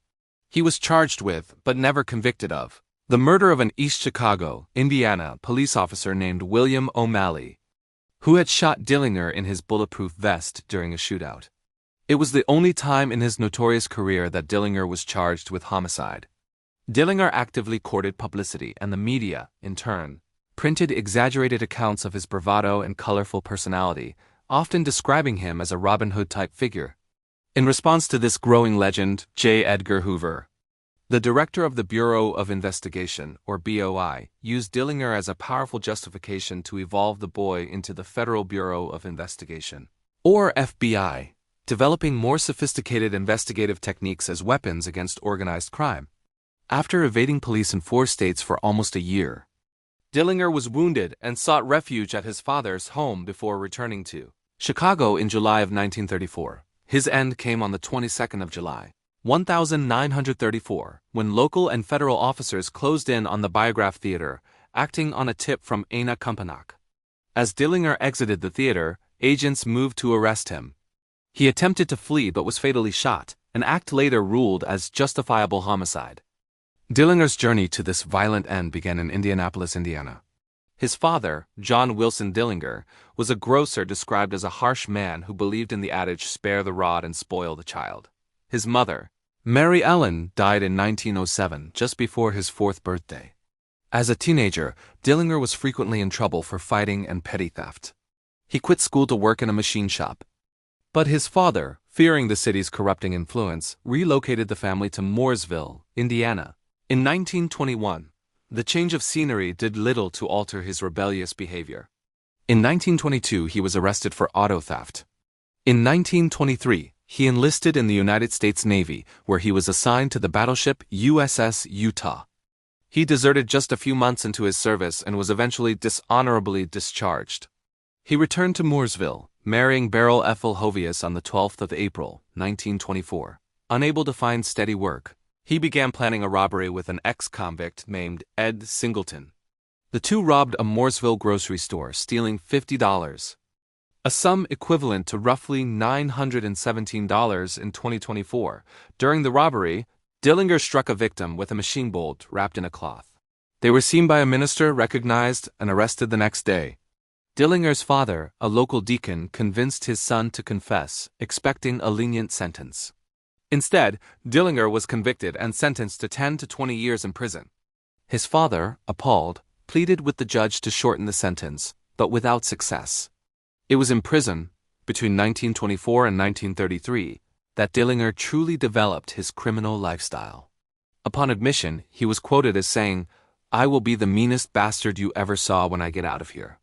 He was charged with, but never convicted of, the murder of an East Chicago, Indiana, police officer named William O'Malley, who had shot Dillinger in his bulletproof vest during a shootout. It was the only time in his notorious career that Dillinger was charged with homicide. Dillinger actively courted publicity, and the media, in turn, printed exaggerated accounts of his bravado and colorful personality, often describing him as a Robin Hood-type figure. In response to this growing legend, J. Edgar Hoover, the director of the Bureau of Investigation, or BOI, used Dillinger as a powerful justification to evolve the boy into the Federal Bureau of Investigation, or FBI, developing more sophisticated investigative techniques as weapons against organized crime. After evading police in 4 states for almost a year, Dillinger was wounded and sought refuge at his father's home before returning to Chicago in July of 1934. His end came on the 22nd of July, 1934, when local and federal officers closed in on the Biograph Theater, acting on a tip from Aina Kumpanok. As Dillinger exited the theater, agents moved to arrest him. He attempted to flee but was fatally shot, an act later ruled as justifiable homicide. Dillinger's journey to this violent end began in Indianapolis, Indiana. His father, John Wilson Dillinger, was a grocer described as a harsh man who believed in the adage, "Spare the rod and spoil the child." His mother, Mary Ellen, died in 1907, just before his 4th birthday. As a teenager, Dillinger was frequently in trouble for fighting and petty theft. He quit school to work in a machine shop. But his father, fearing the city's corrupting influence, relocated the family to Mooresville, Indiana. In 1921, the change of scenery did little to alter his rebellious behavior. In 1922, he was arrested for auto theft. In 1923, he enlisted in the United States Navy, where he was assigned to the battleship USS Utah. He deserted just a few months into his service and was eventually dishonorably discharged. He returned to Mooresville, marrying Beryl Ethel Hovius on the 12th of April, 1924. Unable to find steady work, he began planning a robbery with an ex-convict named Ed Singleton. The two robbed a Mooresville grocery store, stealing $50, a sum equivalent to roughly $917 in 2024. During the robbery, Dillinger struck a victim with a machine bolt wrapped in a cloth. They were seen by a minister, recognized, and arrested the next day. Dillinger's father, a local deacon, convinced his son to confess, expecting a lenient sentence. Instead, Dillinger was convicted and sentenced to 10 to 20 years in prison. His father, appalled, pleaded with the judge to shorten the sentence, but without success. It was in prison, between 1924 and 1933, that Dillinger truly developed his criminal lifestyle. Upon admission, he was quoted as saying, "I will be the meanest bastard you ever saw when I get out of here."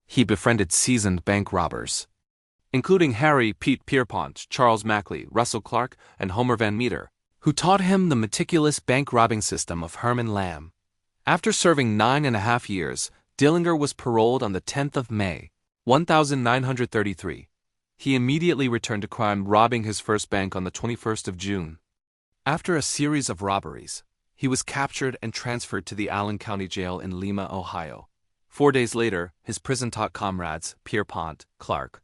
He befriended seasoned bank robbers, including Harry Pete Pierpont, Charles Mackley, Russell Clark, and Homer Van Meter, who taught him the meticulous bank robbing system of Herman Lamb. After serving 9.5 years, Dillinger was paroled on the 10th of May, 1933. He immediately returned to crime, robbing his first bank on the 21st of June. After a series of robberies, he was captured and transferred to the Allen County Jail in Lima, Ohio. 4 days later, his prison-taught comrades, Pierpont, Clark,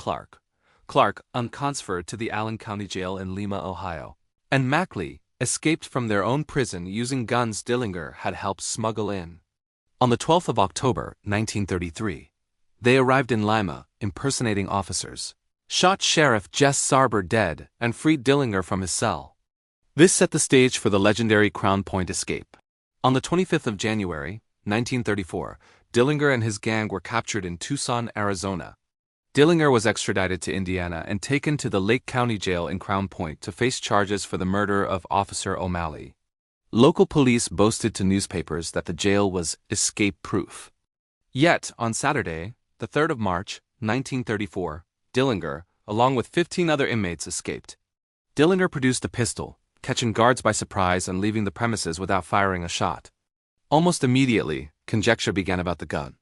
untransferred to the Allen County Jail in Lima, Ohio, and Mackley escaped from their own prison using guns Dillinger had helped smuggle in. On the 12th of October, 1933, they arrived in Lima, impersonating officers, shot Sheriff Jess Sarber dead, and freed Dillinger from his cell. This set the stage for the legendary Crown Point escape. On the 25th of January, 1934, Dillinger and his gang were captured in Tucson, Arizona. Dillinger was extradited to Indiana and taken to the Lake County Jail in Crown Point to face charges for the murder of Officer O'Malley. Local police boasted to newspapers that the jail was escape-proof. Yet, on Saturday, the 3rd of March, 1934, Dillinger, along with 15 other inmates, escaped. Dillinger produced a pistol, catching guards by surprise and leaving the premises without firing a shot. Almost immediately, conjecture began about the gun.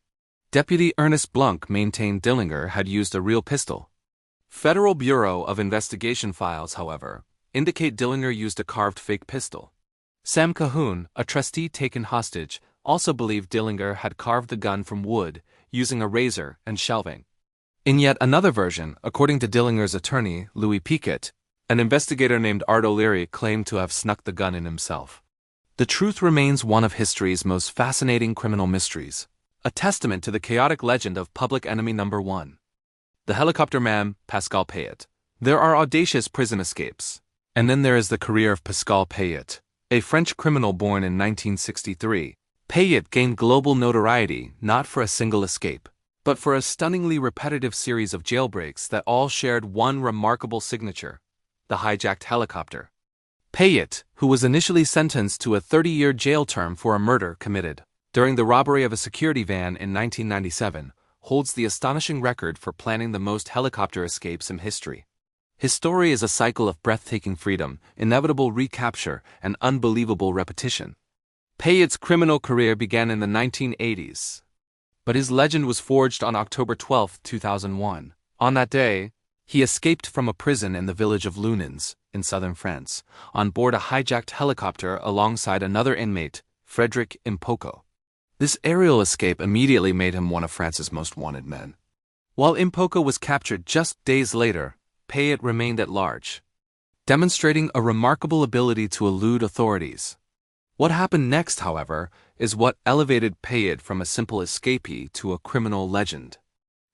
Deputy Ernest Blunk maintained Dillinger had used a real pistol. Federal Bureau of Investigation files, however, indicate Dillinger used a carved fake pistol. Sam Cahoon, a trustee taken hostage, also believed Dillinger had carved the gun from wood, using a razor and shelving. In yet another version, according to Dillinger's attorney, Louis Pickett, an investigator named Art O'Leary claimed to have snuck the gun in himself. The truth remains one of history's most fascinating criminal mysteries, a testament to the chaotic legend of public enemy number one, the helicopter man, Pascal Payet. There are audacious prison escapes, and then there is the career of Pascal Payet, a French criminal born in 1963. Payet gained global notoriety not for a single escape, but for a stunningly repetitive series of jailbreaks that all shared one remarkable signature: the hijacked helicopter. Payet, who was initially sentenced to a 30-year jail term for a murder committed during the robbery of a security van in 1997, holds the astonishing record for planning the most helicopter escapes in history. His story is a cycle of breathtaking freedom, inevitable recapture, and unbelievable repetition. Payet's criminal career began in the 1980s, but his legend was forged on October 12, 2001. On that day, he escaped from a prison in the village of Lunins, in southern France, on board a hijacked helicopter alongside another inmate, Frederic Impoko. This aerial escape immediately made him one of France's most wanted men. While Impoko was captured just days later, Payet remained at large, demonstrating a remarkable ability to elude authorities. What happened next, however, is what elevated Payet from a simple escapee to a criminal legend.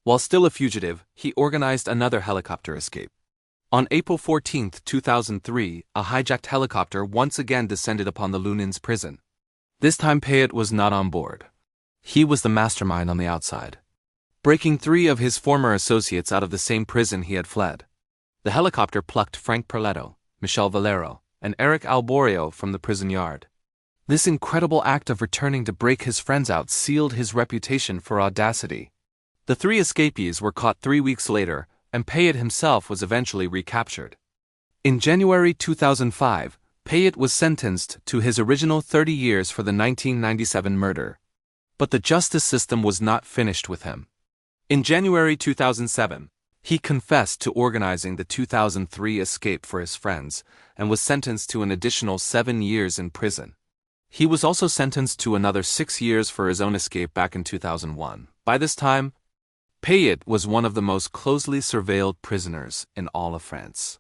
While still a fugitive, he organized another helicopter escape. On April 14, 2003, a hijacked helicopter once again descended upon the Lunins prison. This time Payet was not on board. He was the mastermind on the outside, breaking 3 of his former associates out of the same prison he had fled. The helicopter plucked Frank Perletto, Michel Valero, and Eric Alborio from the prison yard. This incredible act of returning to break his friends out sealed his reputation for audacity. The 3 escapees were caught 3 weeks later, and Payet himself was eventually recaptured. In January 2005, Payet was sentenced to his original 30 years for the 1997 murder. But the justice system was not finished with him. In January 2007, he confessed to organizing the 2003 escape for his friends and was sentenced to an additional 7 years in prison. He was also sentenced to another 6 years for his own escape back in 2001. By this time, Payet was one of the most closely surveilled prisoners in all of France.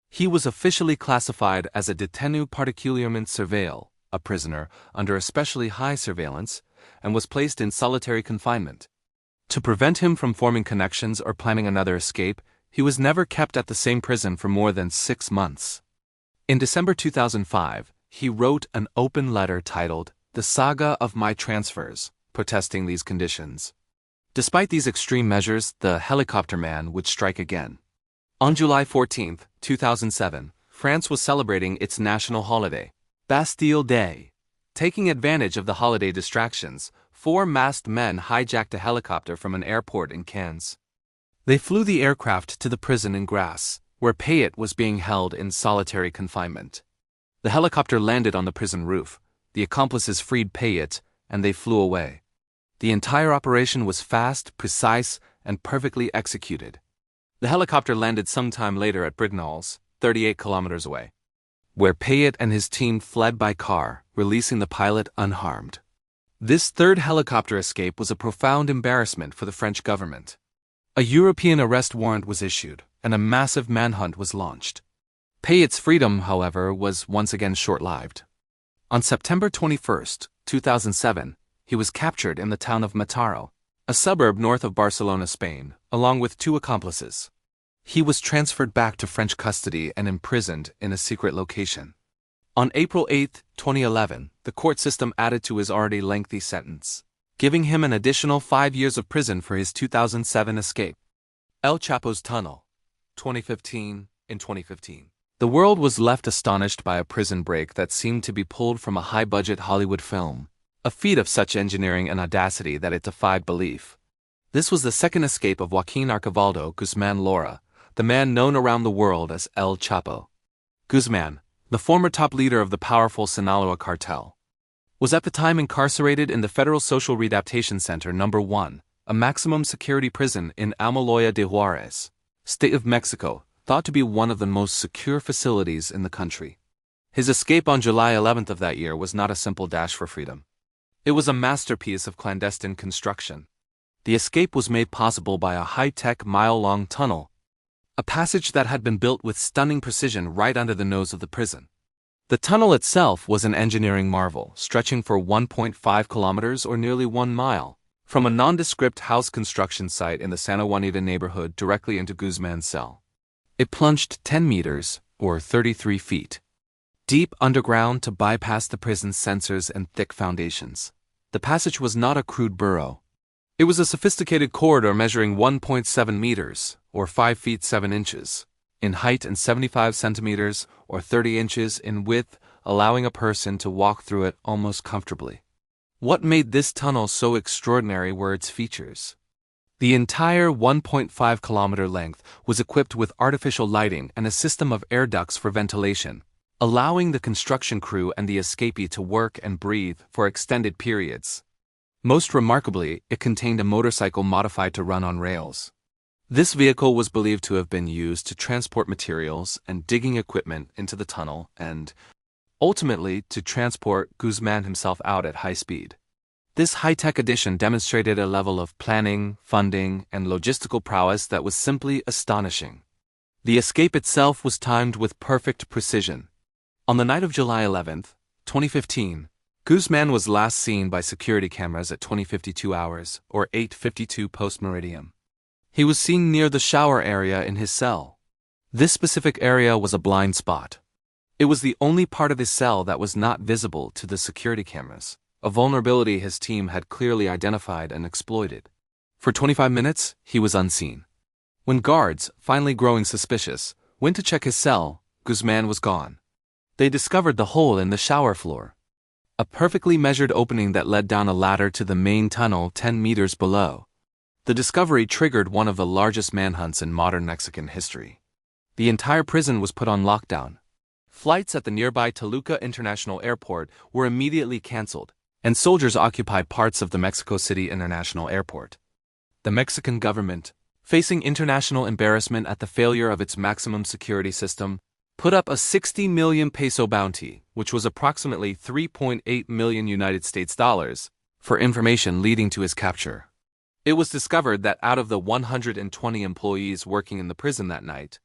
He was officially classified as a détenu particulièrement surveillé, a prisoner under especially high surveillance, and was placed in solitary confinement. To prevent him from forming connections or planning another escape, he was never kept at the same prison for more than 6 months. In December 2005, he wrote an open letter titled "The Saga of My Transfers," protesting these conditions. Despite these extreme measures, the helicopter man would strike again. On July 14, 2007, France was celebrating its national holiday, Bastille Day. Taking advantage of the holiday distractions, 4 masked men hijacked a helicopter from an airport in Cannes. They flew the aircraft to the prison in Grasse, where Payet was being held in solitary confinement. The helicopter landed on the prison roof, the accomplices freed Payet, and they flew away. The entire operation was fast, precise, and perfectly executed. The helicopter landed sometime later at Britannols, 38 kilometers away. where Payet and his team fled by car, releasing the pilot unharmed. This third helicopter escape was a profound embarrassment for the French government. A European arrest warrant was issued, and a massive manhunt was launched. Payet's freedom, however, was once again short-lived. On September 21, 2007, he was captured in the town of Mataró, a suburb north of Barcelona, Spain, along with 2 accomplices. He was transferred back to French custody and imprisoned in a secret location. On April 8, 2011, the court system added to his already lengthy sentence, giving him an additional 5 years of prison for his 2007 escape. El Chapo's Tunnel, 2015. In 2015, the world was left astonished by a prison break that seemed to be pulled from a high-budget Hollywood film, a feat of such engineering and audacity that it defied belief. This was the second escape of Joaquin Archibaldo Guzman Lora, the man known around the world as El Chapo. Guzman, the former top leader of the powerful Sinaloa cartel, was at the time incarcerated in the Federal Social Readaptation Center No. 1, a maximum security prison in Almoloya de Juarez, State of Mexico, thought to be one of the most secure facilities in the country. His escape on July 11th of that year was not a simple dash for freedom. It was a masterpiece of clandestine construction. The escape was made possible by a high-tech mile-long tunnel, a passage that had been built with stunning precision right under the nose of the prison. The tunnel itself was an engineering marvel, stretching for 1.5 kilometers or nearly 1 mile, from a nondescript house construction site in the Santa Juanita neighborhood directly into Guzman's cell. It plunged 10 meters, or 33 feet, deep underground to bypass the prison's sensors and thick foundations. The passage was not a crude burrow. It was a sophisticated corridor measuring 1.7 meters, or 5 feet 7 inches, in height and 75 centimeters, or 30 inches in width, allowing a person to walk through it almost comfortably. What made this tunnel so extraordinary were its features. The entire 1.5-kilometer length was equipped with artificial lighting and a system of air ducts for ventilation, allowing the construction crew and the escapee to work and breathe for extended periods. Most remarkably, it contained a motorcycle modified to run on rails. This vehicle was believed to have been used to transport materials and digging equipment into the tunnel and, ultimately, to transport Guzman himself out at high speed. This high-tech addition demonstrated a level of planning, funding, and logistical prowess that was simply astonishing. The escape itself was timed with perfect precision. On the night of July 11, 2015, Guzman was last seen by security cameras at 20:52 hours, or 8:52 post-meridium. He was seen near the shower area in his cell. This specific area was a blind spot. It was the only part of his cell that was not visible to the security cameras, a vulnerability his team had clearly identified and exploited. For 25 minutes, he was unseen. When guards, finally growing suspicious, went to check his cell, Guzman was gone. They discovered the hole in the shower floor, a perfectly measured opening that led down a ladder to the main tunnel 10 meters below. The discovery triggered one of the largest manhunts in modern Mexican history. The entire prison was put on lockdown. Flights at the nearby Toluca International Airport were immediately canceled, and soldiers occupied parts of the Mexico City International Airport. The Mexican government, facing international embarrassment at the failure of its maximum security system, put up a 60 million peso bounty, which was approximately 3.8 million United States dollars, for information leading to his capture. It was discovered that out of the 120 employees working in the prison that night,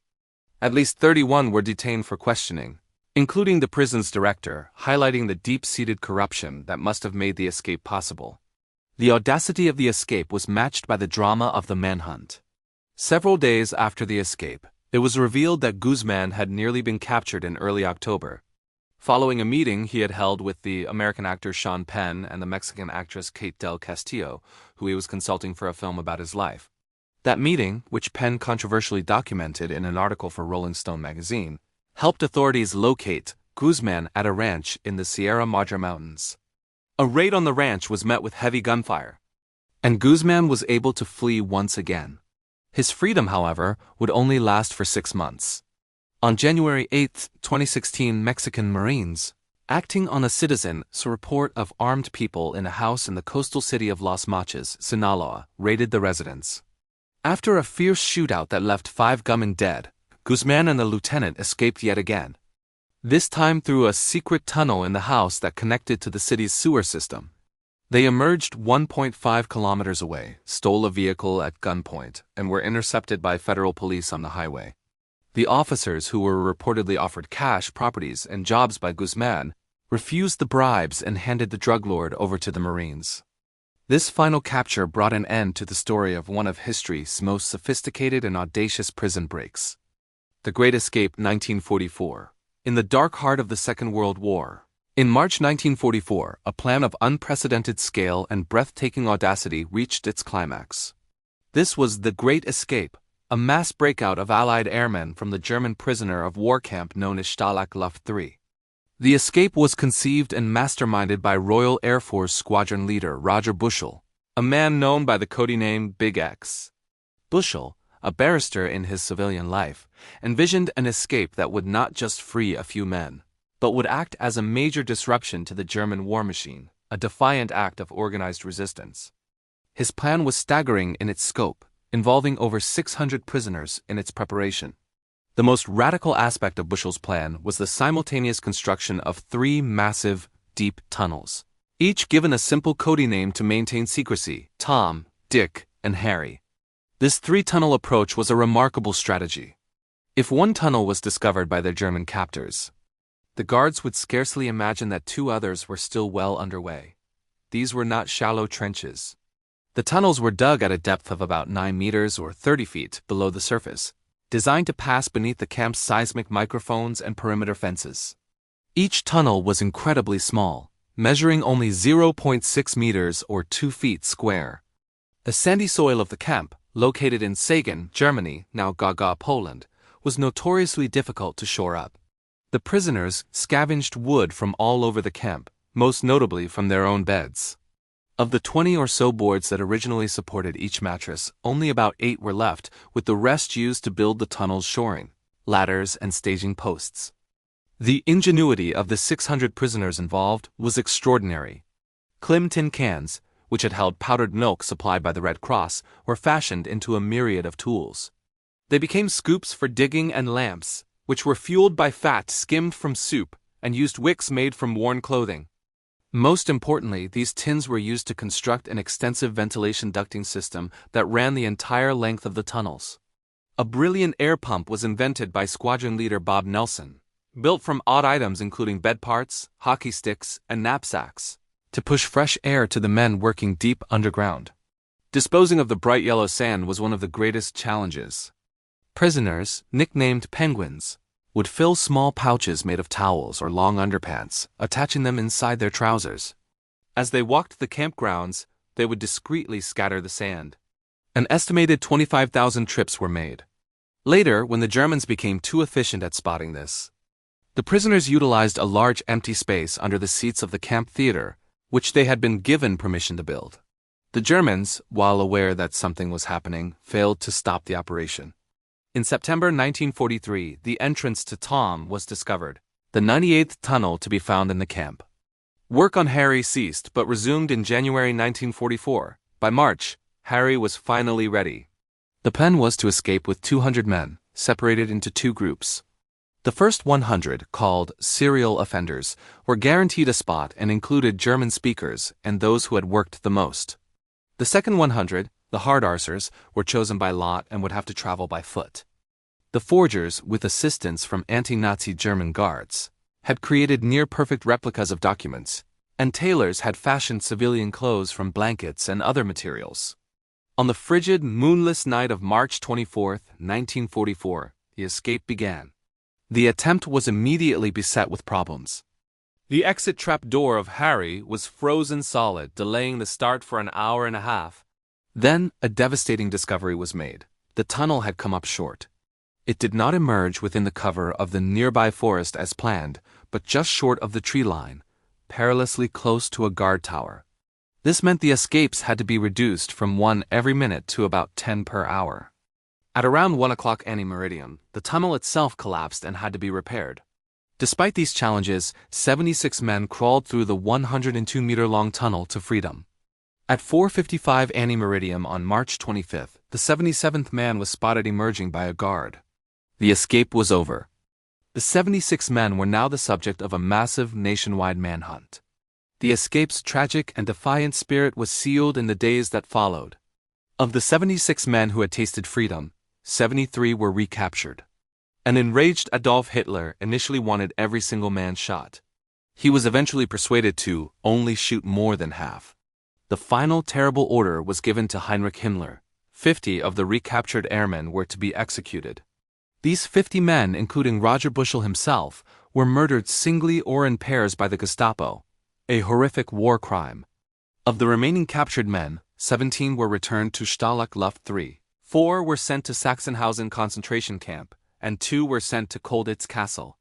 at least 31 were detained for questioning, including the prison's director, highlighting the deep-seated corruption that must have made the escape possible. The audacity of the escape was matched by the drama of the manhunt. Several days after the escape, it was revealed that Guzman had nearly been captured in early October, following a meeting he had held with the American actor Sean Penn and the Mexican actress Kate Del Castillo, who he was consulting for a film about his life. That meeting, which Penn controversially documented in an article for Rolling Stone magazine, helped authorities locate Guzman at a ranch in the Sierra Madre Mountains. A raid on the ranch was met with heavy gunfire, and Guzman was able to flee once again. His freedom, however, would only last for 6 months. On January 8, 2016, Mexican Marines, acting on a citizen's report of armed people in a house in the coastal city of Las Mochis, Sinaloa, raided the residence. After a fierce shootout that left 5 gunmen dead, Guzman and the lieutenant escaped yet again. this time through a secret tunnel in the house that connected to the city's sewer system. They emerged 1.5 kilometers away, stole a vehicle at gunpoint, and were intercepted by federal police on the highway. The officers, who were reportedly offered cash, properties, and jobs by Guzman, refused the bribes and handed the drug lord over to the Marines. This final capture brought an end to the story of one of history's most sophisticated and audacious prison breaks. The Great Escape, 1944. In the dark heart of the Second World War. In March 1944, a plan of unprecedented scale and breathtaking audacity reached its climax. This was the Great Escape, a mass breakout of Allied airmen from the German prisoner of war camp known as Stalag Luft III. The escape was conceived and masterminded by Royal Air Force Squadron leader Roger Bushell, a man known by the codename Big X. Bushell, a barrister in his civilian life, envisioned an escape that would not just free a few men, but would act as a major disruption to the German war machine, a defiant act of organized resistance. His plan was staggering in its scope, involving over 600 prisoners in its preparation. The most radical aspect of Bushell's plan was the simultaneous construction of 3 massive, deep tunnels, each given a simple coding name to maintain secrecy: Tom, Dick, and Harry. This 3-tunnel approach was a remarkable strategy. If one tunnel was discovered by their German captors, the guards would scarcely imagine that 2 others were still well underway. These were not shallow trenches. The tunnels were dug at a depth of about 9 meters or 30 feet below the surface, designed to pass beneath the camp's seismic microphones and perimeter fences. Each tunnel was incredibly small, measuring only 0.6 meters or 2 feet square. The sandy soil of the camp, located in Sagan, Germany, now Gaga, Poland, was notoriously difficult to shore up. The prisoners scavenged wood from all over the camp, most notably from their own beds. Of the 20 or so boards that originally supported each mattress, only about 8 were left, with the rest used to build the tunnel's shoring, ladders, and staging posts. The ingenuity of the 600 prisoners involved was extraordinary. Clim tin cans, which had held powdered milk supplied by the Red Cross, were fashioned into a myriad of tools. They became scoops for digging and lamps, which were fueled by fat skimmed from soup, and used wicks made from worn clothing. Most importantly, these tins were used to construct an extensive ventilation ducting system that ran the entire length of the tunnels. A brilliant air pump was invented by squadron leader Bob Nelson, built from odd items including bed parts, hockey sticks, and knapsacks, to push fresh air to the men working deep underground. Disposing of the bright yellow sand was one of the greatest challenges. Prisoners, nicknamed penguins, would fill small pouches made of towels or long underpants, attaching them inside their trousers. As they walked the campgrounds, they would discreetly scatter the sand. An estimated 25,000 trips were made. Later, when the Germans became too efficient at spotting this, the prisoners utilized a large empty space under the seats of the camp theater, which they had been given permission to build. The Germans, while aware that something was happening, failed to stop the operation. In September 1943, the entrance to Tom was discovered, the 98th tunnel to be found in the camp. Work on Harry ceased but resumed in January 1944. By March, Harry was finally ready. The plan was to escape with 200 men, separated into 2 groups. The first 100, called serial offenders, were guaranteed a spot and included German speakers and those who had worked the most. The second 100, the hard arsers, were chosen by lot and would have to travel by foot. The forgers, with assistance from anti-Nazi German guards, had created near-perfect replicas of documents, and tailors had fashioned civilian clothes from blankets and other materials. On the frigid, moonless night of March 24, 1944, the escape began. The attempt was immediately beset with problems. The exit trap door of Harry was frozen solid, delaying the start for an hour and a half. Then, a devastating discovery was made. The tunnel had come up short. It did not emerge within the cover of the nearby forest as planned, but just short of the tree line, perilously close to a guard tower. This meant the escapes had to be reduced from 1 every minute to about 10 per hour. At around 1 o'clock anti-meridian, the tunnel itself collapsed and had to be repaired. Despite these challenges, 76 men crawled through the 102-meter-long tunnel to freedom. At 4:55 anti-meridian on March 25th, the 77th man was spotted emerging by a guard. The escape was over. The 76 men were now the subject of a massive nationwide manhunt. The escape's tragic and defiant spirit was sealed in the days that followed. Of the 76 men who had tasted freedom, 73 were recaptured. An enraged Adolf Hitler initially wanted every single man shot. He was eventually persuaded to only shoot more than half. The final terrible order was given to Heinrich Himmler. 50 of the recaptured airmen were to be executed. These 50 men, including Roger Bushell himself, were murdered singly or in pairs by the Gestapo, a horrific war crime. Of the remaining captured men, 17 were returned to Stalag Luft III, 4 were sent to Sachsenhausen concentration camp, and 2 were sent to Colditz Castle.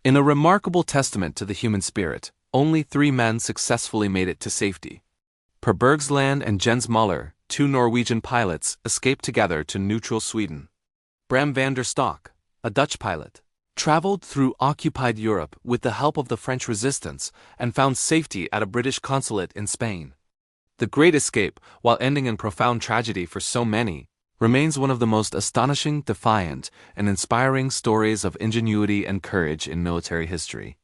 In a remarkable testament to the human spirit, only 3 men successfully made it to safety. Per Bergsland and Jens Müller, 2 Norwegian pilots, escaped together to neutral Sweden. Bram van der Stok, a Dutch pilot, traveled through occupied Europe with the help of the French resistance and found safety at a British consulate in Spain. The Great Escape, while ending in profound tragedy for so many, remains one of the most astonishing, defiant, and inspiring stories of ingenuity and courage in military history.